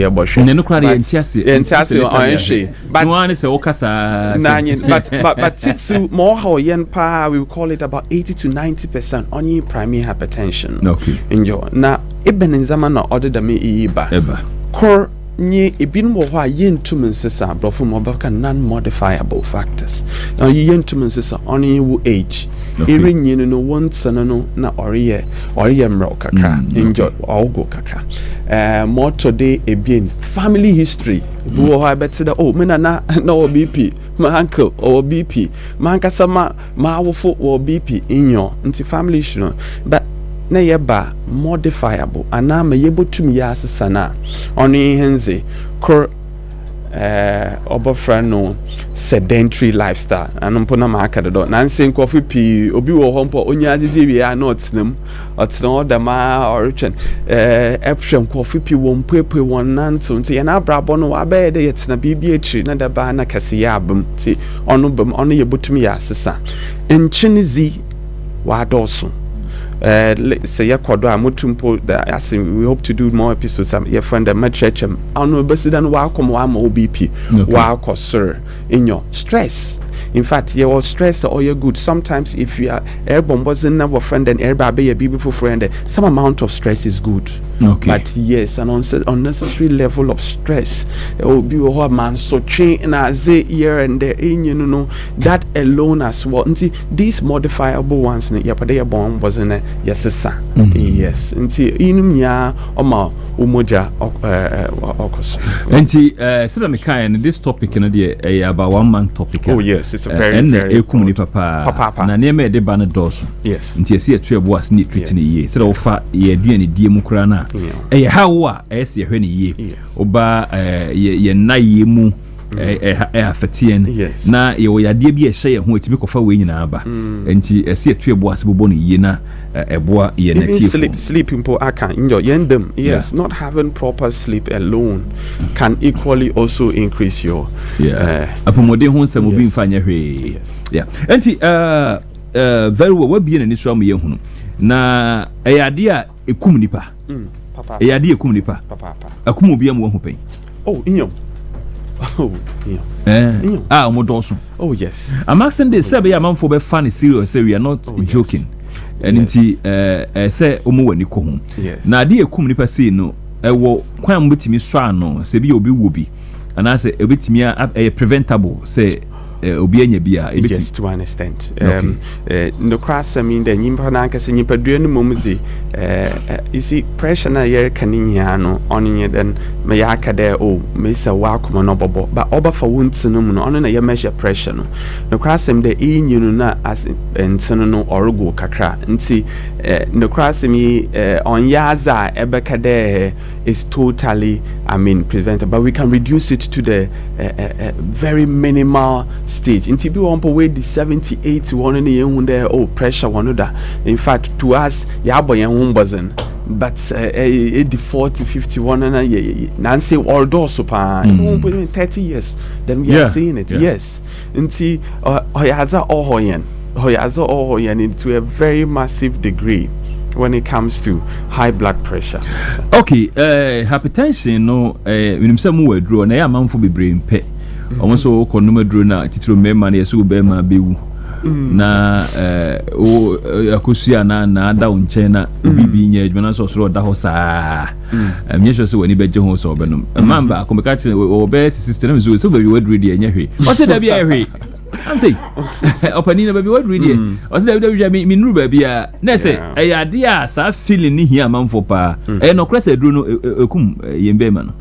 more how we call it about 80 to 90% on primary hypertension. Okay. Enjoy now. Even in zaman order the me eba. Core nye ebin wo ho yentum nsesa brofo mo baka non modifiable factors now yentum nsesa on wo age ere nyinu no wonsana no na oriye mro kakra enjoy ogo kakra more today ebien family history wo ho better the oh me na BP my uncle or BP man kasama ma awofo or BP inyo nti family issue no but na yeba modifiable ana ma yebo tumi ya asesana oni henze kor obofra no sedentary lifestyle anumpo na maka do na nsen kofi pi obi wo hompo onya azeze wi ya not nam otno da ma orchen epshem kofi pi wo mpepwe won nanto nti ya na brabo no abe de yetna bibi echi na da ba na kase ya abum ti ono bum ono yebotumi ya asesa enchinizi wa doso say yakodo amutumpo as we hope to do more episodes your friend the matchchem anu besidan wa kom wa ma OBP wa kosir in your stress. In fact, your stress or your good. Sometimes if you are airborne wasn't our friend and everybody a beautiful friend, some amount of stress is good. Okay. But yes, an unnecessary level of stress will be a man so chain and as a year and there in you know that alone as well. These modifiable ones yapadeya born wasn't a yes sir. Yes. Until inumya oma umoja okos. So and this topic about 1 month topic. Oh yes, it's a very papa na neme de ban dos. Yes. Nti ese etu ebo as ni treat ni ye. Se ofa ye aduane die mu kura na. Hawa ese hwe ni ye. Oba ye na ye mu afetien na ye wo yade bi ehye ye ho etimi kofa we nyina aba enti ese etu ebo ase bobo no yie na ebo ye na tie sleep impo aka in your yendem yes not having proper sleep alone can equally also increase your apomode ho nsam obi mfanya hwe enti very well we bi na ni so am ye hunu na eyade a ekum nipa eyade ekum nipa akum obi am wo ho pen inyo Modosu. Oh yes. I'm asking this say man for be funny serious say we are not joking. And inti say omo wani ko ho. Na de ekum nipa say no wo kwan mo bitimi so ano say bi obi wo bi. And I say e bitimi a preventable say obi anya bia e yes to an extent no cross I mean the nyimpa na nkase nyimpa duanu momzi you see pressure na yer kaninya no onye then me yaka there me say wa kuma no bobo but oba fa wuntinu mu no ono na ye measure pressure no cross am the inyunu na as entinu no orogo kakra nti no cross me on yaza ebeka there is totally I mean preventable but we can reduce it to the very minimal stage in TB 1 the 78 to 1 there pressure one that in fact to us but 40 51 and Nancy or dosupa 30 years then we are seeing it yes nti hoyaza hoyen to a very massive degree when it comes to high blood pressure. Okay, hypertension no when say mo wadro na ya manfo bebre mpe omo so konoma dro na titiro mema na yeso be ma bewu na akosia na ada onche na bibi nya adwuma na so so da ho saa mye so wani beje ho so benom mamba akomeka che o be system so be wadro di anya hwe o se da bia hwe I'm saying opening baby what read here o se da bia me nuru ba bia na se ade a sa feeling ni hia manfo pa no kresa dro no ekum yembe ma no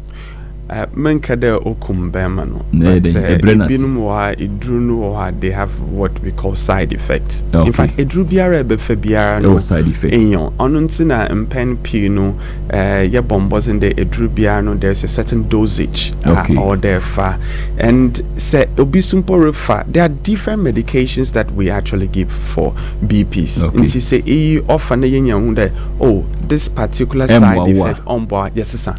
menka de okum bema no binum wa idrunu wa they have what we call side effects in fact edru biara be fa biara no side effect enyo onu ntina mpen pi no ye bombos in the edru biara no there's a certain dosage or therefore and say obisumpo refer there are different medications that we actually give for BPs nti say often yenya hu that this particular side effect on board yes sir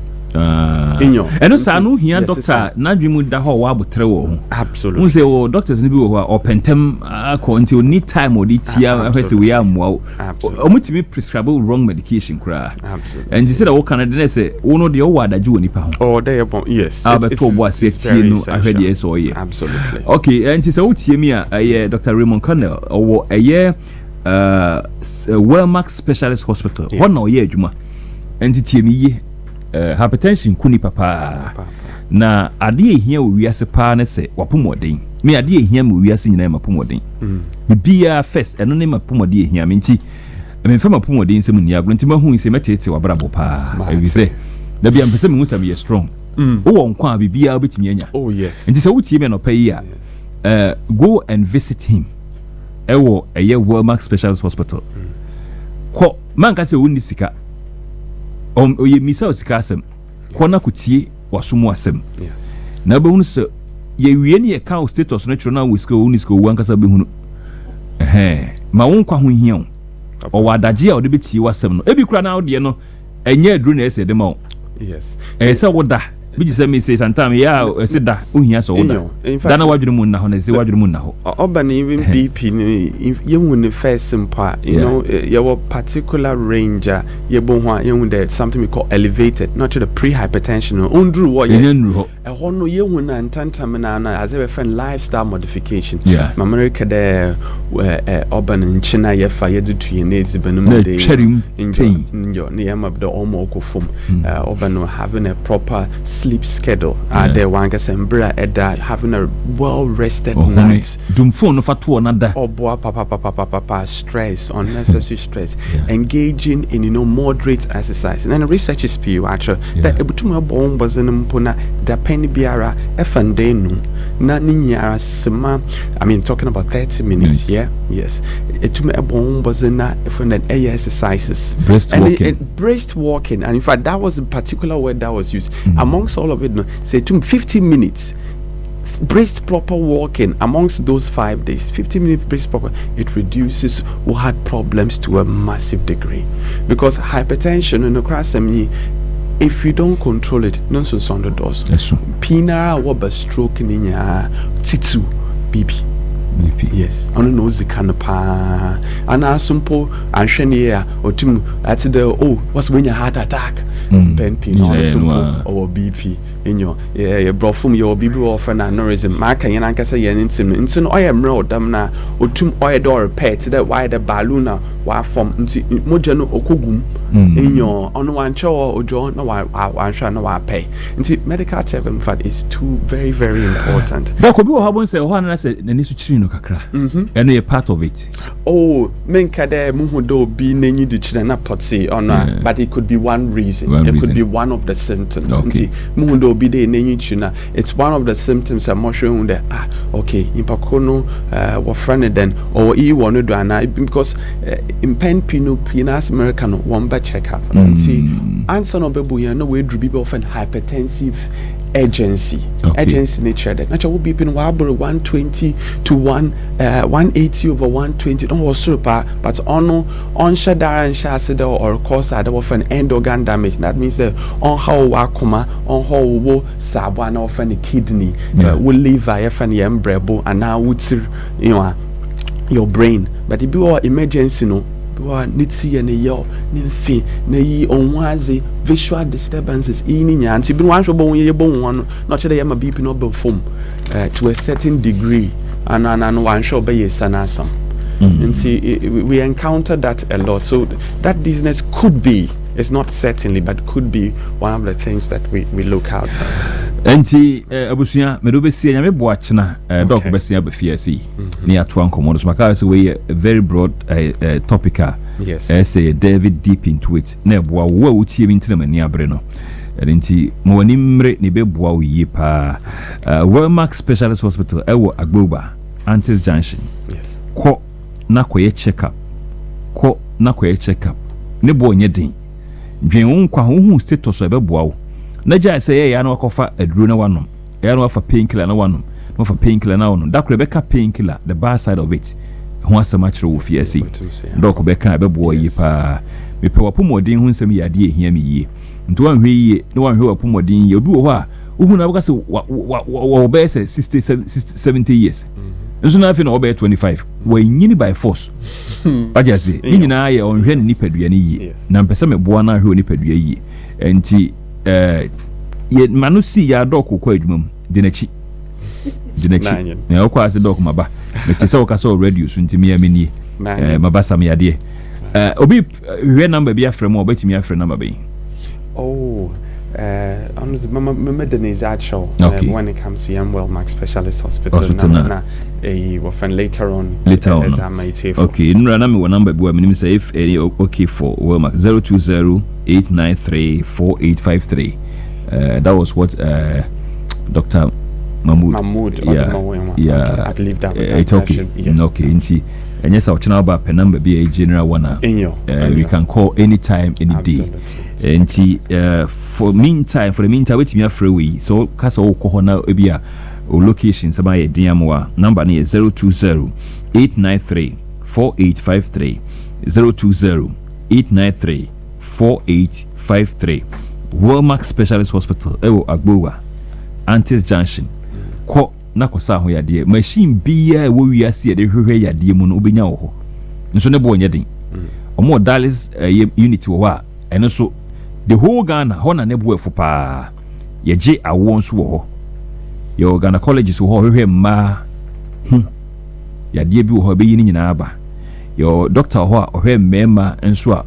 eno sa no hia doctor na dwemu da ho wa botre wo absolutely we say doctors ni bi wo ho pentem akọ until need time or tia ahwese we amwa omutimi prescribe wrong medication kra and you say that what can I say wo no de wo adage woni pa ho there yes abeto bo ase tie no ahwede so ye absolutely okay and say wo tie mi a Dr. Raymond Connell or Wellmark Specialist Hospital what no ye adwuma and tie mi ye hypertension kuni papa na ade ehia owiase pa na se wapomodin me ade ehia me owiase nyina mapomodin bibia first eno ne mapomodin ehia me nti me fa mapomodin nsem ni agro nti mahu nsem metete wabrabo pa ebi se da bia mpese me hu sam ye strong wo won kwa bibia obetimi anya yes nti se wutie me no pa yi a go and visit him ewo Wellmark Specialist Hospital ko man ka se wonni sika oye misa osikasem kona kutie wasumu asem na be hunu se ye wie ne ye ka status no tro na wisko unisko wankasa be hunu ma wonkwa ho hia o wadaje a ode betie wasem no ebi kura na ode no enya aduru na ese de ma yes se woda biji se me say sometime ya se da ohia so woda dana wadwuru mu na ho na se wadwuru mu na ho oba na even BP ye hu ne first simple you know your particular range ye bo ho ye hu that something we call elevated not to the pre-hypertension ondru wo ye ho no ye hu na ntantam na as a friend lifestyle modification America there oba na nchina ye fa ye dutu ye na ezibanum de njo ne yam of the omo okofom oba no having a proper sleep schedule there one can sembra eda having a well rested night dum phone no fatu onada oboa papa stress unnecessary stress engaging in moderate exercise and then research is pure actually that ebutuma bon bazenum pona da pen biara efandenu na ninyara sema I mean talking about 30 minutes yes etuma ebon bazena efand exercises breast walking and in fact that was a particular word that was used amongst all of it no say to 15 minutes brisk proper walking amongst those 5 days, 15 minutes brisk proper, it reduces who had problems to a massive degree. Because hypertension in the cross, if you don't control it, nonsense on the doors. Pina waba stroke ninya titu BP. Yes, I don't know the kind of pa. And I simple and shania or tim at the what's when your heart attack? Pen pin or BP in your brought from your BB or friend and norism. Mark and Yankasa Yan intimate. I am road damna or tum oil door pet that why the balloona wa from Mojano Okugum in your on one show or John no one shall no pay. And medical check in fact is too very, very important. That could be what happens one I said the needs to kakra. And a part of it. Oh, menkade muhudo be nenyu di china potsi or not, but it could be one reason. It could be one of the symptoms. Muhudo be de nenyu china. It's one of the symptoms I'm not sure that okay, impakono wa friend then or e wanu do ana because in pen pino pinas American one by checkup. See, answer no bebu ya no way be often hypertensive agency nature that natural will be in 120 to 180 over 120 don't was super but on shadar and shasida or cause other of an end organ damage. That means that on how wakuma on how wo sabwana of any kidney will leave ifany embrebo and now would your brain. But if you are emergency no nitsi and yo nifi na yi onwaze visual disturbances ininya and be one show ye bon one not sure yama BP no be form to a certain degree and one show be sanasam. And see we encounter that a lot, so that business could be, it's not certainly, but could be one of the things that we look out. Enti abusuya medo see nyame boachena doc besia be fiasi ni atoan komodos maka say we a very broad topic. Yes, say David deep into it na boa wo wutie mi ntina mani abre no enti mo wani mre ne be boa wo yi pa Wellmark Specialist Hospital ewo Agboba Antis Junction. Yes, ko na koye check up ne bo nye din dwen wo nkwa hu status e be boa wo na jai say ya na wakofa aduro na wanom ya na wafa painkiller na wanom na wafa painkiller na wanom da Rebecca painkiller the bad side of it ho asema kire wo fiasi doc Rebecca be bo yi pa me pe wapomodin hu nsem yade ehia me yie nto wan hwe yie na wan hwe wapomodin yie obi wo ho a uhu na baka se wo be say 70 years nso na afi na obe 25 wa nyini by force ajase ni nyina ye onhwe ni nipadua ni yie na mpesa me boa na hwe nipadua yie enti ye manu si ya doc ko adwumam dinachi na okwa ase doc maba me tese o kasa radio so ntimi amenie maba sam yade obi hwe number bi afrem o betimi afrem number bi on the modernization when it comes to Wellmark Specialist Hospital later on okay nra me number bi me say if okay for Wellmark 020-893-4853 that was what Dr. Mahmoud yeah I believe that it's okay yes. Okay nti and yes, our channel about per number be a general one. We can call anytime, any day. And for the meantime, wait me a free. So Castle Kohona Ebia or location somebody DMwa number near 020-893-4853 020-893-4853 Wellmark Specialist Hospital Ewo Agbowa Antis Junction Ko na kosa ho yade machine bia wo wiase de hwehwe yade mu no obenya wo ho nso ne bo nyedin omo Dallas unit wo a eno so the whole Ghana ho na ne bo efo pa ye je awo nso wo ho ye Ghana colleges wo ho hwehwe ma yade bi wo ho be yin nyina aba ye doctor ho a hwehwe mema nso a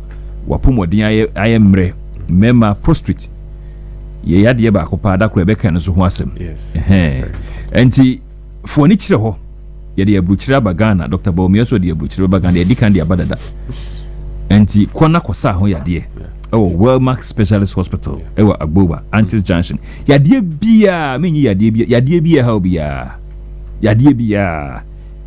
wapomodin aye mre mema prostrate ye yade ba ko pa da ko Rebecca no so ho asem enti foni kire ho ye de abruchira bagana Dr. Bawumia so de abruchira bagana ye dikan de abadada enti kona kosa ho yade Wellmark Specialist Hospital ewa Agboba Antis Junction yade bia menyi yade bia ha bia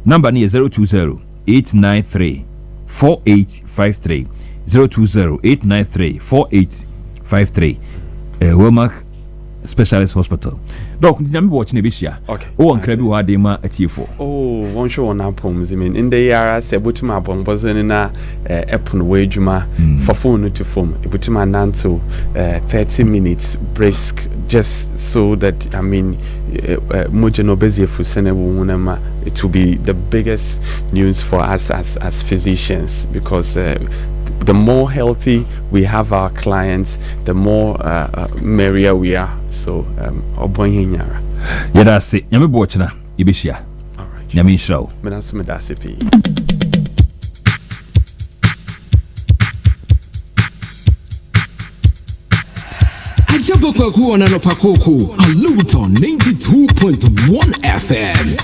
number ni 020-893-4853 020-893-4853 Wellmark Specialist Hospital. Doc, I'm watching a bishia. Okay. Oh, incredible what they ma at you for. Oh, one show on our poems. I mean, in the year I said, but my bomb wasn't in a epon wage for phone to phone. But my nanto 30 minutes brisk, just so that I mean, Mojano Bezia for Senema, it will be the biggest news for us as physicians because the more healthy we have our clients, the more merrier we are. So, Oboyinyara. Yada say, Yami Bochna, Ibishia. All right. Yami Show. Menasumedasipi. Agyaba Kwaku on Anopoa Koko, Aluta 92.1 FM.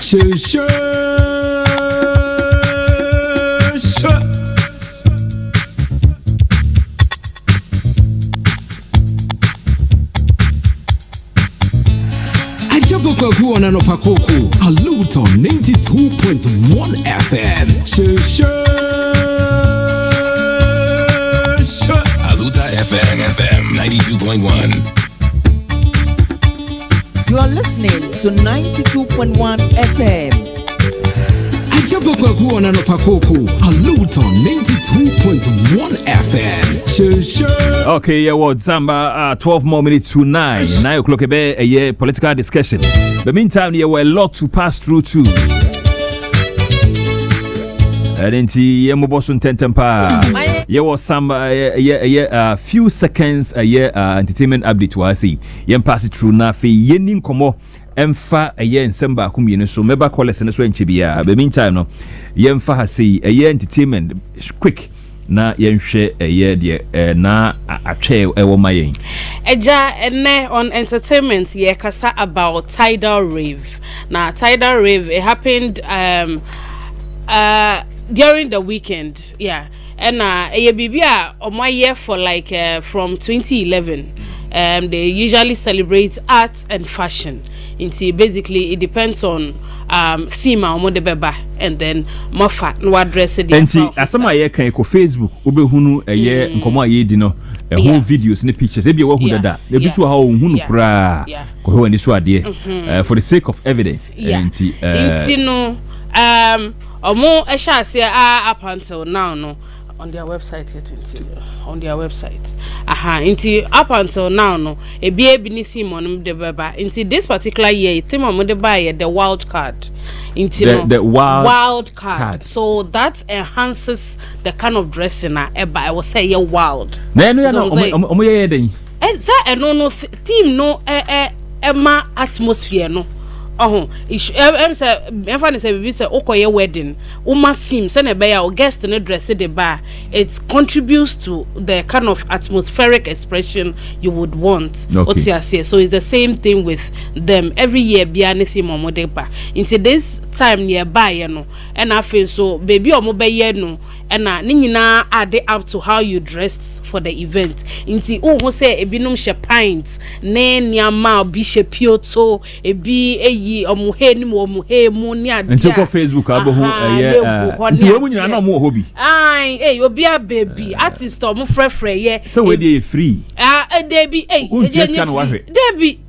Agyaba Kwaku on Anopoa Koko, Aluta 92.1 FM. Aluta FM 92.1. You are listening to 92.1 FM. Agyaba Kwaku on Anopoa Koko, Aluta 92.1 FM. Okay, yeah, what Zamba 12 more minutes to 9. 9 o'clock a year political discussion. The meantime, there were a lot to pass through too. And then Yemobosun Tentempa. There was some few seconds a year entertainment update was see. Yem pass it through na fe yenin komo emfa a year in Semba Kumino so meba call us in the Swinchibia. The meantime no yemfa has see a year entertainment quick. Na yɛnhwɛ ɛyɛ deɛ na atwɛ ɛwɔ mayɛn Eja ene on entertainment yɛkasa about tidal rave. Now tidal rave it happened during the weekend, yeah. And bibia on my year for like from 2011. They usually celebrate art and fashion. Basically it depends on theme and then mofa no address it. Asama ye kan ko Facebook obehunu eye nkomo aye di no whole videos ne pictures e bi wo hu dada e bi so ha wo hunu kra ko ho ani so ade for the sake of evidence no omo ehya up until now no on their website on their website up until now no e bi ni theme on the baba this particular year theme on the buy the wild card the wild card so that enhances the kind of dressing I will say you're wild omo ye den no theme no ma atmosphere no say okoye wedding uma theme say na be guest no dress the bar it contributes to the kind of atmospheric expression you would want. So it's the same thing with them every year bia ne theme omo de ba into this time nearby you know and I feel so baby omo be ye no and ni nyina add up to how you dressed for the event into who say ebinom she pints ne niama bi she pioto ebi omuhe ni omuhe mu ni adia nti Facebook abohu nti we munyina na omo hobi obi a baby artist omo frefre ye so we dey free debi debi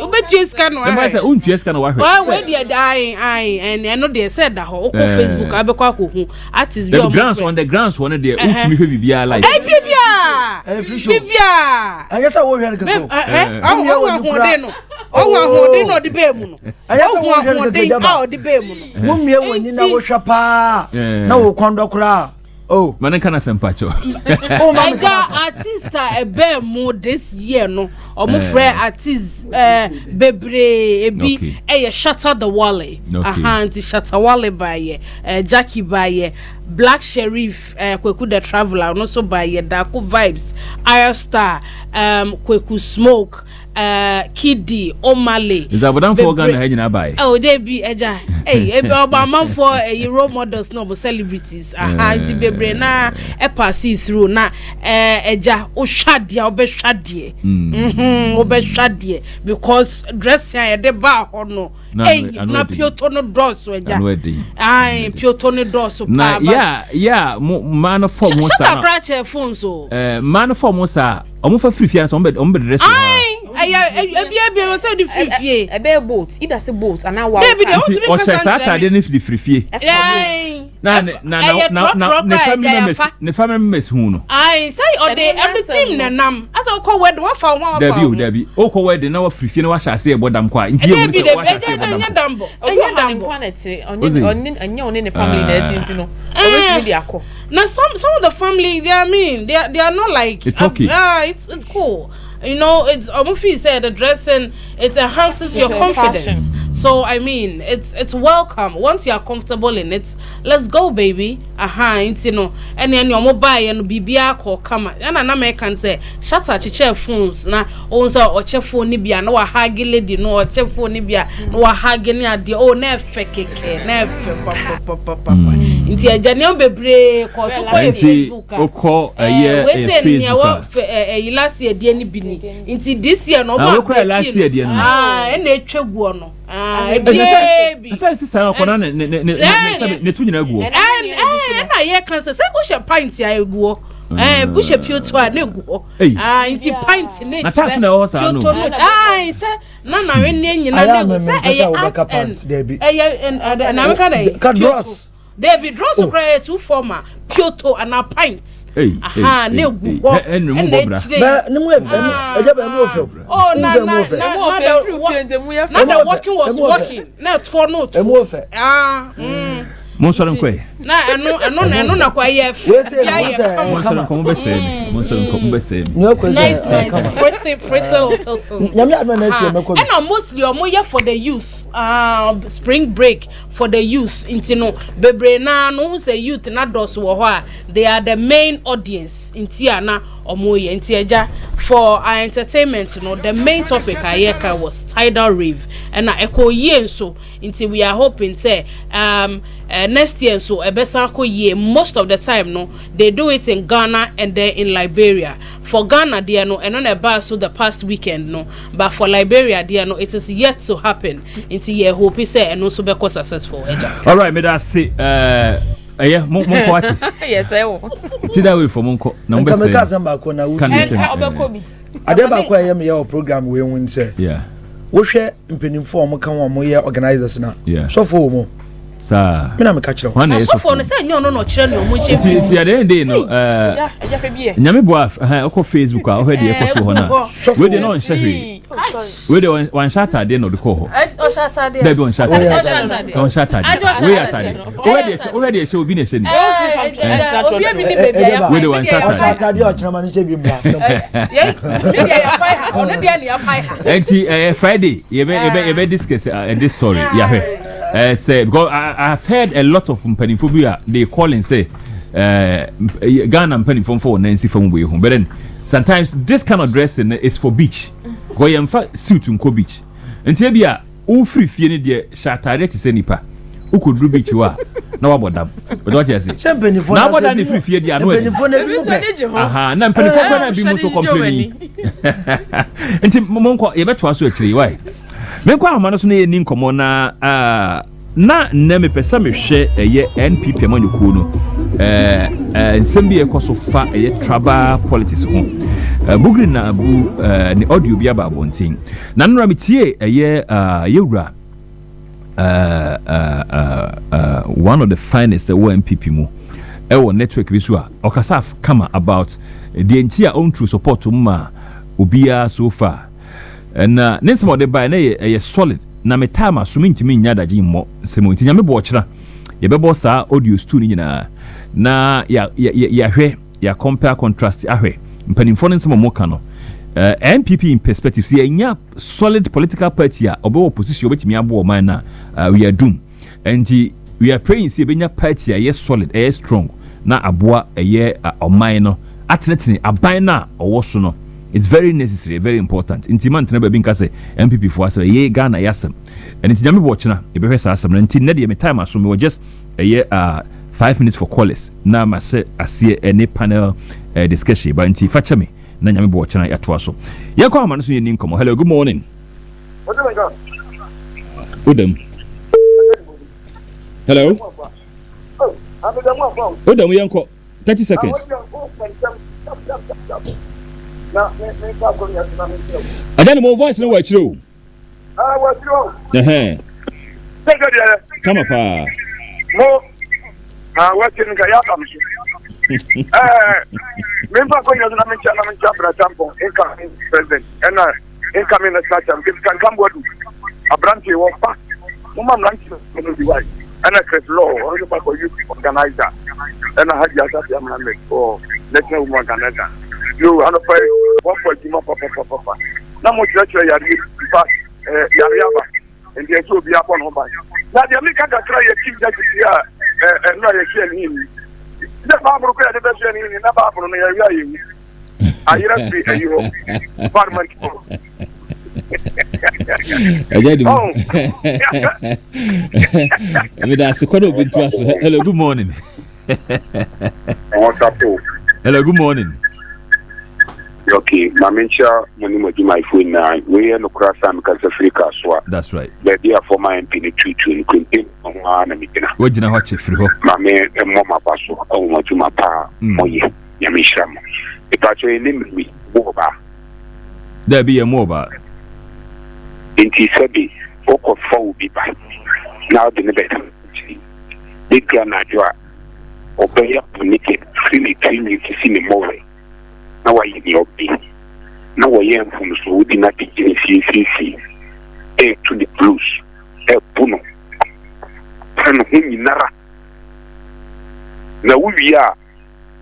obetu scan wa he say untu scan wa we dey and I know they said that ho Facebook abekwa kohu artist bi omo the grounds one dey untu mi hwe bibia live bibia ayesa wo hwe nkeko ahode no de be mu no ahode be mu no wo mie wani na wo hwa pa na wo kondo kra oh man kana sempacho Aja artist ebe mu this year no omo frɛ artist bebre ebi shatter the wale anti shatter wale by Jackie by Black Sheriff Kweku the Traveler no so by Dako Vibes Air Kweku Smoke Kiddy Omale is that for Ghana hanyina buy they be eja man for role models no celebrities anti bebre na pass through na eja o hwadia obehwadie obehwadie because dress here de ba ho no na pioto no dress eja pioto no dress pa man for mo sa phone so man for mo sa omo fa free fiance omo be dress I say the free. A bear boat. Either say boat and now wow. Baby, they want to or Saturday if the free. Na family members who no. I say or they everything na nam. As I call word one for one. Debbie. O call word na free no wash say about them kwa. Debbie, anya dambo. Quantity on the family there no. Now some of the family they are not like it's okay. It's cool. You know, it's Omufi said the dressing it enhances your confidence. So I mean, it's welcome. Once you are comfortable in it, let's go, baby. It's, you know, and then your mobile and BBA or come. And an American say, shut up, your phones. Na also or chef phone nibia no a hagi lady no or chef phone nibia no a hagi near the oh never papa. Into a Daniel Bebre cause Facebook. Oko a year last year dear bini. Into this year no last year dear. And they cheguano. Baby. Say sister okona ne tu nyina guo. Na ye kan say go she pint ya eguo. Bush a pure to a nego. Inti pint ne. Na tax na ho sa no. Say na nyina say and America dey. David Ross cry 2 former Kyoto and a pint. Aha, ne gu. Oh, na walking was walking. Na for note. Monsoron kwe. Na na kwa yef. Nice. Pretty little. And mostly omo for the youth. Spring break for the youth. Intino bebre na no say youth na dos wo ho a they are the main audience. Intia na omo ye ntiaja for our entertainment. You know the main topic ayeka was tidal rave. And na echo ye so until we are hoping say next year so ebesako year most of the time no they do it in Ghana and then in Liberia. For Ghana there no and on a bar so the past weekend no but for Liberia there no it is yet to happen until you hope say and also be successful. All right, me that say yeah, monko ati. Yes, I will. Tida we for monko na mbe say. Nka samba ko na wuti. Agyaba Kwaku yam ya program we won say. Yeah. Wo hwe mpenimfo o mo kan wo mo ye organizers na. So for mo. Sa. Me na me ka kire. So for no say nyo no kire no mo chef. Ti at the end day no nyame boa oko Facebook a o he de ekoso ho na. We dey no nhwe. We dey one shata dey no de ko ho. O shata dey. Dey be on shata. On shata. We atade. O he dey show obi na she ni. Obi abi ni baby ya. We dey one shata. O shata dey o chama ni che bi mba. Me dey ya pai ha. Ono dey na ya pai ha. Enti Friday you be discuss this story. Yeah. Say because I've heard a lot of Mpaniphobia they call and say Ghana Mpaniphobia Nancy from way home. But then sometimes this kind of dressing is for beach. Go in fact suit unko beach. Until bia u free fie de shatare to say nipa. U could do beach wa na wabodam. But what you say? Na boda ni free fie dia no. Aha, na Mpaniphobia na bi mo so complain. Until monko e beto so akiri why? Me kwa amano so na ye ni nkomo na na me pesa me hwe eye NPP amanyuku no nsem bi ekoso fa eye tribal politics ho bugri na abu ni audio bi aba abontin na nra metie eye yewura one of the finest NPP mu ewo network bi so a okasa kama about the entire own true support ma obia so far. And nensem ode by na ye solid na me time asumi ntimi nya daje mo semo ntinya me bo okira ye bebo sa audio stu ni nyina na ya hwe ya compare contrast ahwe mpanimfo nensem mo ka no NPP in perspective see nya solid political party a obo opposition obetimi abo man na we are doomed and we are praying see benya party a yes solid a strong na aboa eye oman no atenetene aban na owo so no. It's very necessary, very important. Intimant never been kase MPP for us ye Ghana yasem. And it's nyame watch na e be hwesa asem na nti na de me time aso me we just a year 5 minutes for callers. Na ma se asie any panel discussion but nti facha me na nyame watch na yato aso. Ye kwa ma no so ye ni nkomo. Hello, good morning. Udem. Hello. Udem yanko 30 seconds. Ajani mo voice no wa chiro. Wa chiro. Come up. Mo watching ga ya ba mi. Member ko ya na mencha bra tampo incoming president and incoming national can come what abranti wo pa. Mo ma mlanti no di wai. And a Chris Law or the back youth organizer. And I had Yasa Mohammed or national woman organizer. You Anopoa Koko. Now much lecture Yariaba and the two be upon home. Now the American can try to keep that here and not a him. The Bible required the best in the Bible on the area. I hear be a Euro Parliament. Hello, good morning. Hello, good morning. Okay, Mamencha, Monimo, my phone now. We are no cross because Africa. That's right. The dear former MP, to continue on one and what do you watch it through? Mamma and Mama Paso, oh, what to my pa, Moye, Yamisham. If I say name me, Boba. There be a mobile. Inti sabi oko fowl bi ba now the better big granadwa obeya punike freely clean kisi ni mowe na wa yi obi na wa ye mfum so udi na tikini fi to the blues puno tan hunyi nara na wuya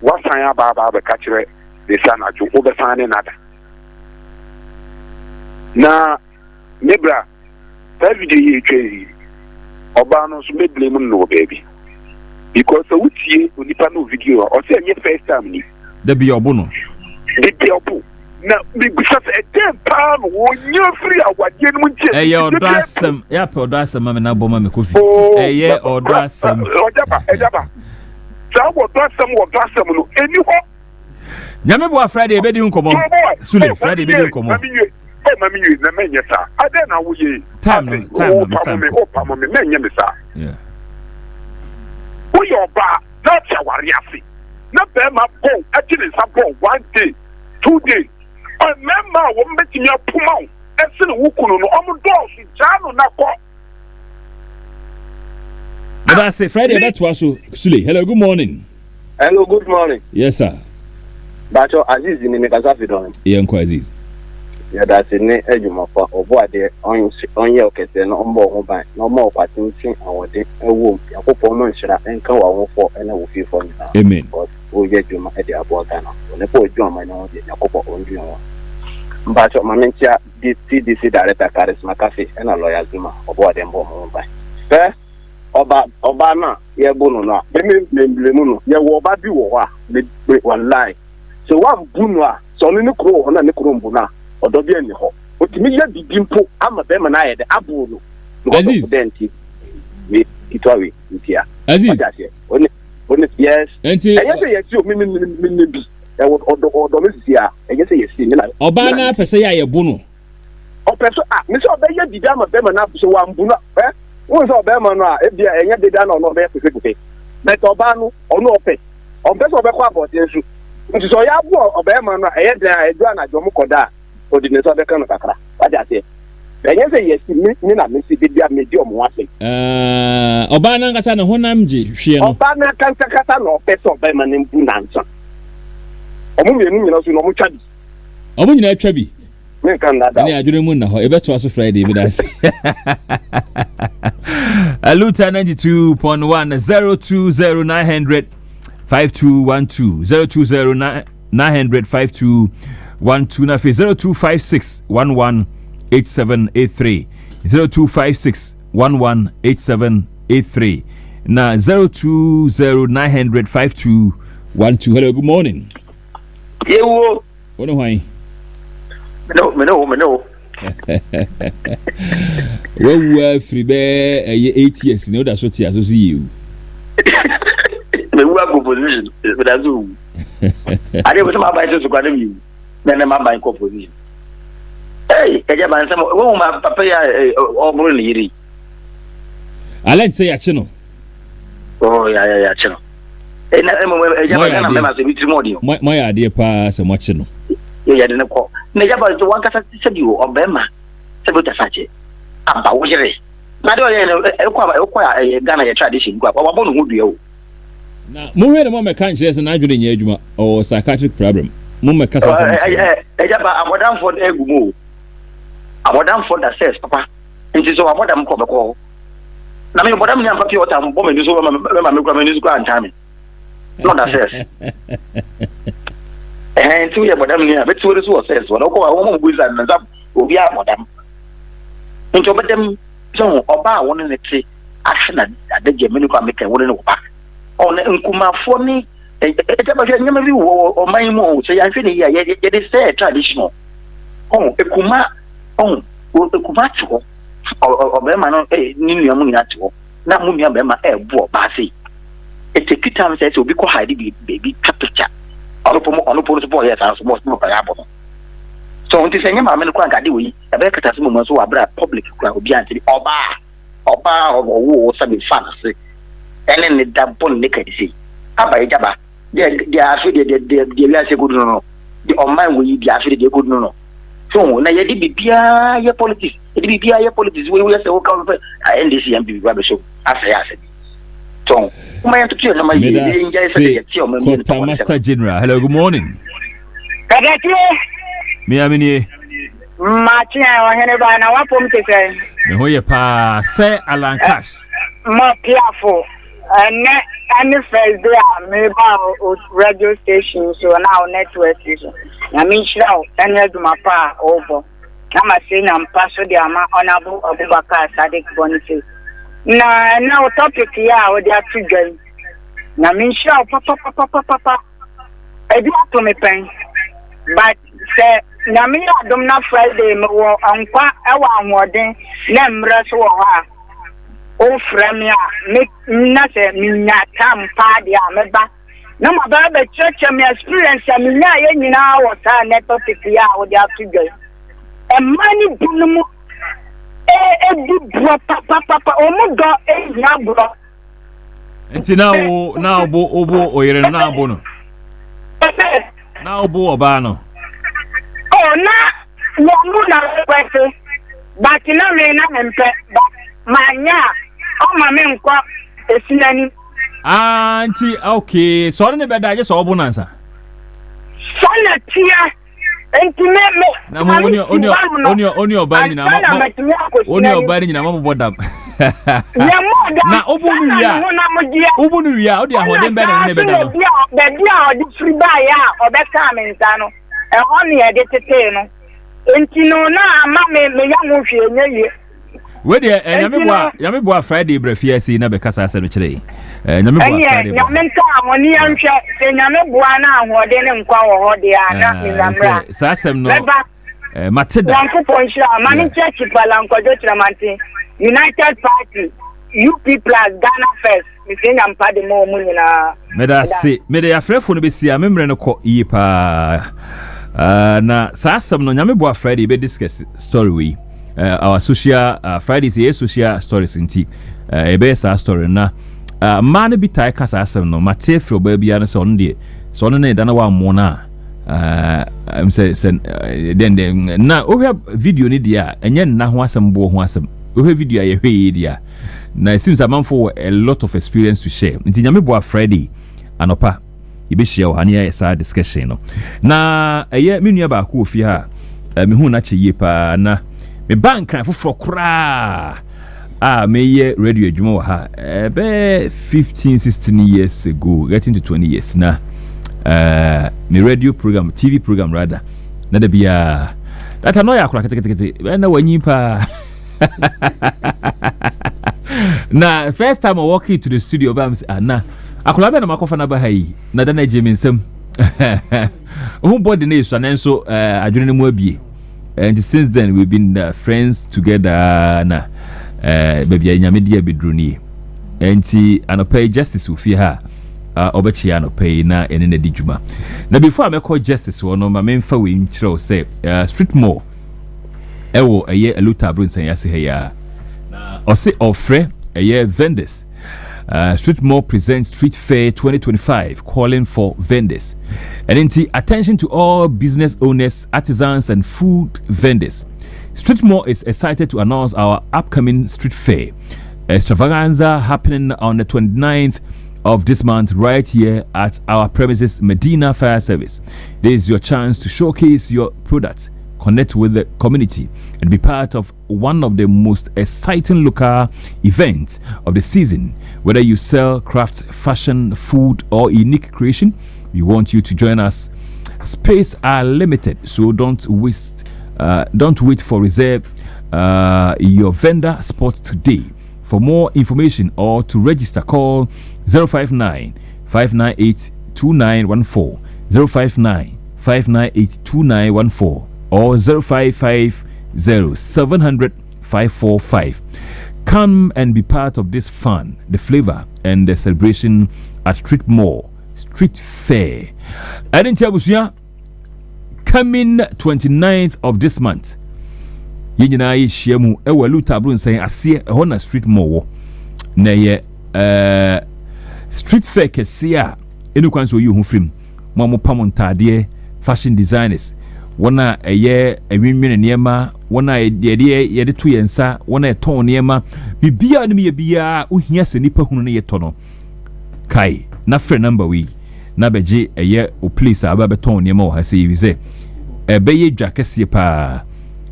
wasan ya ba ka kire de sana ju obesan nada na Nebra, every day you crazy. Obanos may blame on no baby. Because I would see no video or say your first time. There be your bono. The people. Now, because a 10 pound when you're free, I want you to your drasm. Yap, or drasm, Mamma Bomma Coffee. Oh, yeah, or drasm. Agyaba. So what drasm or drasm? Anyhow. Yamabo Friday, bedroom come on. Sule, Friday, bedroom come on. Mammy, you the men, yes, sir. I don't know who you time. Yeah. Who your bar, not our yassy. Not them up, actually, some 1 day, 2 days. I remember one making your puma and send a wookun on doors in Jano Nako. But I say Friday, that was Sule. Hello, good morning. Hello, good morning. Yes, sir. But Aziz in the Kazafi, yeah, quite Aziz. Yeah, that's in the edge of my part. Or what they on your case, no more by no more parting our day. A womb, a performance and cover for and I will feel for me. Amen. But we get you at the Abuagana. When the poor John, I know the couple on you. But my mentor, this CDC director, Charisma Cafe, and a lawyer Zuma, or what them bomb by. First, Obama, yeah, Bono, Bemuno, yeah, Wababi Wa, the one lie. So one Bunwa, so no crow on a Nikurumuna. Odobi eni ho otimi ya bibimpo ama be na ye de abolo Aziz denti we itwawe ntia Aziz oni yes enti ayese yesi o mi bi e odo mesisi a ayese yesi ni na oba na pese ya ye bu no o pese mi se oba ya bibi ama be na so wa mbu na won se oba ma no a e bia enya de da na no be pese pese but oba no ono ope o pese oba kwa abote nsu nti so ya bu oba ma no a ye de edu na jomo koda ordination be kan kakra what I say enye say yes me na me si bia medium wase oba na ngasa na honam je hwe no oba na kan kasa na opese oba ma ne mbu na nsa omu me nu nyina so na omu twa bi omu nyina twa bi me kan da ni adwere mu na ho e beto aso Friday bi da se Aluta 92.1 020900 5212 020900 5212 na 0256 118783 0256 118783 na 020900 5212. Hello, good morning. Yewo. Ono hwan? Meno. Wo free be 8 years no da so ti aso si you. Me wo go position. Me da zo. Ade wo ma ba so kwa dem. Nene ma ban ko position. Hey, Agyaba nsem wo ma papa ya oburu ni yiri. Alen say ya chino. Oh ya chino. Na Agyaba na me ma se bitri modi. My idea pa se mo chino. ya de ne ko na ya ba to wan kasa se bi o obema se bi ta sache aba wo jere na de o ye e kwa Ghana ye tradition kwa wa bo no hu dua o na mo hwe na mo me kan kire se na adwene nya adwuma or psychiatric problem mo me kasa ya ba abodan for egumo abodan for the says papa nti so abodan ko be ko na me bodam nya papi ota bo me so me kwa me so kwa antame not that says nti ya bodam nya be tuwe so says wo ko wa mo buza na za obi a bodam nti obedem so oba won ne ti ahna adage me kwa me kan won ne oba on nkumafo ni ba je nyama bi wo o man mu se ya hwe ne ya ye de say traditional ekuma ekuma to o be ma no ni nua mu nya to na mu nua be ma bu ba sei etekitam say obi ko hide baby picture Anopoa so boy yes so most no ya bo so unti se nyama me no kwa ngade wi e be kata so mo so wa bra public kwa obi anti oba wo sabi fan se ene ne da bon ne ka disi aba Agyaba they are we are say good no the on mind we they are they good no so na ye di bibia ye politics we say o kan NDC and bibia be show asa so my to clear na my enjoy say Kota Master General. Hello, good morning. Me amini Martin o hene ba na wapom te say me ho ye pa say Alan Cash mo piafo any first day me ba radio station so now network station na me shira any aduma pa over na ma say na mpa so de ama honorable Abubakar Sadiq Boniface na topic ya o dia tugan na me shira papa ebi ato me pen but say na me adom na Friday me wo ankwa e wa ahoden na mra so wo ha o framia me na se me nya tampa dia me ba na ma ba be church me experience me nya ye nyina wo sa na topic ya o dia tugan e mani bunumu du papa o mu go nya bro enti na obo oyere na abo no na obo oba no na mo na kwese but na me na mpe manya o ma me nkwa esinani anti okay so ne be da je so obo nansa so na tia enti me na mo oni obani na oni obani na mo bodam na obunu ya odi ahoden be na ne be da no be dia odi free buy ya obeka me nsa no e ho ne ye de tete no enti no na ama me ya ho hwe enye we de nyame boa Friday brafia si na be kasa ase no kire nyame boa Friday nyame nka amoni ya nhwe se nyame boa na ahode ne nkwa wo ho de ana me namra sa asem no mateda wanko ponshira mani church pala nkojo tramante United Party UP plus Ghana first me se nyampa de mo nyina me de afrefo no be si amemre no ko yi pa na sa asem no nyame boa Friday be discuss story we our social Fridays here social stories inti ebe sa story na man bi tai kasa asem no mate fro ba bia no so no de so no na da na wa mo na am say then na o video ni dia enye na ho asem bo ho asem o video ya hwe dia na it seems a man for a lot of experience to share nti nyame boa Friday anopa ibe share wa ania esa discussion no na eye menua ba ko ofi ha me hu na cheye pa na me bank na foforo kra me ye radio adwuma wa ha be 15-16 years ago getting to 20 years na me radio program TV program rather na da bia that no ya akura kete na wanyi pa na first time I walk into the studio ba na akura be na makofa na ba hayi na da na jemensem who body na iso na nso adwene ne mu abie. And since then we've been friends together na baby nyame dia bedroni enti Anopoa justice we fi ha obechi Anopoa na ene na dijuma na before I call justice wo no ma memfa we nkyerɛw say street mall ewo eye Aluta brunsan yase ha ya na ose ofre eye vendors Streetmore presents Street Fair 2025, calling for vendors. And attention to all business owners, artisans, and food vendors. Streetmore is excited to announce our upcoming Street Fair extravaganza happening on the 29th of this month right here at our premises, Medina Fire Service. This is your chance to showcase your products, connect with the community, and be part of one of the most exciting local events of the season. Whether you sell crafts, fashion, food, or unique creation, we want you to join us. Space are limited, so don't wait for reserve your vendor spot today. For more information or to register, call 059 598 2914, 059 598 2914, or 0550 700 545. Come and be part of this fun, the flavor, and the celebration at Streetmore Street Fair. Coming 29th of this month, yina yi shiemu ewa Aluta bro nsan ase ho na Streetmore na ye Street Fair kese a enu kwan so yi hu film mo pam ntade fashion designers wona eye enwenwen niema wona ye to yensa wona eton niema bibia no me bia ohia se nipa hunu ne yeto no kai na frɛ number we na beje eye o place aba beton niema wo ha se yize ebeye dwa kese pa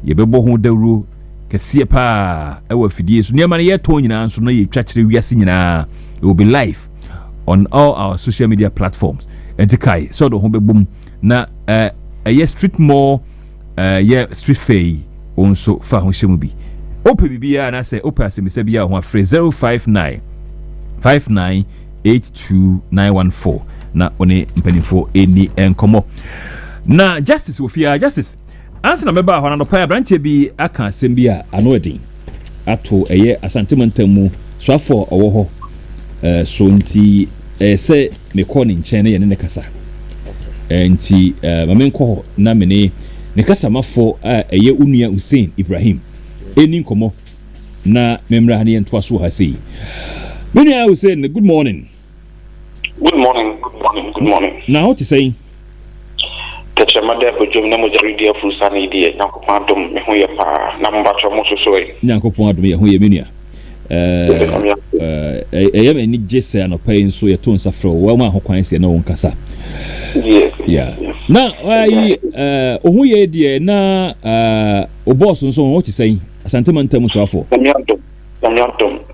yebebo ho dawro kese pa ewa fidie so niema ne yeto nyina nso na ye twakere wiase nyina it will be live on all our social media platforms entikai so do ho bebum na Streetmore Street Fair also fa ho hyemu bi ope bibia na say ope asemisa bia ho afre 059 5982914 na one mpanimfo eni enkomo na justice ofia justice ansa na meba ho na no pa branche bi aka asem bi a ano edin ato asantemantamu so afọ owo ho so nti se me call ni nchen ne ne kasa enti mamenko na mene ne kasa mafo unua Hussein Ibrahim eni nkomo na memra ne ento aso ha sei menua Hussein, good morning. Good morning. Now what you saying? Mother, but you know, the full sunny day. Now, Pantum, me who you pa, number of Mossoy. Yanko point me who you mean. Any just say, no pain, so your tones are flow. Well, my Hokwansi, no one cassa. Yes. Yeah. Now, who ye dear, na, boss, and so what you saying? A sentiment terms of for.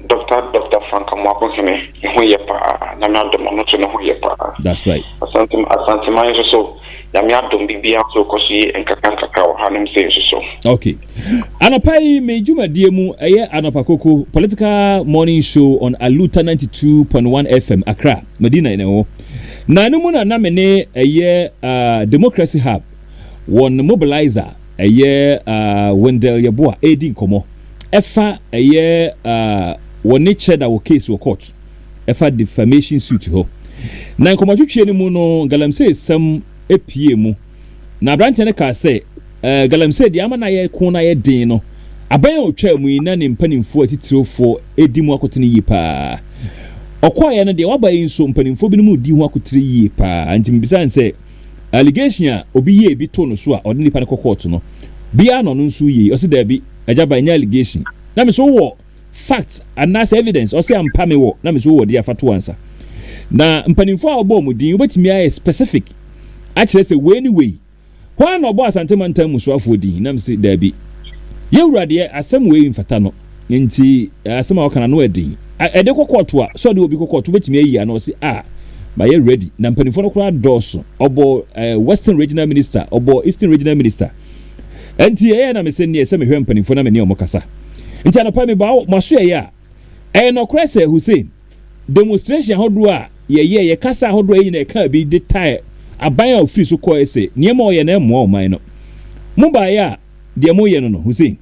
Dr. Frank Mwakone, who you pa, Namado, not to know who you pa. That's right. A sentiment so. Okay. Anopai me juma diemu Anopoa Koko political morning show on Aluta 92.1 FM Accra, Medina inewo. Na no mu na mene Democracy Hub one mobilizer Wendell Yeboah edin komo. Efa one cheda wo case wo court. Efa defamation suit ho. Na nkomo twetwe ni mu no galamse sam mu na branch ne ka say galamse di ama na ye ko na ye din no aban otwa mu na ne mpanimfo atitirofo edi mu akotene yi pa okoye no de waba yi so mpanimfo bi no mu di hu akotire yi pa anti mbisa say allegation a obi ye bi to no so a odi nipa ne court no bia no nso yi o se da bi Agyaba nya allegation na me so wo facts and as evidence o se ampa me wo na me so wo de afato ansa na mpanimfo a obo mu din obetimi aye specific actually say way anyway why no boss antemantam musuafo din na me say da bi ye wurade asem we mfata no nti asem a wakana no edin ede kokoto a so de obi kokoto betimi ayi na o say ma ye ready na mpanimfo no kura doso obo Western Regional Minister obo Eastern Regional Minister nti na me say ne se me hwe mpanimfo na me ne omokasa nti anapa me ba maso ya no kura say Hussein demonstration hodo a ye kasa hodo ayi na ka bi detail abaya ofiri so ko ese niema oye na emo o man no mu ba ya de mo ye no Hussein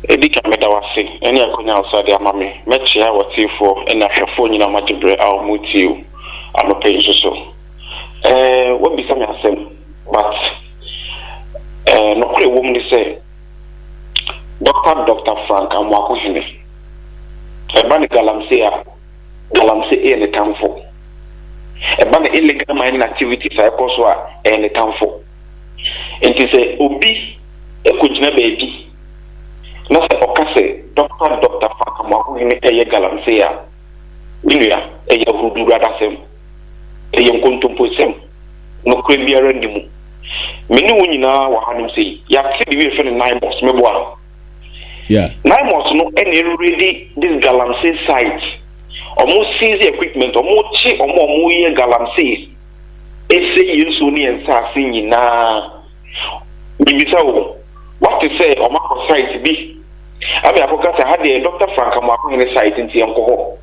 edika meda wase eni akonya osade amame mechia watifo ena hwefo nyina magibre a mutiu amape so what be some asem but no kure wo mu ni say Dr. Frank Mwakone eba ne galamsey ne tamfo eba ne illegal mining activities a ekoso a ne tamfo enti se obi ekojina baby na se okase doctor Fakamaku ne eye galamsey a minua eye huduru adasem eye nkontomposem no krebiara ndimu meni wonyina wa hanum sei ya ke bi we fe ne 9 boss meboa yeah 9 months no any ready this galamsey site almost seize equipment almost chi almost ye galamsey ese yesu ni ensa se nyina bibisa wo what to say o mako site bi abi akokata had Dr. Fakamaku in the site nti enko ho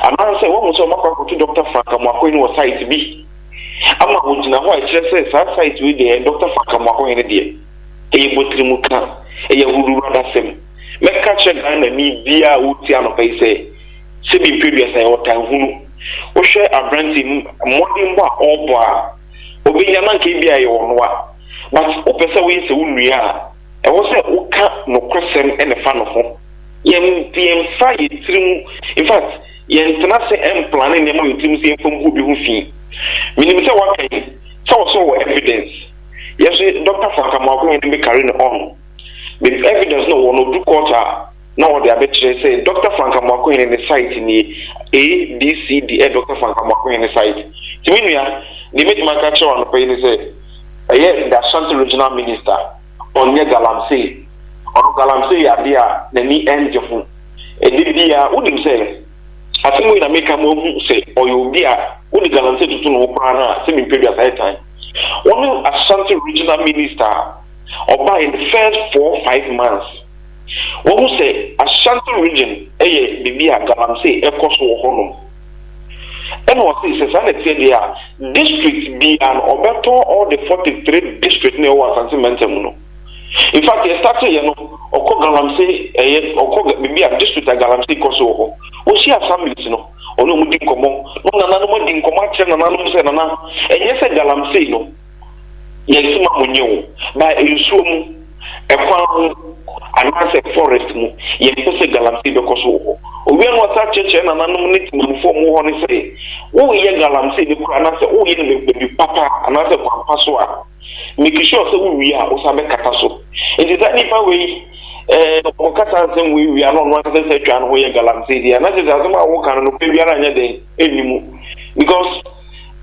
ana say wo mo so mako to Dr. Fakamaku in the site bi ama wonjina ho a kire say sa site we dey Dr. Fakamaku in the e botrimuka e ya huru radasem meka che Ghana ni bia wuti anopai se se bi previous ay otan hunu wo hwe abranti modern ba obo a obinya na nke bia ye wono a but o pese we se wunua e wo se wo ka no kwesem ene fa no ho yen fa yitrim in fact yen tena se em plan ne mo yitrim se enfom hu bi hu fi minim se wa kai so evidence yes Dr. Fakamaku en be carrying on with evidence no one do quarter now they are better say Dr. Fakamaku in the site ni A B C D Dr. Fakamaku in the site timia they make my catch on pay say yes the Ashanti regional minister on galamsey ya dia na ni enjefu e dia udim say asimu ina make am say oyo bia udi galamsey tutu no kwa na se mi previous time one Ashanti regional minister or in the first 4 or 5 months. What who say Ashanti region, bibi a galamsey ekoso honum. And what says that district be an obeto all the 43 district ne was antimentemuno. In fact, they started oko galamsey oko bibi a district a galamsey koso ho. O si assemblies no ono mu din komo no na no mu din komo atre na no se na na enye se galamsey no yesima munyo ba ensuom ekwan anase forest mu yempose galamsey be koso ho obi an wata cheche na nanom ne timfo mu ho ne se wo ye galamsey be kura na se wo ye ne be papa anase kwa paso a make sure se wo wi a o sabe kata so it is that nipa we o kata sem we are not one say twan ho ye galamsey dia na se azuma wo kan no pe biara nya de enimu because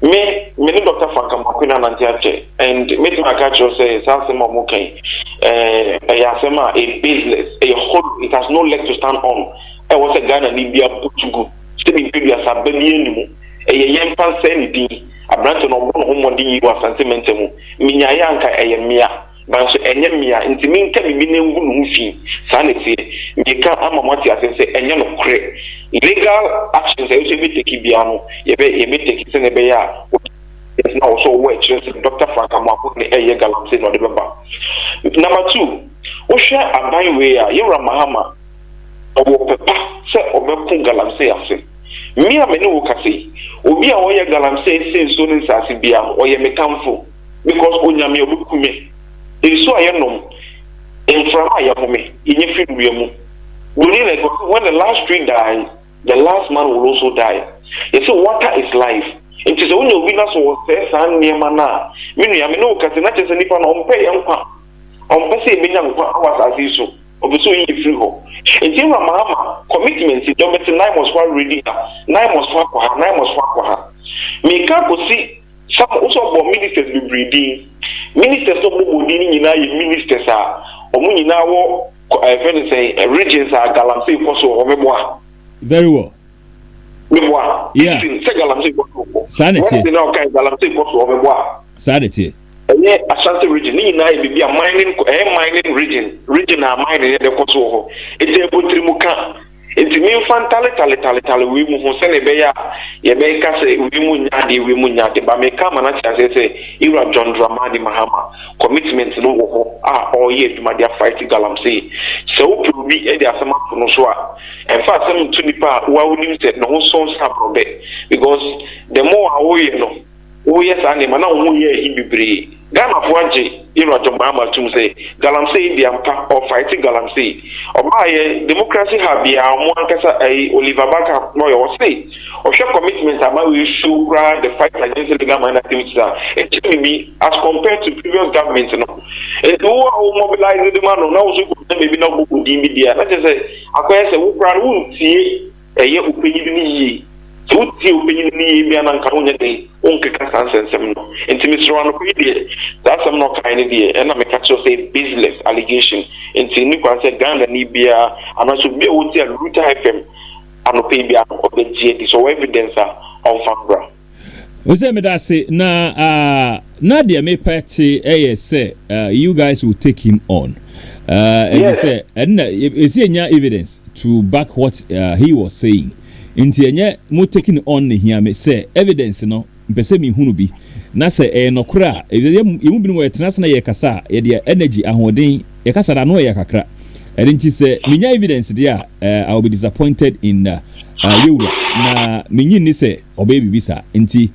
me Dr. Fakamaku na nantiache and me to catch say something more okay yasema a business a whole it has no leg to stand on I was a Ghana Libya Portugal still previous abeli enimu yempan say ni din abrante no bon homodi yi wa sentimentemu minya yanka eyemia banso enyemia ntimi nka bibi ne ngu no fi sanity mika amamati asense enye no kre illegal actions you should be taking biano you be taking se be ya is now also work Dr. Fakamaku ne eye galamsey no de baba. Number 2 o share aban we ya yera mahama obo pepa se obekun galamsey ase mi amene wo kase obi a wo ye galamsey se so ne sase bia o ye mekamfo because onyame obukume so ayenom inframa ya home inye fi duemu when the last tree dies the last man will also die. You see, water is life. It is only a winner so says and near mana. Meaning, I mean, no, because not just any fan on pay and on pay million hours as usual. Obviously, if you go. In Jima Mama, commitments, it don't matter 9 months for reading, 9 months for her, 9 months for her. Me can't see some also about ministers be breeding. Ministers don't move in ministers are, or when you now, say, regions are galamsey for so, very well. Yeah. Sanity. Sanity. Ashanti region, ni na be a mining region are mining the Kosovo. It's a Butrimuka. It's me tali we mu sene be ya ye be ka se we mu nyade ba me ka mana cha say Ira John Dramani Mahama commitment no wo all year to my fight galamsey so to be e dia sama no so a en fa some to nipa wa wonim say no so saprobe because the more we no wo yes and man na wo ye hibibre Ghana Fuaji, Mahama to say, Galamsey, the Ampa, or fighting Galamsey. Or my democracy have been a Oliver Baka, or say, or share commitments about we should the fight against the government activities. It should be as compared to previous governments. And who are mobilizing the man, now maybe not good media. Let us say, acquire a Ukraine won't see a year opinion. So the opinion me and Karunya onke kasanse semno intimi no kwidi that's some not kind idea and I catch say business allegation intimi kwa say Ghana ni bia anaso bia woti Aluta FM anope bia obegye so evidence on fambra Ose me da say na dia me party say you guys will take him on and you say and is there evidence to back what he was saying inti enye mo taking on here me say evidence no mpese mi hunu bi na se nokora emu bi no yetena se na ye kasa ye de energy ahoden ye kasa da no ye kakra enti se minya evidence dia I will be disappointed in you na minyi ni se obe bibisa enti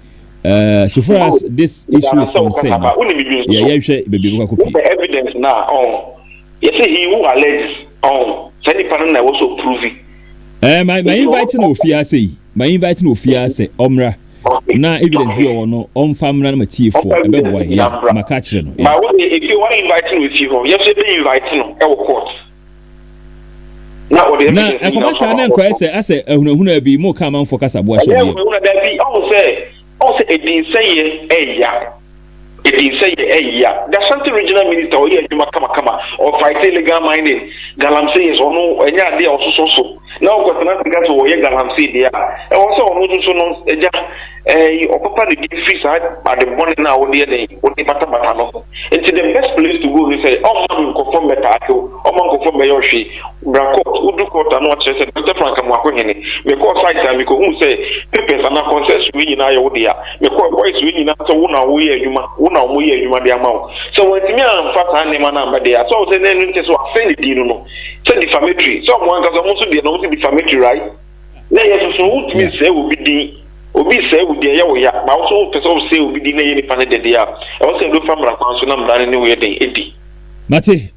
so far as this issue is concerned yeah hwe baby ko copy the evidence now you say he who alleges say the panel na was so proving my inviting ofia say omra na evidence bi ono on famra na matie for ebebo ya maka kire no ma if you want inviting with you you say be inviting no e court na what the evidence na akomasa na nko ase ehunahuna bi mo ka man for kasa bo aso bi ehunahuna da bi on say edin say eya the Ashanti regional minister or Agyaba Kwaku or fighting illegal mining Galamsey is ono enya dey also now got na got to ye Galamsey there e also ono so no eja opapa the big fish at the morning now there dey odi bata no it's the best place to go. He say man confirm better man confirm be yoshi brakot udu court and what say Dr. Frank Mwako hene because side time we go say papers and consent we na yo there because boys we na so una we adwuma na omo ye adwuma de amawo so wetimi amfa san ne mana amba de so say na nti so afeni di no so defamatory so mo anka so mo so de no so defamatory right na ye so wutimi say obi say we de ye wo ya ba so person say obi di na ye ni pa ne de dia e wo say do famra kwan so na mdan ne we de edi Mate,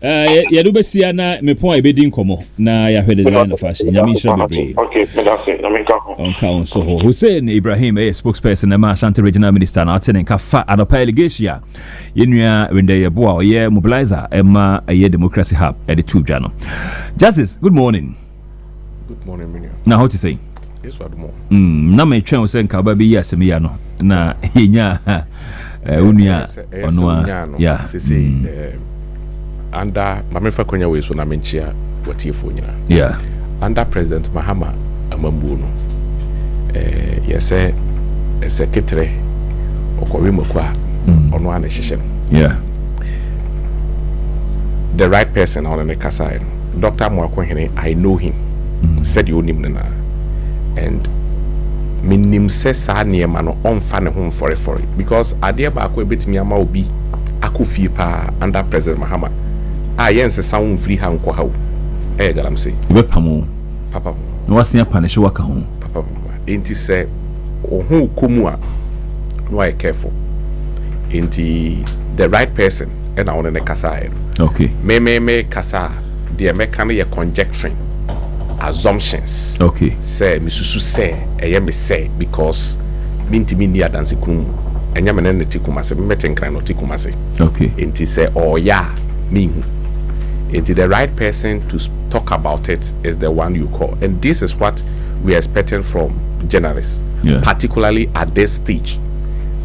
ya do besia na me pon e bedi nkomo na ya hwede line of fashion. Ya mi shira bebre. Okay, that's it. Na me ka ho. On so Hussein Ibrahim spokesperson na Ashanti regional minister na atene ka fa Anopoa Allegation. Yenua wende ye boa ye mobilizer e ma ye democracy hub e the tube jano. Justice, good morning. Good morning, Minya. Na how to say? Yes, what more? Na me twen say nka ba bi asem ya no. Na yenya unia onwa. Yeah. Under Mamefa Konya way so na menchia watifo nyina. Yeah. Under President Mahama Amambu no. Yese secretary okowe mokwa ono ane hihye. Yeah. The right person on the kasa. Dr. Mwako hene, I know him. Said you nim na. And minim se sa niema no onfa ne ho for it because ade ba akwa betimi ama obi akofie pa under President Mahama. Yense sound free hand ko hawo Galamsey be pamo papa no wasia pane hwe waka ho papa enti se ohu komu a no I careful enti the right person and I want to kasa okay me kasa the American ye conjecturing assumptions okay say misusu say me say because mintimi ni adanse kunu enya me ne tikumase me tenkran no tikumase okay enti say me the right person to talk about it is the one you call, and this is what we are expecting from journalists, particularly at this stage.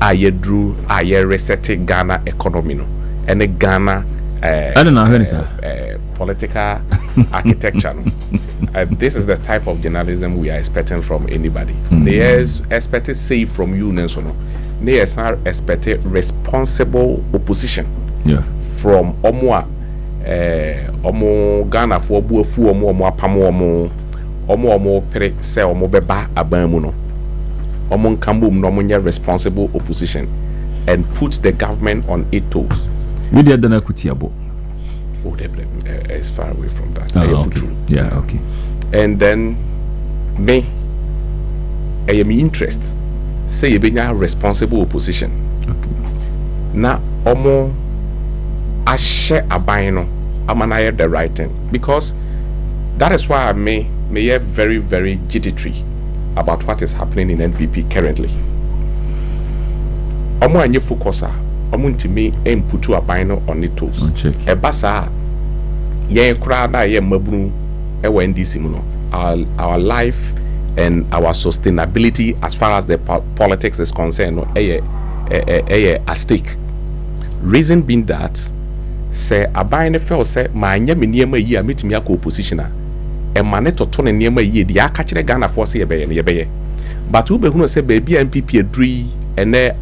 Aye resetting Ghana economy no, and the Ghana I don't know political architecture. This is the type of journalism we are expecting from anybody. They are expected say from you, Nelson. They are expected responsible opposition. From Omwa. Omo Ghana for buafu omo apamo omo pere se omo beba aban mu no omo nkambum no omo responsible opposition and put the government on its toes. We did dana kutiabo. Oh, is far away from that. Okay. Yeah, okay. And then me I am interest say you be responsible opposition. Okay. Now omo ashe abaino amana the right thing, because that is why I may be very, very jittery about what is happening in NPP currently. Omo anye focusa, omo ntimi emputu abino on the tools. Ebasa ye kra na ye mabunu ewa NDC muno. Our life and our sustainability as far as the politics is concerned no a stake. Reason being that say abine fell say my nya me niema yi a metimi akọ opposition a emane toto ne niema yi de aka kire Ghana force ye beye but we be hu no say baby MPP adri ene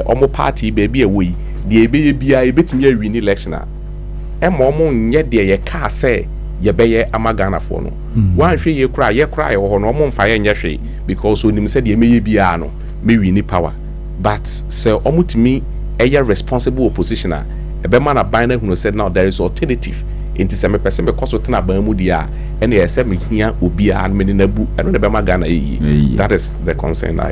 omo party baby ewoyi de ebeye bia ebetimi awin election a emo omo nye de ye ka say ye beye ama Ghana for no wan hwe ye kura ye ho no omo mfa ye nye hwe because onim say de emeye bia no me win power but say omo timi eye responsible opposition a ebema na bina who said now there is alternative into some person because what na ban mu dia and e say me hia obi a me na bu eno na bema Ghana yi. That is the concern I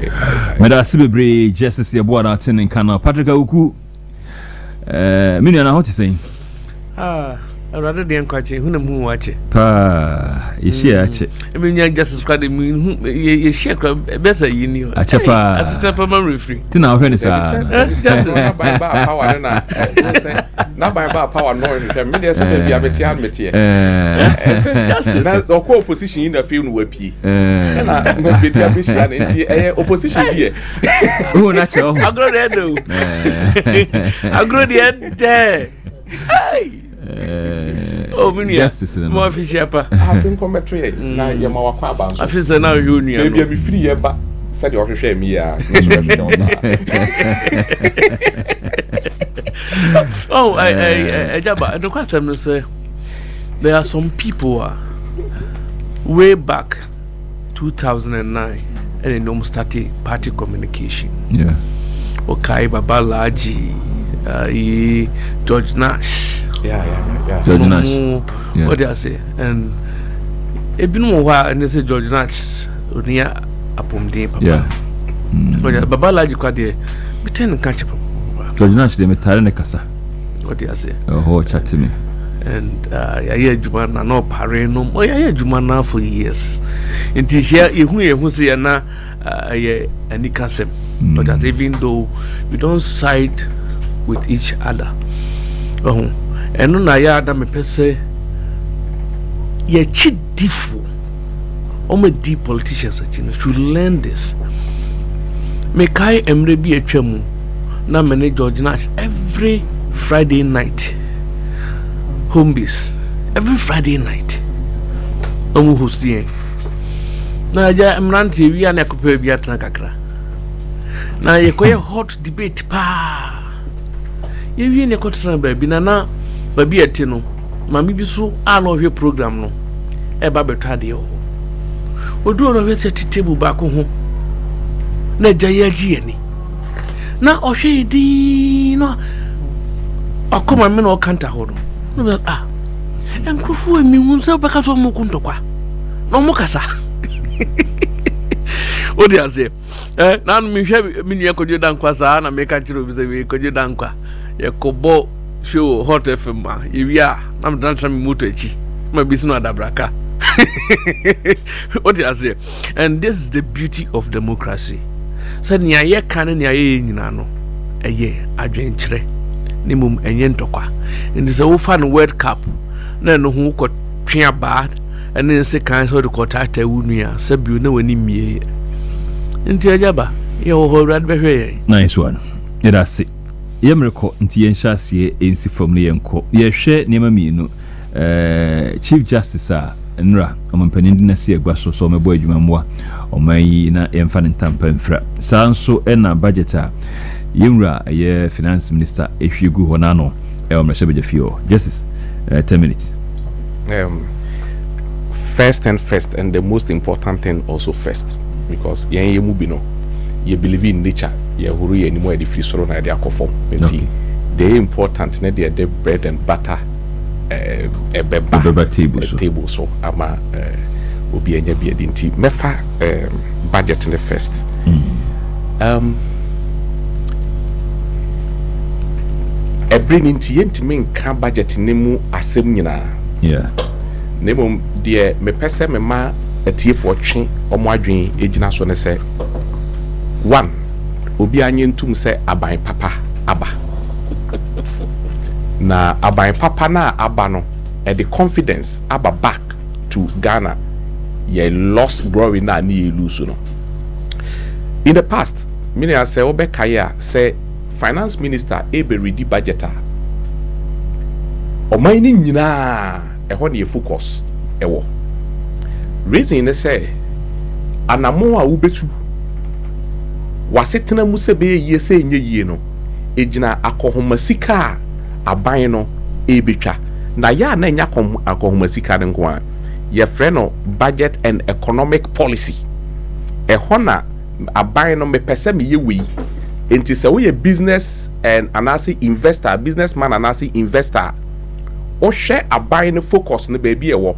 Meda Sibebre Justice Yeboa na tin in Kana Patrick Awuku mini na what you saying rather than kwache hu na mu wache pa ishi ache nya Justice squad ye share better yi ni ache pa atapa man referee tina hwe ni sa Justice by power na by power no me dey say be abeti admeti Justice na the opposition in the field no wapi na no be dey abishia na nti opposition here who na che o agro dey do agro dey Justice more official pa I think commentary na ye ma wakwa aba so I feel say now you new baby be free ye ba said you hwehwe me ya oh Agyaba the question is there are some people way back 2009 and they don't start party communication okay Babalaji George Nash George Nash what do I say and ebinu wa and they say George Nash onia apomde papa Babalaji kwa de biten catch George Nash de metare ne kasa what do I say chat me and yeah juma na no pare no yeah juma na for years until share ehu say na any concept but that even though we don't side with each other and na ya da me pese ye chidifo my deep politicians should learn this me kai emre bi atwamu na mene George Nash every Friday night home base every Friday night hosting na ja emrante wi ana kopa bi atana kakra na ye koye hot debate pa ye wi ne kotra ba bi na ba bi ate no mami bi so a no hwe program no e ba betwa de o odu no hwe set table ba ko ho na ja ya ji ani na o hwe di no akoma me no kanta ho no enkrofo emi hunsa ba ka so mo kuntokwa no mo kasa o dia se na no mi hwe mi nua kodjo dankwa sa na me ka chiro bi se we kodjo dankwa ye kobo show hot FM ma yewia na me dan tram moto echi ma bi sino adabraka what I say and this is the beauty of democracy said nia ye kan nia ye nyina no eye adwenkyere ni mum enye ntokwa ndi se wo fa no World Cup na no hu ko twa bad and then se kan so de ko tata wunua sabiu na wani mie nti Agyaba ye wo horad behwe nice one did I see yemreko nti yenhyasie ensi fam ne yenko ye hwe niema mienu Chief Justice nra omampanin na se agba so mebo adwuma moa omayi na yemfa ne ntampa mfra sanso na budget a yemra ye finance minister ehwiegu hona no omrahye fio Justice 10 minutes first and the most important thing also first because yen yemu bi no you believe in nature ye huru ye anymore the free soro na dey akofom enti the important na the bread and butter beba table so ama obi enya bi enti mefa budget in the first bring into ntimi nka budget ne mu asem nyina yeah nemom de me pese me ma atiefo twe omo adwen egina so ne se one obi anye ntum se aban papa aba na aban papa na aba no the confidence aba back to Ghana ye lost glory na ni lose no. In the past many say obekaya say finance minister ebe ready budgeter o man ni nyina ho na focus ewo reason ne say anamo a ubetu wasetena mu se be ye se nye yie no ejina akohoma sika aban no ebetwa na ya na nya akohoma sika ne nko a ye frɛ no budget and economic policy na aban no me pese me ye wi enti se we business and anasi investor businessman anasi investor o hwɛ aban no focus no baby ewo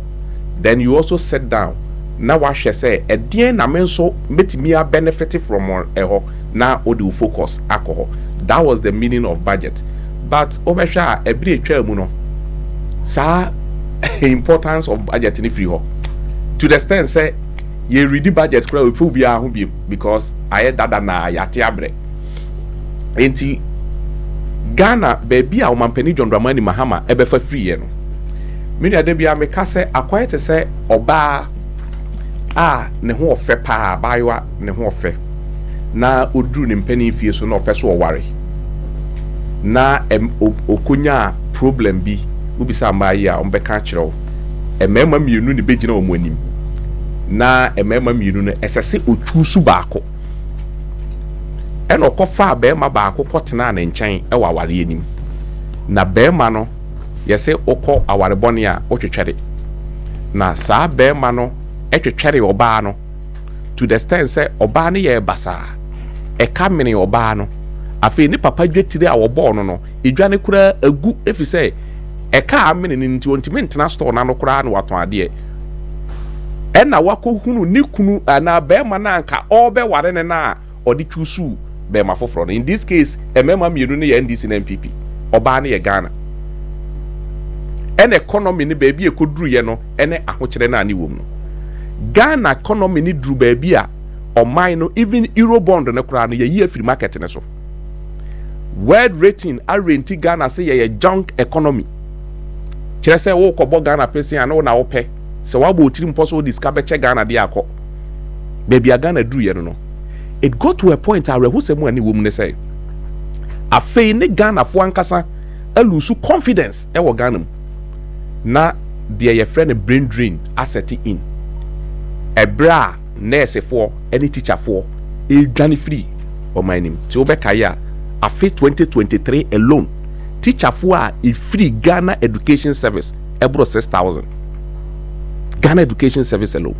then you also sit down na wa hwɛ say edien na me nso metimi a benefit from eho na o do focus alcohol. That was the meaning of budget. But obesha every twa mu no sa importance of budget ni free ho to the extent say ye read the budget kra ofu bia ho bi because aye dada na yate abre enti Ghana baby a omampani John Dramani Mahama ebefa free ye no me de bia me ka say akwete say oba ne ho ofe pa baiwa ne ho ofe na oduru ne mpani fie so na opeso oware na okonya problem bi ubisa mbaye a ombeka kyerɛw emema mienu ne begina omonim na emema mienu no esese otwusu baako eno kofa bema baako kotena na nkyɛn ɛwɔ aware anim na bema no yɛse okɔ aware bɔne a otwetwɛre na saa bema no etwetwɛre ɔbaa no to the extent sɛ ɔbaa no yɛ basa ɛka mene ɔbaa no afei ni papa dwetire a wɔbɔɔ no no edwane kura agu efisɛ eka amene ni nti ontimi ntena store na no kura na waton ade na wakohunu ni kunu na bema na anka obe ware ne na odi twusu bema foforo. In this case emema mienu ne NDC na MPP oba na ye Ghana economy ni baby ekoduru ye no ahokyere na ani wom no Ghana economy ni duru baby a oman no even Eurobond ne kura no ye yi afiri market ne so world rating a renti Ghana say ye junk economy kyerɛ sɛ wo kɔbɔ Ghana pɛsi ana wo na wo pɛ sɛ wabɔ otiri mpo so discover che Ghana de akɔ baby a Ghana duru ye no it got to a point where who say mo ani wom ne say afei ne Ghana fo ankasa alusu confidence e wo Ghana mu na de ye friend brain drain asset in ebra nurse for any teacher for e dwane free o my name ti obeka ya afei 2023 alone teacher for a free Ghana education service ebro 6,000 Ghana education service alone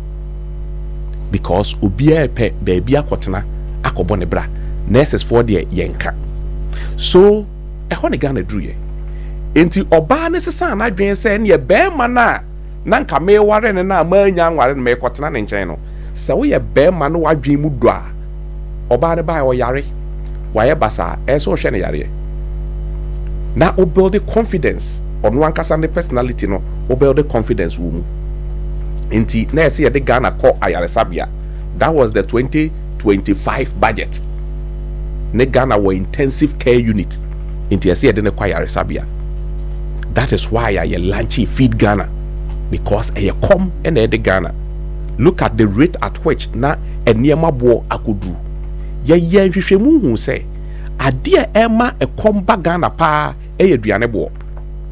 because obia pe baby akotena akobo ne bra nurses for the yenka so ho ne Ghana duru ye enti oba ne sesa na dwen se ne be ma na nka me ware ne na ma nya nware ne me kotena ne nchen no se wo ye be ma no wadwen mu do a oba ne ba o yare wa ye basa so hwe ne yare na o build confidence on one kasa ne personality no o build confidence wo mu enti na ese ye de Ghana call ayaresabia. That was the 2025 budget ne Ghana were intensive care unit enti ese ye de ne call ayaresabia. That is why I launch Feed Ghana because I come and the Ghana look at the rate at which na eniema bo akudu ye nhwehwemu hu say ade ema ekomba Ghana pa aduane bo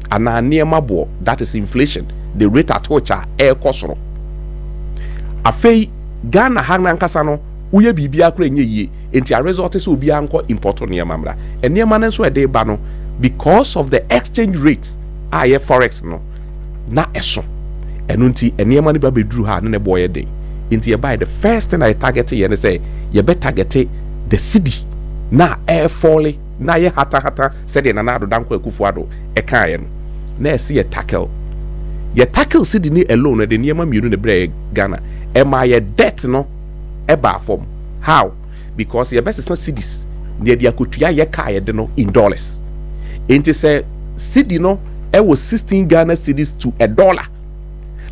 ana eniema bo, that is inflation, the rate at which kosoro afei Ghana hana nkasa no uye bibia kura nye yie enti a result is obi anko import eniema mra eniema na so ede ba no because of the exchange rate aye forex no na eso enu nti eniema ni ba beduru ha ne boy dey nti ye buy the first thing I target ye ne say ye be target the city na air fall na ye hata said na na do danko akufuado e kan ye no na ese ye tackle city ni alone the niema mienu ne bre Ghana e ma ye debt no e ba form how because ye best cities near the akutua ye ka ye de no in dollars enti sɛ cedi no ɛwɔ 16 Ghana cedis to $1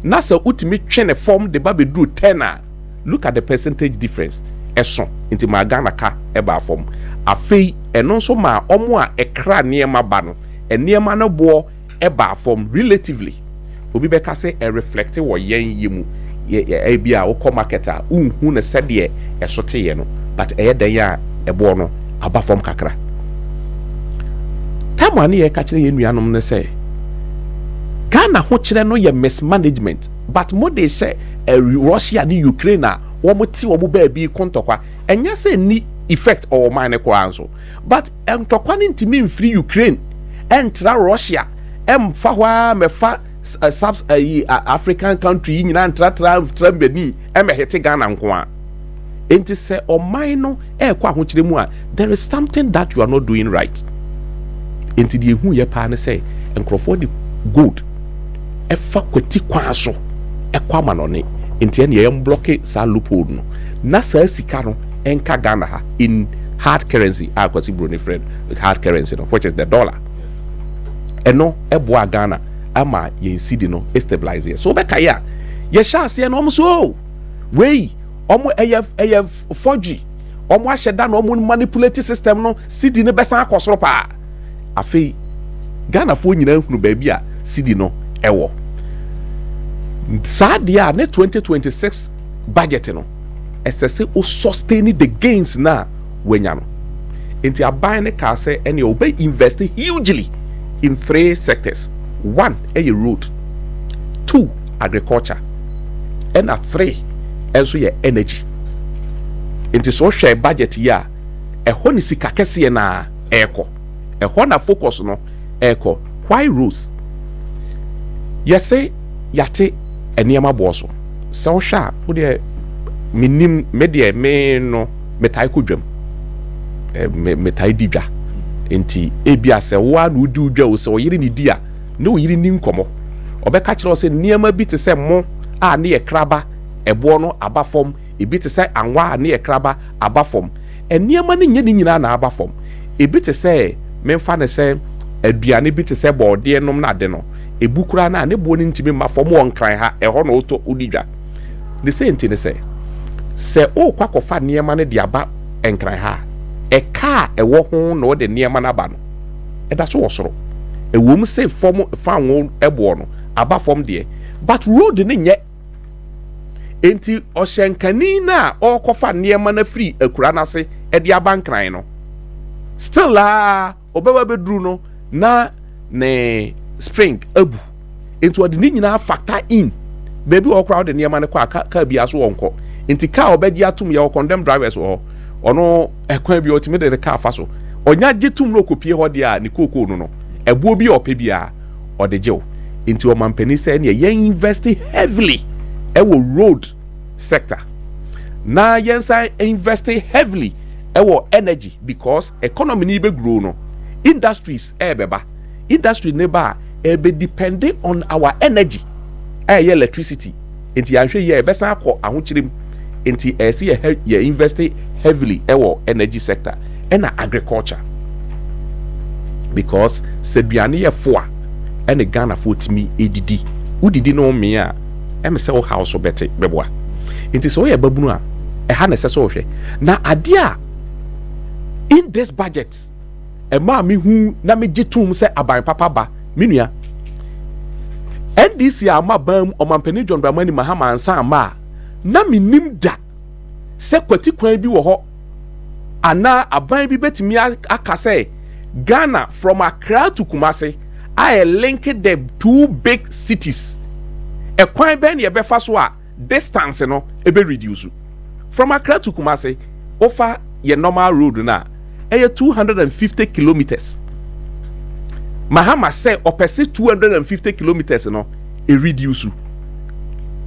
na sɛ utimi twene form de ba beduru 10 look at the percentage difference ɛso nti ma Ghana ka ɛba form afei ɛno nso ma ɔmo a ɛkra nneɛma ba no nneɛma no boɔ ɛba form relatively obi bɛka sɛ reflect wɔ yɛn yemu bi a wokɔ market a unhu ne sɛdeɛ ɛso teyɛ no but ɛyɛ dan a ɛboɔ no aba form kakra tamwa ne yɛ ka kyerɛ yɛn nuanom ne sɛ Ghana ho kyerɛ no yɛ mismanagement but mo de hyɛ Russia ne Ukraine a wɔn ti wɔn baabi kontɔkwa ɛnyɛ sɛ ni effect ɔwɔ man ne koraa nso but ntɔkwa ne ntumi mfiri Ukraine ɛntra Russia ɛmfa hɔ a mɛfa African country yi nyinaa ntratra mbani ɛmɛhete Ghana nko a enti sɛ ɔman no ɛkɔ ahokyerɛ mu a there is something that you are not doing right enti deɛ ehu yɛ paa ne sɛ nkurɔfoɔ de gold ɛfa kwati kwan so ɛkɔ ama no ne enti ɛne yɛn block saa loophole no na saa sika no ɛnka Ghana ha in hard currency a kwasi bro ne friend hard currency no which is the dollar ɛno ɛboa Ghana ama yɛn cedi no stabilize yɛ so bɛka yɛ a yɛhyɛ aseɛ no ɔmo so wei ɔmo ɛyɛ 4G ɔmo ahyɛ da na ɔmo manipulate system no cedi no bɛsan akɔ soro paa afei Ghana fo nyinaa hunu baabi a cedi no ɛwɔ saa deɛ a ne 2026 budget no ɛsɛ sɛ o sustain the gains na wanya no nti aban ne ka sɛ ɛne ɔbɛ invest hugely in 3 sectors 1 road 2 agriculture and 3 ɛnso yɛ energy nti so hwɛ budget yi a ɛhɔ ne sika kɛseɛ na ɛkɔ ɛhɔ na focus no ɛkɔ why roads yɛsɛ yate nneɛma boɔ so sɛ wohwɛ a wodeɛ menim medeɛ me no metae kɔdwam metae di dwa nti ebia sɛ woa na wodi dwa wo sɛ ɔyere ne di a ne ɔyere ni nkɔmɔ ɔbɛka kyerɛ sɛ nneɛma bi te sɛ mo a ne yɛ kraba ɛboɔ no aba fam ebi te sɛ anwa a ne yɛ kraba aba fam nneɛma ne nyɛ ne nyinaa na aba fam ebi te sɛ memfa ne sɛ aduane bi te sɛ bɔɔdeɛ nom na ade no ebu kura na ne boɔ ne ntimi ma fam wɔ nkran ha ɛhɔ na ɔtɔ odi dwa ne sɛ nti ne sɛ ɔkɔ akɔfa nneɛma ne de aba nkran ha ɛka a ɛwɔ ho na ɔde nneɛma no aba no ɛda so wɔ soro ɛwɔ mu sɛ fam fanwo ɛboɔ no aba fam deɛ but road ne nyɛ enti ɔhyɛnkani na ɔkɔfa nneɛma na free akura n'ase ɛde aba nkran no still a ɔbɛba bɛduru no na ne spring abu enti ɔde ne nyinaa factor in baabi ɔkora ɔde nneɛma no kɔ a kaa bi aso wɔnkɔ enti kaa ɔbɛgye atum yɛ condemn drivers wɔ hɔ ɔno ɛkwan bi ɔtumi de kaa fa so ɔnya gye tum no okopie hɔ deɛ a ne kookoo no ɛbuo bi ɔpɛ bi a ɔde gyew enti ɔmampani sɛ ne yɛn invest heavily ɛwɔ road sector na yɛn san invest heavily ɛwɔ energy because economy ni bɛgrow no industries ɛbɛba industry ne ba ɛbɛ depending on our energy ɛyɛ electricity enti yɛahwɛ yɛ ɛbɛsan akɔ ahokyerem enti ɛsi yɛ invest heavily ɛwɔ energy sector ɛna agriculture because sɛ duane yɛ fo a ɛne Ghana fo timi edidi udidi no me a ɛmɛ sɛ wo house bɛte bɛboa enti sɛ woyɛ babunu a ɛha na ɛsɛ sɛ wohwɛ na ade a in this budget ɛma me hu na me gye tum sɛ aban papa ba menua NDC ama bam ɔmampani John Dramani Mahama ansa ama na menim da sɛ kwati kwan bi wɔ hɔ ana aban bi betimi aka sɛ Ghana from Accra to Kumasi I link the 2 big cities ɛkwan bɛn ne yɛbɛfa so a distance no ebe reduce from Accra to Kumasi over your normal road na ɛyɛ 250 kilometers Mahama say opposite 250 kilometers no e reduce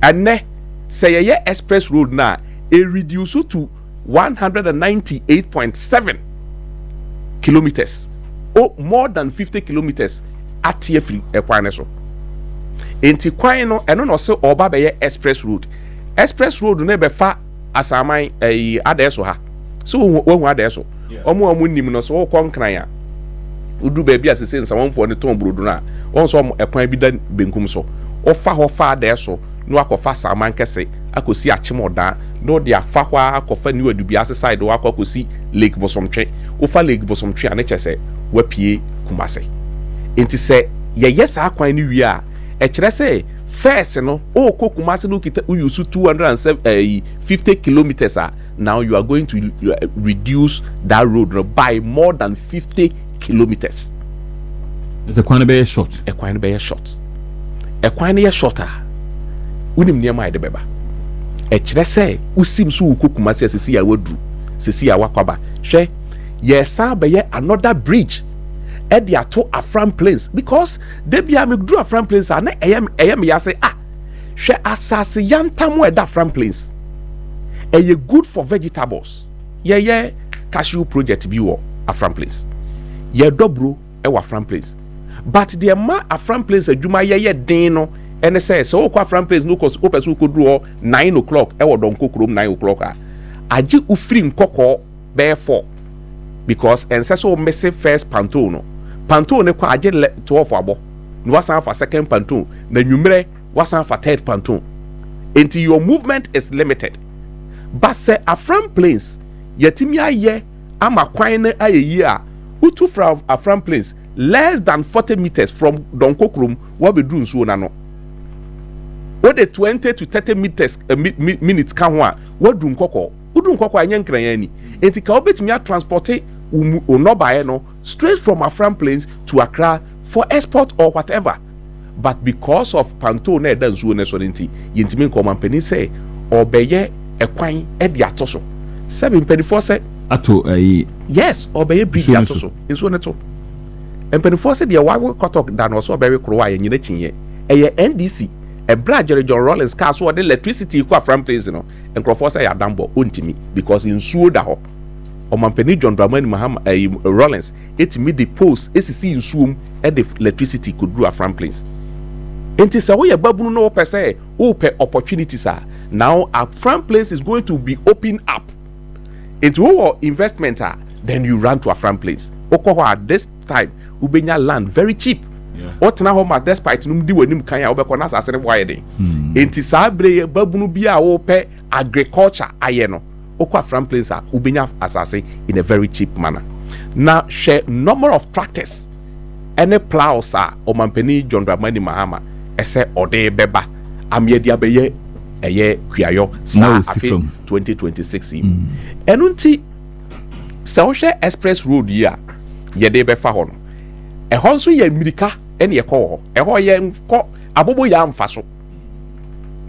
ɛnɛ sɛ yɛyɛ express road na e reduce to 198.7 kilometers or more than 50 kilometers atie free ɛkwan ne so enti kwan no ɛno no se ɔba bɛyɛ express road ne bɛfa asaman adeɛ so ha so wɔhu adeɛ so ɔmo nim no so wɔkɔ nkran a udu baby asese nsamanfo ne ton brodo na won so ekwan bi da benkum so ofa ho fa da so no akofa saman kese akosi achimoda no de afa hwa akofa ni wadubia side wa akosi lake bosomtwe ofa lake bosomtwe ane chese wapie kumase enti se ye yes akwan ni wi a e kire se first no o ko kumase no kita use 250 kilometers now you are going to reduce that road by more than 50 kilometers. It's a quite be short. A quite be short. A quite shorter. Unim near my debeba. A chese usim su kukumasi sisi ya wodru. Sisi ya wakwaba. She yes be another bridge. Edi ato Afram Plains because they be am do Afram Plains and ayam ya say she asase yantamu eda Afram Plains. Eye good for vegetables. Yeah cashew project bi wo Afram Plains. Ye dobro e wa Afram Plains. But the ma Afram Plains adwuma ye den no ene say so kwa Afram Plains no cause opesu ko duro 9 o'clock e wo don kokrom 9 o'clock agi ufiri nkoko be 4 because ense so messe first panto no panto ne kwa agi 12 abo no wasan for second panto na nwumre wasan for third panto until your movement is limited. But say Afram Plains yetimi aye ama kwan na ayeyi a utu from Afram Plains less than 40 meters from Donkokrum what be do nsuo na no what the 20 to 30 meters minutes kan ho a what do nkoko udu nkoko anya nkran ni enti ka obetimi a transport onobae no straight from Afram Plains to Accra for export or whatever. But because of panto na eda nsuo na so enti yentimi nkomampani say obeye ekwan e di atoso 724 say ato yes obeye bridge atoso nsuo ne to empenifo say de wawe kotok da no so obeye krowa ye nyina chinye eye NDC e brajere John Rollins car so the electricity kwa Afram Plains no enkrofo say yadambo ontimi because nsuo da ho omampani John Dramani Mahama Rollins etimi the post esisi nsuom e the electricity could do Afram Plains. Enti se wo ye babunu no pese wo pe opportunities now Afram Plains is going to be open up into our investment then you run to Afram Plains okoho at this time ubenya land very cheap what na home despite num di wanim kan ya obekọ na asase boye den enti sabre babunu bia wo pe agriculture aye no okọ Afram Plains ubenya asase in a very cheap manner. Now share number of tractors any plows omampani John Dramani Mahama ese ode beba amye dia beye eye kuayo sa afi 2026 enunti se wo hwe express road ya ye de be fa ho no e ho nso ya mirika ene ye kɔ ho e ho ye kɔ abobo ya mfa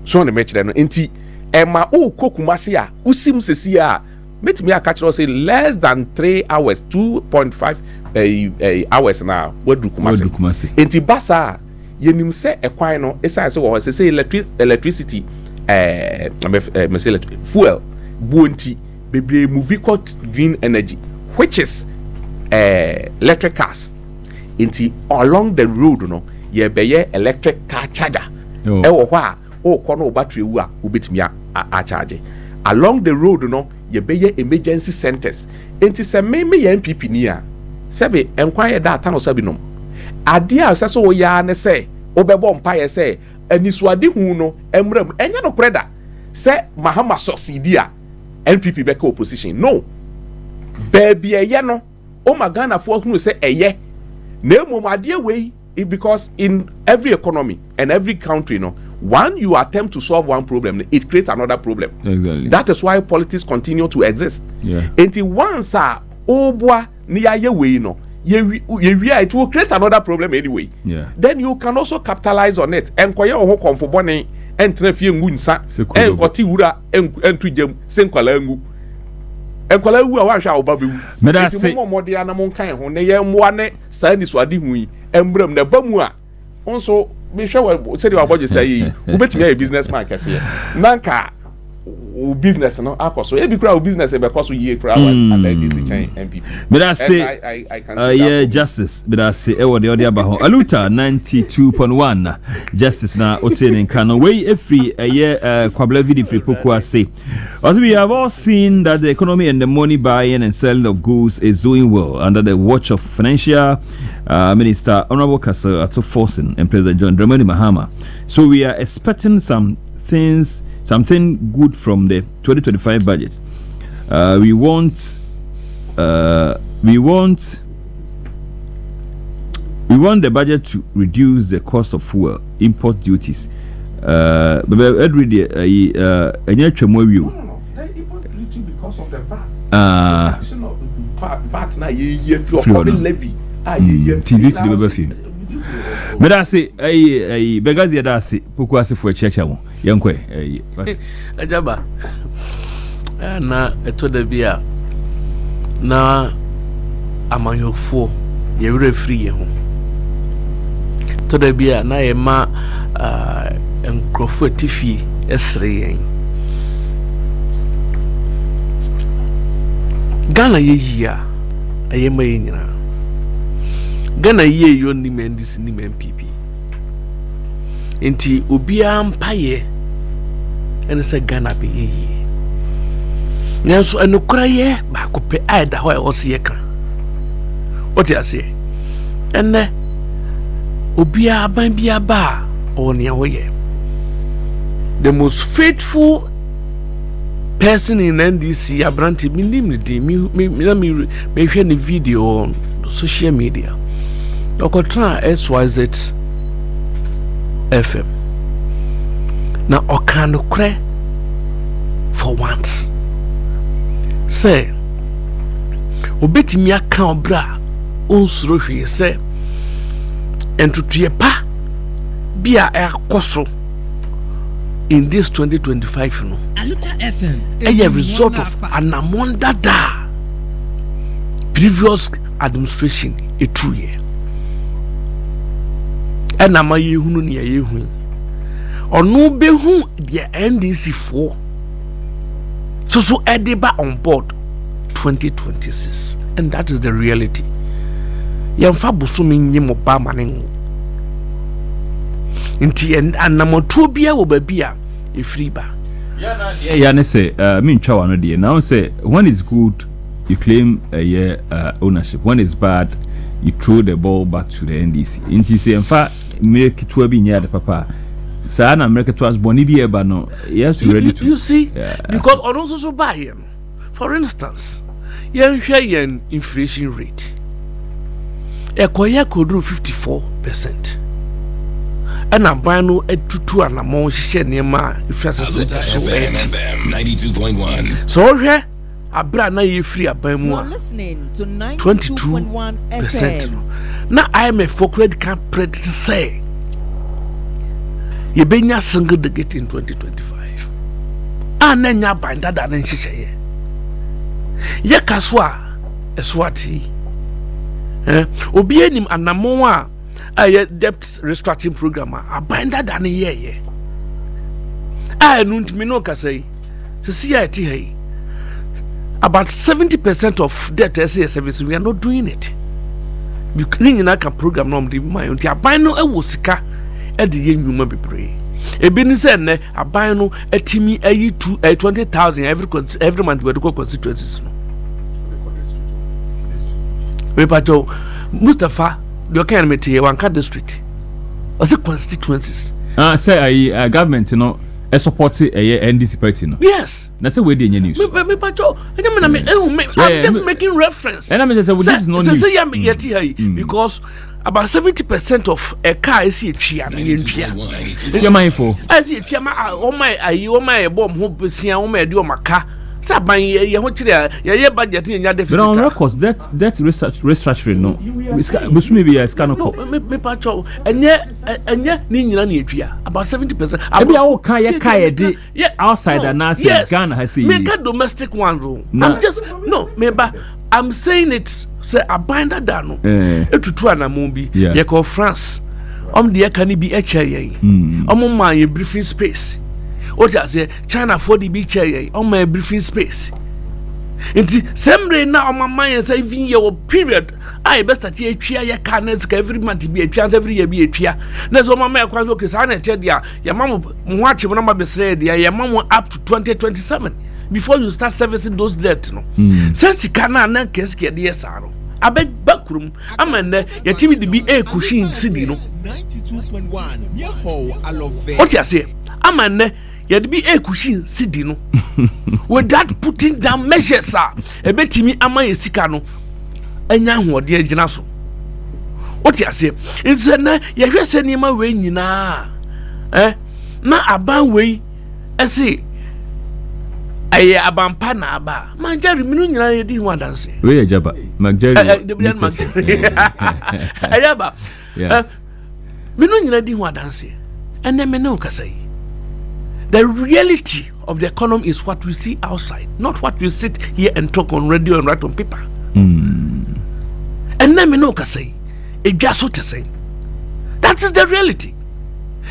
so ne mechire no enti e ma o kokumase a usim sesi a metimi aka kire say less than 3 hours 2.5 hours na wadu kumase enti basa yenim se ekwan no esai se wo se electricity fuel buonti bebre movie called green energy which is electric cars into along the road no ye beye electric car charger e wo ho a o ko no battery wu a obetimi a charge along the road no ye beye emergency centers into se me ye MPP ni a sebe enkwan ye data no sabi no ade a se so wo ya ne se obebo mpa ye se anisuade hu no emram enya no preda se Mahama succeed a NPP back opposition no baby eye no o magana fo hu se eye na emomade we because in every economy and every country no when you attempt to solve one problem it creates another problem. Exactly. That is why politics continue to exist. Until once obwa ni aye we no it will create another problem anyway. Then you can also capitalize on it and koye ho konfo bone entra fie ngu nsa enkoti wura entu jam senkwala ngu enkwala wu a wa hwa obabewu medase mo de anam kan ho ne ye moa ne sa ni so ade hu yi embram na bamu a onso me hwa se de wa boje sai wo betimi ya businessman kase nanka business no akoso e bi kra business e be koso ye kra and this chain MPP but I say I can see yeah justice but I say e wo de aba ho Aluta 92.1 justice na otene kan we every kwabla video free poku ase as we have all seen that the economy and the money buying and selling of goods is doing well under the watch of financial minister Honorable Kasa Ato Forcing and President John Dramani Mahama. So we are expecting something good from the 2025 budget. We want the budget to reduce the cost of fuel, import duties. But every day, because of the VAT. VAT na ye levy. But I say, Begazi Adasi, Pukwasi for a church. Young Quay, Agyaba. Na eto de bia na amanyofo ye were free ye ho. To de bia na ye ma enkrofo tifi esre yen. Ghana ye yia aye ma ye nyina. Ghana ye yo ni mendis ni MPP. Inti obia mpaye ene se Ghana be ye. Nanso enokra ye ba ko pe aida ho e wose ye kan. What you say? Ene obia ban bia ba on ye hoye. The most faithful person in NDC Abranti me share the video on social media. Okotra SYZ FM. Na okano kre for once. Say obetimi aka obra onsuro hwe say entutue pa bia akoso in this 2025 no. Aluta FM. A result of anamonda da previous administration a 2 year. And ama ye hunu ni ye hu. Onu be hu the NDC 4. So Ediba on board 2026. And that is the reality. Yamfa busumi nyimo ba manen. Inti anamoto bia wo ba bia e free ba. Yeah, say mean chawa no dey. Now say when it's good you claim ownership. When it's bad you throw the ball back to the NDC. Inti say mfa make it to be near the papa. Sana America to us boni bi eba no. Yes, we ready to. You see, because on also so buy him. For instance, yen share yen inflation rate. Ekoya kodru 54%. And I'm buying no etutu and I'm on share near my Aluta FM 92.1. So here, I brought na ye free about more. Listening to 92.1 FM. Now I am a folk red camp predict to say. You been ya single the gate in 2025. And then ya bind that and shisha. Ye kaswa eswati. Obienim anamoa a debt restructuring program. I bind that and ye. I don't know say. To see it here. About 70% of debt SA service we are not doing it. You can program normally my own. I buy no sika. At the young human be pray. A business and a buy no a timmy a 20,000 every month we go constituencies. Repato Mustafa, you can't meet here one cut district. What's the constituencies? Say a government, you know, a support a NDC party. No? Yes, that's the way they use. I'm just making reference. And I mean, this is not because about 70% of a car is here. You're mindful. As you my bomb who see my do my car. But on records, that restructuring no. Maybe a scan of about 70%. Outside and now Ghana has seen. Make a domestic one room. I'm just I'm saying it. Say a binder down. To two and a movie. You call France. The can be HIA. My briefing space. What I say, China for the beach on my briefing space. Nti semre na on my mind say even your period I best at ye twa ye carnets every month be a chance every year be a twa na so my man kwanzo ke sa na tie dia ya mam mwache mo na ma besre dia ya mam up to 2027 before you start servicing those debt no sense kana na keske dia sa no abeg bakrum amane ya timi de bi e kushin sidi no 92.1 ye ho alove what you say amane yet be a cushion sidino without putting down measures a betimi ama yesikano enya hode agina so what you say it's na ye hwese nima we nyina na aban we ese aye abampa na aba manjari minu nyina ye di ho adanse we Agyaba Magjari Agyaba minu nyina di ho adanse ene me no kasai. The reality of the economy is what we see outside, not what we sit here and talk on radio and write on paper. And then me no can say, it just what to say. That is the reality.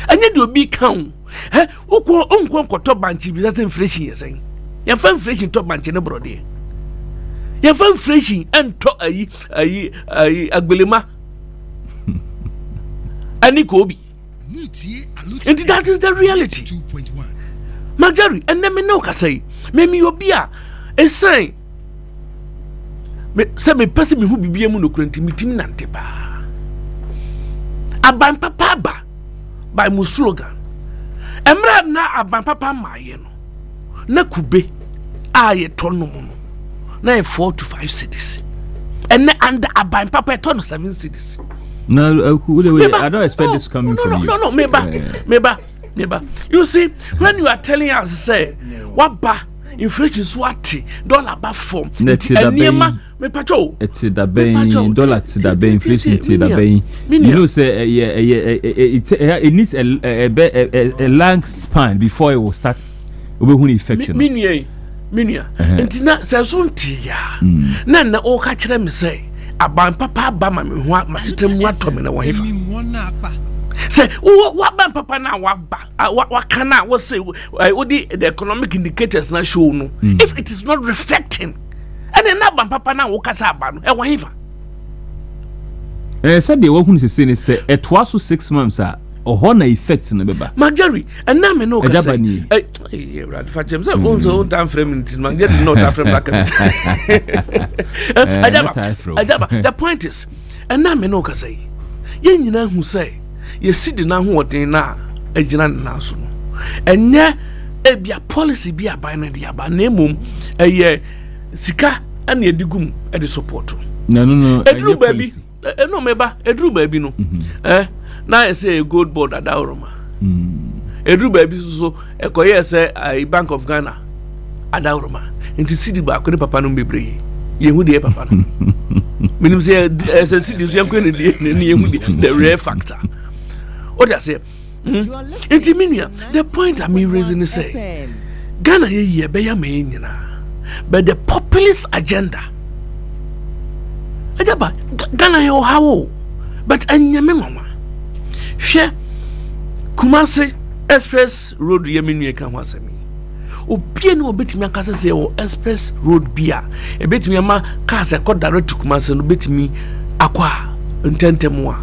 And yet you be count. Unko top banchi because inflation is saying. You find inflation top banchi no brody. You find inflation and top agbelema. Ani kobi. And that is the reality. 2.1 Magari, and then me no ka say, me obia a sign. Me say me person me who be mu no kranti mitim nante ba. Aban papa ba by mu slogan. Emra na aban papa maye no. Na kube aye ton no no. Na 4 to 5 cities. And under aban papa ton 7 cities. No, I don't expect this coming from you. No, meba. You see, when you are telling us, say, what ba inflation swati dollar ba form. It's the bang dollar to the bang inflation to the bang. You know, say it needs a long span before it will start. Infection. Minia. And na sazunti ya. Na o ka kire me say. Aban papa ba ma me ho masitem wato me na wo hefa say what ban papa na wa kana wo say the economic indicators na show no if it is not reflecting and na ban papa na wo kasa aba no e wo hefa said they wo hu se say it was 6 months oho na effect na beba Magari and na me no ka say rad fa chem say on time frame man get no time frame like Agyaba the point is and na me no ka say ye nyina hu say ye sidi na ho odin na agina na so no enye ebia policy bi aban na dia ba na mum eye sika ana edigum e de support no edru baby no meba edru baby no na I say a gold board at Dauroma. Edru baby so ekoye say a Bank of Ghana at Dauroma. Into city ba ko ni papa no bebre. Ye hu de papa no. Minim say as a city so yanko ni ye hu the rare factor. What I say? Into minia the point I mean raising is say Ghana ye be ya me nyina. But the populist agenda. Agyaba Ghana yo hawo. But anyame mama. Hwe Kumasi Express Road yeminu eka ho asemi obie no obetimi akase se o Express Road bia ebetimi ama cars e call direct to Kumasi no betimi akwa ntentem a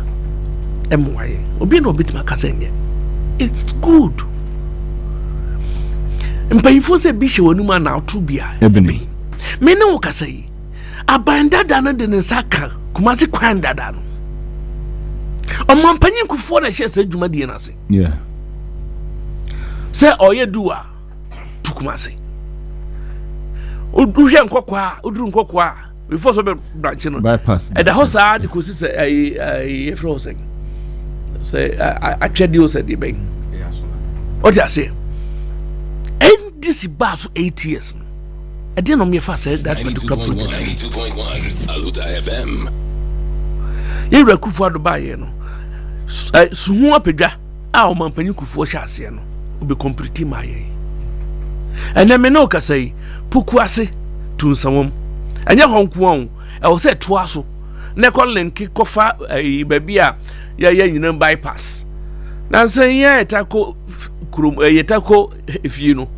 emwaye obie no obetimi akase nye it's good mpayifo se bi hye wonu ma na otu bia ebeni me ne wo kase yi abandada no de ne saka Kumasi kwan dada no Oman panyin kufo na hye se dwuma die na se se oye duwa tukumase oduhwe nkokwa oduru nkokwa before so be branch no bypass e da hosa de ko se ai frozen se atwede o se de ben o dia se en this ba for 8 years e dey no me fa se that particular project 92.1 Aluta FM ye rakufo adobaye no suhu apedwa a o mampanyi kufuo hye ase no obi complete maye ene me no kasai puku ase tunsamom anya honko on e wo se to aso ne ko link kofa baby a ya nyina bypass na san ye ta ko krom yetako efie no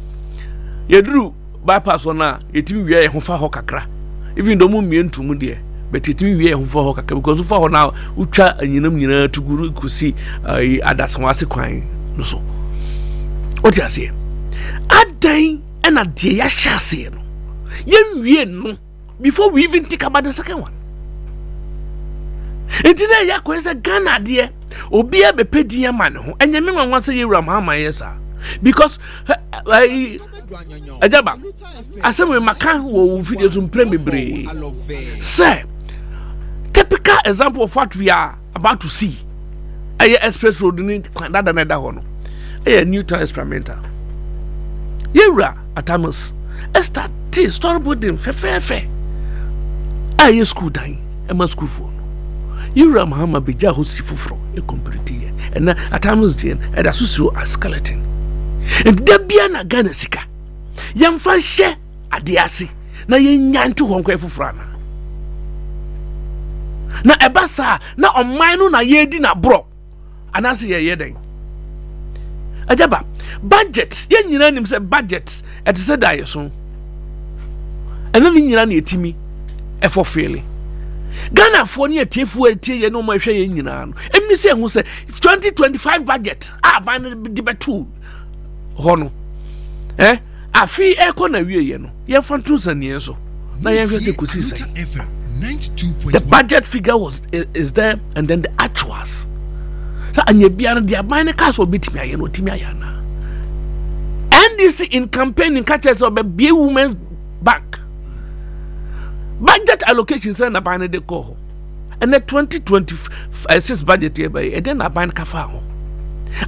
yeduru bypass ona yetimi wie ye ho fa ho kakra even though mu mientum de but yetimi wie ye ho fa ho kakra because fa ho na utwa anyinam nyina tuguru kusi adaswase kwan no so odi ase adan na de ya hyase no yen wie no before we even think about the second one. Intina ya kwese Ghana de obi a bepedi man ho enye me nwanwa se yewura mahama yesa because Agyaba asem maka wo video zum premebre say typical example of what we are about to see aye express road ni kwanda na da ho no aye new town experimental yewura atamus start story building fe aye school dan e school for Yura Mahama Bija host fufro a completely and at times then and associate a skeleton. And Debiana Ghana Sika. Yam fan share at the asi. Na yen yan to Honka Fufrana. Na ebasa na on mine na ye dinner bro. And I see a yeding. Agyaba budget yen him say budget at said die so. And then yin timi e for failing. Ghana for near Tifu T no my share in Yinan. And me say who say 2025 budget. Ban the betu Hono. A fee econ a year no. Ye fan 2 years so. Na ye could see say. The budget figure is there and then the actuals. So and ye beyond the abine cast will beat me no Timiana. And this in campaigning catches of a be woman's back. Budget allocation say na ban de ko and the 2026 budget here by and then aban kafa ho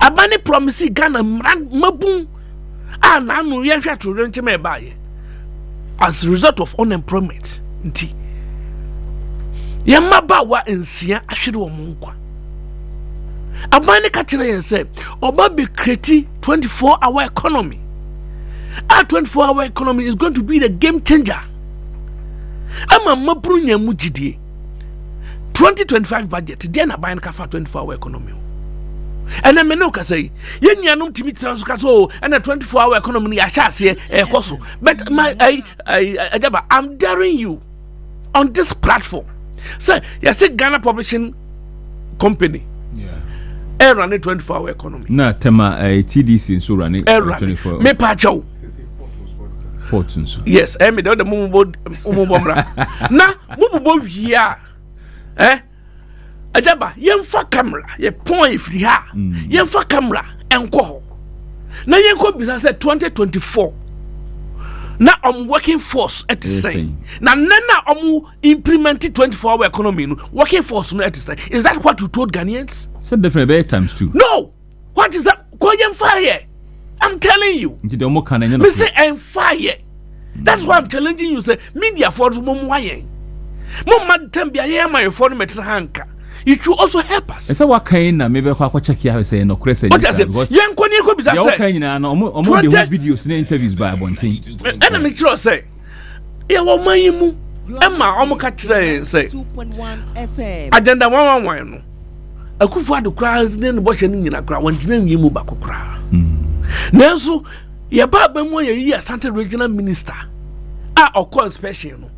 abani promise Ghana mabun na no ye hwa to renche me baye as a result of unemployment nti ye maba wa ensia ahwede wo nkwa abani ka kire yen say oba be create 24-hour economy. Our 24-hour economy is going to be the game changer. Ama mabrunya mujidie 2025 budget then aban ka fa 24-hour economy and me no ka say ye nuanom timi transo ka so and the 24-hour economy ya hyase e koso but my Agyaba, I'm daring you on this platform say you say Ghana Publishing Company run a 24-hour economy na tema TDC so run 24 me pa chaw yes, me the mumubomra. Na mububo wia. Agyaba, yemfa camera, ye point free ha. Yemfa camera enko. Na yenko bisa say 2024. Na working force at the same. Na implement 24-hour economy no working force no at the same. Is that what you told Ghanaians? So definitely times 2. No. What is that? Ko yemfa here. I'm telling you. Me say I'm fire. That's why I'm challenging you. Say media for mum why. Mum mad tempia here my phone meter hanka. You should also help us. Esa wa kan na maybe kwa check here say no crazy. What is it? Yen kwani ko bisa say. Ya kan na omo de videos na interviews by abontin. And me sure say. Ya wo man mu. Emma omo ka kire say. 2.1 FM. Agenda 111 no. Akufu adu kra ne no bo hye ni nyina kra wontina nwie mu ba kokra. Nanso ye baba mo ye yi Asante regional minister a okon inspection no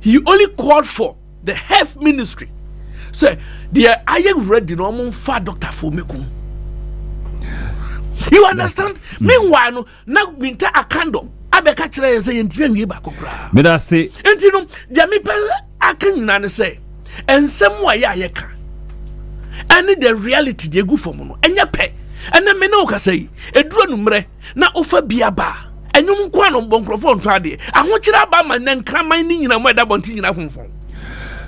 he only called for the health ministry say they are ready no mo fa doctor for mekum. You understand? Meanwhile no na minta akando abeka kire ye say yentia nwie ba kokra me da say enti no dia me pe akan nyina ne say ensem wa ya ye ka and the reality dey go for mo no enya pe ena me no ka say eduro numre na ofa biaba enyum kwa no bonkrofo nto ade ahokira ba ma na nkraman ni nyina mo eda bonti nyina honfon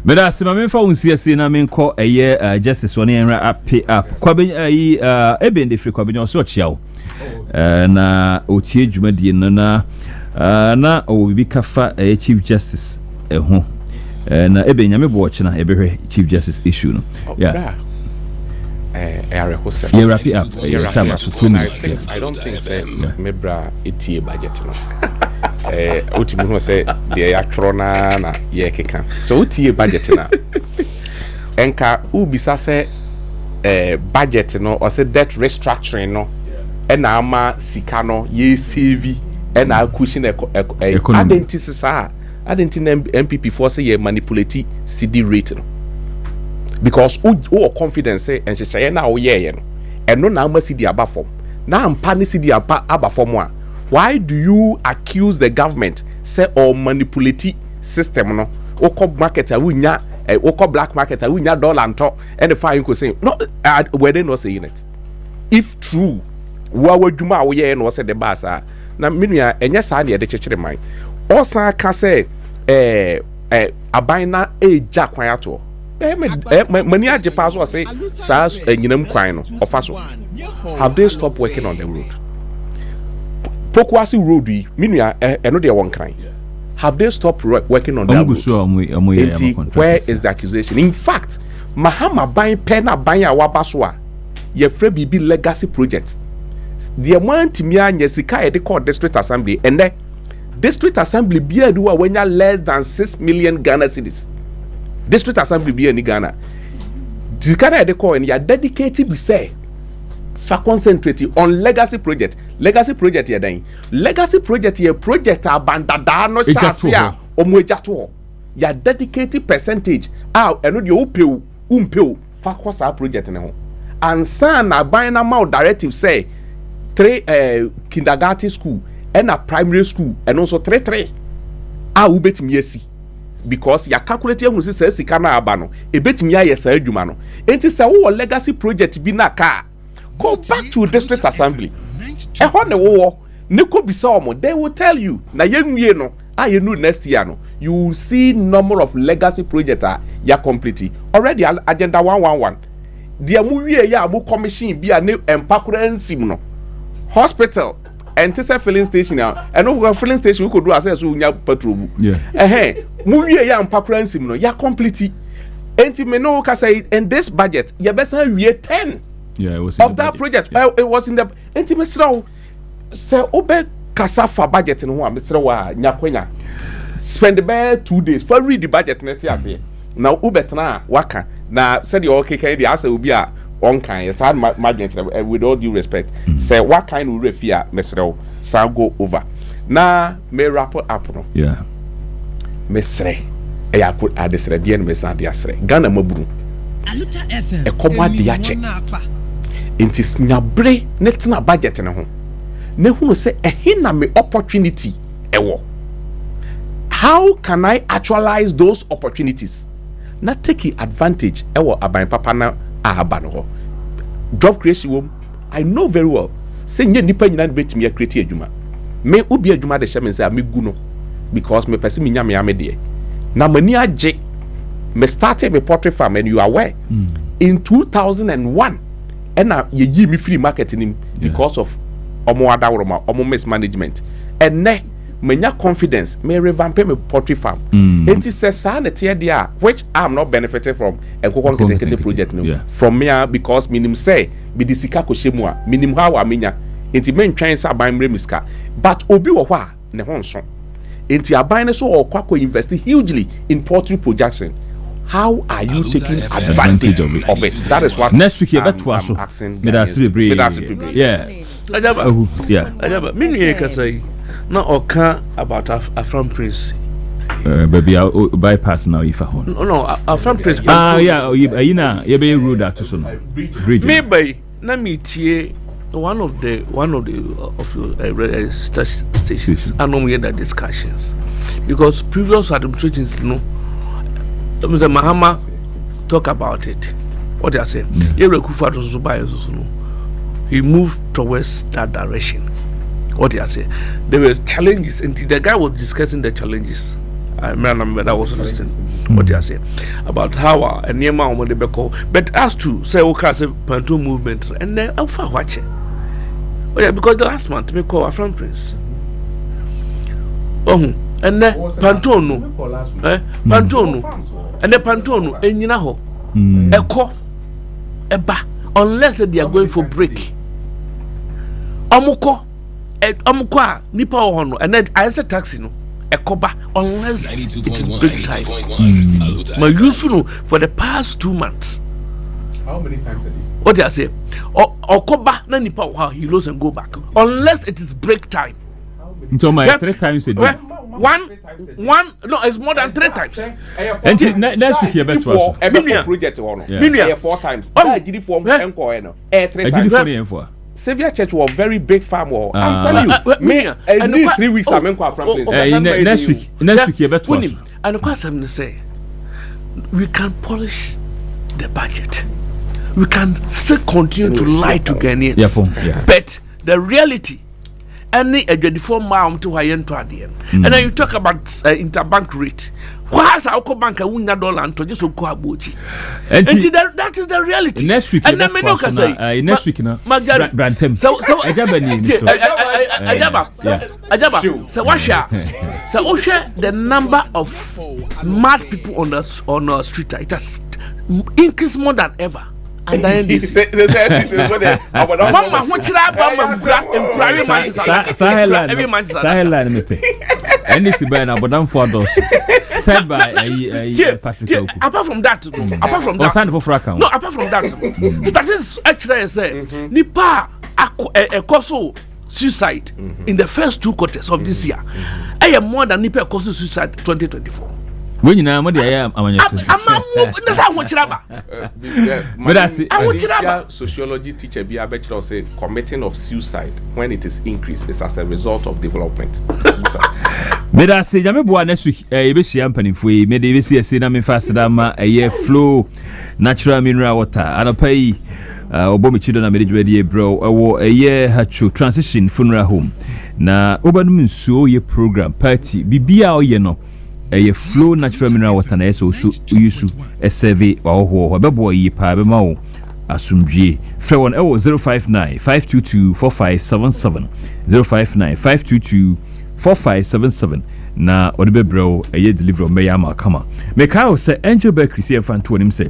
me da se ma me fa unsi ase na me nko eye justice one enra ape up kwa be ebe ndi free kwa be so chiawo na otie dwumadie no na obibi kafa chief justice ho na ebe nyame bo ochina ebehwe chief justice issue no yeah. Area Hussein. Yeah, wrap it up. For 2 minutes. I don't think Mebra ETA budget. Ultimately, say the Actrona na Yekeka. So, ETA budget na. Enka Ubisa say budget no or say debt restructuring no. ɛna ama sika no ye save ɛna cushion identity sa identity MPP for say ye manipulate CD rate no because who confidence say and she na wo ye no ɛno na ama CD aba form na ampa ne CD aba form a why do you accuse the government say or manipulate system no okọ market a wunya okọ black market a wunya dollar nto and the fine ko say no were they not saying it if true wa wadwuma a wo ye no say the boss na menua enye saa de chekere man osan ka say aban na eja kwan ato mani age pass or say saa nyinam kwan no ofa so have they stopped working on the road Pokwasi road yi menua eno de won kran have they stopped working on that road? Where is the accusation? In fact, Mahama buying pen a buying a wabaswa ye free be legacy projects. The amount to me and Yesika they call district assembly and then district assembly be a do when you less than 6 million Ghana cedis. District assembly be in Ghana. The Ghana they call and you are dedicated to say for concentrating on legacy project here then legacy project here project abandada no chasia omuejato ya dedicated percentage eno de upeu fa kosa project ne ho ansa na ban na ma directive say 3 kindergarten school and a primary school and also 3 ubetimi asi because ya calculate ehun say sika na aba no ebetimi aye sa adwuma no enti say wo legacy project bi na ka go back to district assembly. They will tell you na yenwie no ayenu next year no you will see number of legacy projects ya complete already agenda 111 dia mu wie ya mu commission bi a ne empakura nsim no hospital and tese filling station and over filling station we could do access to nya petrol mu mu wie ya empakura nsim no ya complete enti me no ka say in this budget ya besa wie 10 of that project. It was in the intimate slow. So, Obe Kasafa budget in one, Mr. Nyakwenya. Spend about 2 days for read the budget. Now, Ubetna Waka. Now, said the okay, the answer will be a one kind. It's hard, with all due respect. Say, what kind of refia, Mr. Shall go over. Now, may rapport up. Yeah, Mr. I put at this Radian Messandiasre. Ghana Mabru. Aluta FM. A comma diache. Intis nyabre netina budget ne ho ne hunu say ehina me opportunity ewo how can I actualize those opportunities not taking advantage ewo aban papa na ahaba no ho job creation I know very well say nye nipa nyina betimi create adwuma me obi adwuma de hye me say me gu no because me person me nya me ame de na mani age me started me poultry farm and you are aware in 2001 and ye yi me free marketing because of omo adaworoma omo mismanagement and ne menya confidence me revamp me poultry farm it is a sana dia which I'm not benefiting from and kokon project no from me because minim say be the sika ko shemu a minim how amenya enti men twan sa ban mremiska but obi wo hwa ne ho nso enti aban ne so okwa invest hugely in poultry production. How are you taking advantage of it? That is what next week I'm asking. Yeah. Agyaba, me nwe ka say na oka about Afram Prince. Baby, I'll bypass now if I want. No, Afram Prince. You know, you be rude that to so now. Maybe na me tie one of your stations. I know we had that discussions because previous administrations Mr. Mahama talk about it. What they are saying. He moved towards that direction. What they are saying. There were challenges, and the guy was discussing the challenges. I remember that was listening. What they are saying about how a near man when they be called. But as to say, okay, say Panto movement, and then how far watch it. Oh yeah, because the last month we call Afram Prince. And then Pantono, Pantono, and the Pantono, and Yinaho, Eko, Eba, unless they are going for break. Amuko, Amukwa, Nipa Hono, and then I said taxi no, Ekoba, unless it is break time. My useful for the past 2 months. How many times a day? What do I say? Or come back, na nipa he lose and go back. Unless it is break time. So my 3 times a day. One, no, it's more than 3 times. And next week, you better for a project one. Yeah, 4 times. I did for Enco, 3 times. Savior Church was very big farm. I'm telling you, me, 3 weeks I'm in from place. Next week, you better. And of course, I'm to say, we can polish the budget. We can still continue to lie to Ghanaians. But the reality, any 24 mile to high end to the end. And then you talk about interbank rate. What's our bank a $1 and to just go about it? And that is the reality. Next week, and then we can say, next week, Brantem. So Agyaba, so what share? So what share the number of mad people on the street? It has increased more than ever. And then this Mama, what should I every and this is by Abodam for those said by apart from that, no, apart from that, statistics actually say Nipa a coso suicide in the first 2 quarters of this year. I am more than Nipa coso suicide 2024. When you know what I am, that's how much rubber. But I sociology teacher be a bachelor say committing of suicide when it is increased is as a result of development. But I say, I'm a next week. A bit champagne for you. Maybe we see a cinema fast dama a year flow natural mineral water. And a pay Obomi children are made ready, bro. A year had to transition funeral home. Na Obanum so ye program party. Bibia ye no. A flow natural mineral water na so use a survey or bebo ye pa be ma asumdie frɛ wɔn 059 522 4577 059 522 4577 na ɔde bebrɛw ɛyɛ delivery ɔmɛyɛ ama kama meka wo sɛ Angel Bakery sɛ ɛfa nto nim sɛ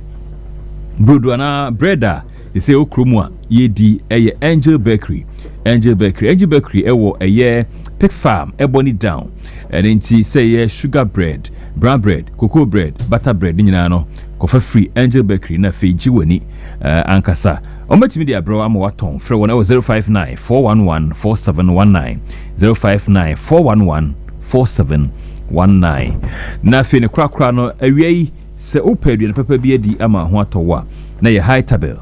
brodo ana bread a ɛsɛ okromu a yɛdi ɛyɛ Angel Bakery ɛwɔ ɛyɛ Pig Farm ebony down and nti say sugar bread, brown bread, cocoa bread, butter bread nyina no kofa free Angel Bakery na fe jiwani ankasa omatimi dia bro am waton frɛ wɔn 059 411 4719 059 411 4719 na fe ne krakra no awiei sɛ opadu ne papa bi adi ama ho atɔwa na yɛ high table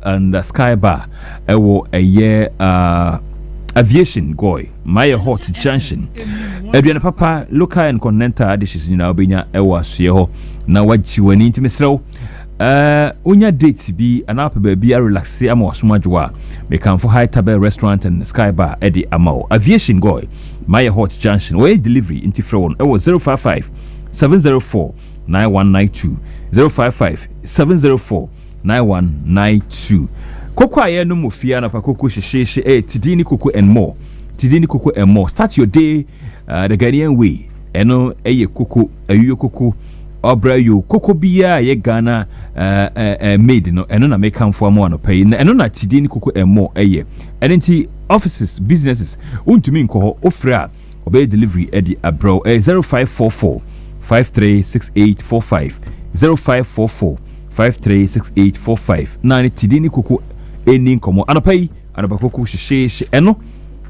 and sky bar ɛwɔ ɛyɛ aviation goy my hot junction aduane papa local and continental dishes nyina obenya ewa asue ho na wajiwani ntimi srew onya date bi anapa ba bi a relax ama wasomadwa me kan for high table restaurant and sky bar edi amao aviation goy my hot junction way delivery inti frewon ewo 055 704 9192 055 704 9192 Koko aye no mufia na pa koko sheshe tidini koko and more start your day the Ghanaian way eno eye koko ayo koko obra yo koko bia ye Ghana made no eno na make am for mo no pay eno na tidini koko and more eye enti offices businesses untumi nko ofra obey delivery edi abro 0544 536845 0544 536845 na tidini koko eni nkomo anapai anabakoko hyehyehye eno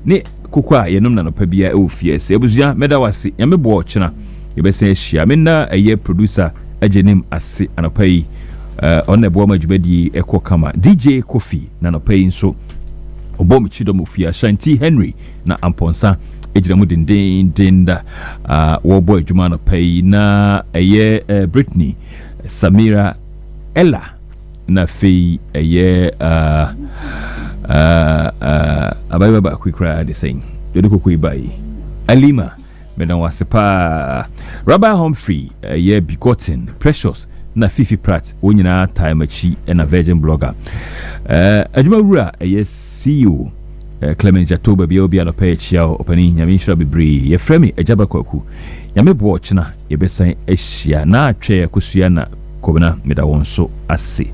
ne koko a yenum na nopa bia e ofiese ebuzua meda wase ya mebo ochena yebese ahia menna eye producer agenim ase anapai on ebo ma djubadi ekọ kama DJ Kofi na nopai nso obom chidom ofia Shanti Henry na amponsa ejiramu dindinda wo boy djuma nopai na eye Britney Samira Ella na fei eye abaiba ba kwikra de saying dodo kokoi bai Alima mena wasepa Rabbi Humphrey ye Bigotten Precious na Fifi Pratt onyina time achi na Virgin Blogger adwuma wura eye CEO Clement Jatoba bia obi anopa achia opani nyame nhira bebre ye frame Agyaba Kwaku nyame bo ochina ye besan ahia na atwe akosua na kobena meda wonso ase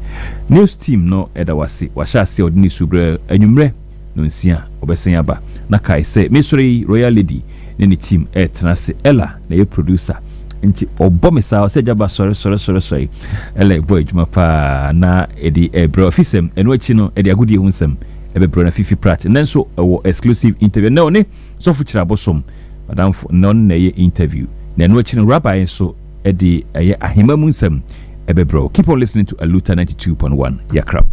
news team no eda wase washa ase odini subre anwumre no nsia obesen aba na kai se mesori royal lady ne team etna se Ella na ye producer nti obomisa se Agyaba sorry ele boy djuma pa na edi ebro ofisem eno achi no edi agudi hu nsem ebebro na Fifi Pratt nanso wo exclusive interview na oni so fuchira bosom madam non na ye interview na eno achi no rabbi so edi ahima mu nsem ebebro. Keep on listening to Aluta 92.1 yakra.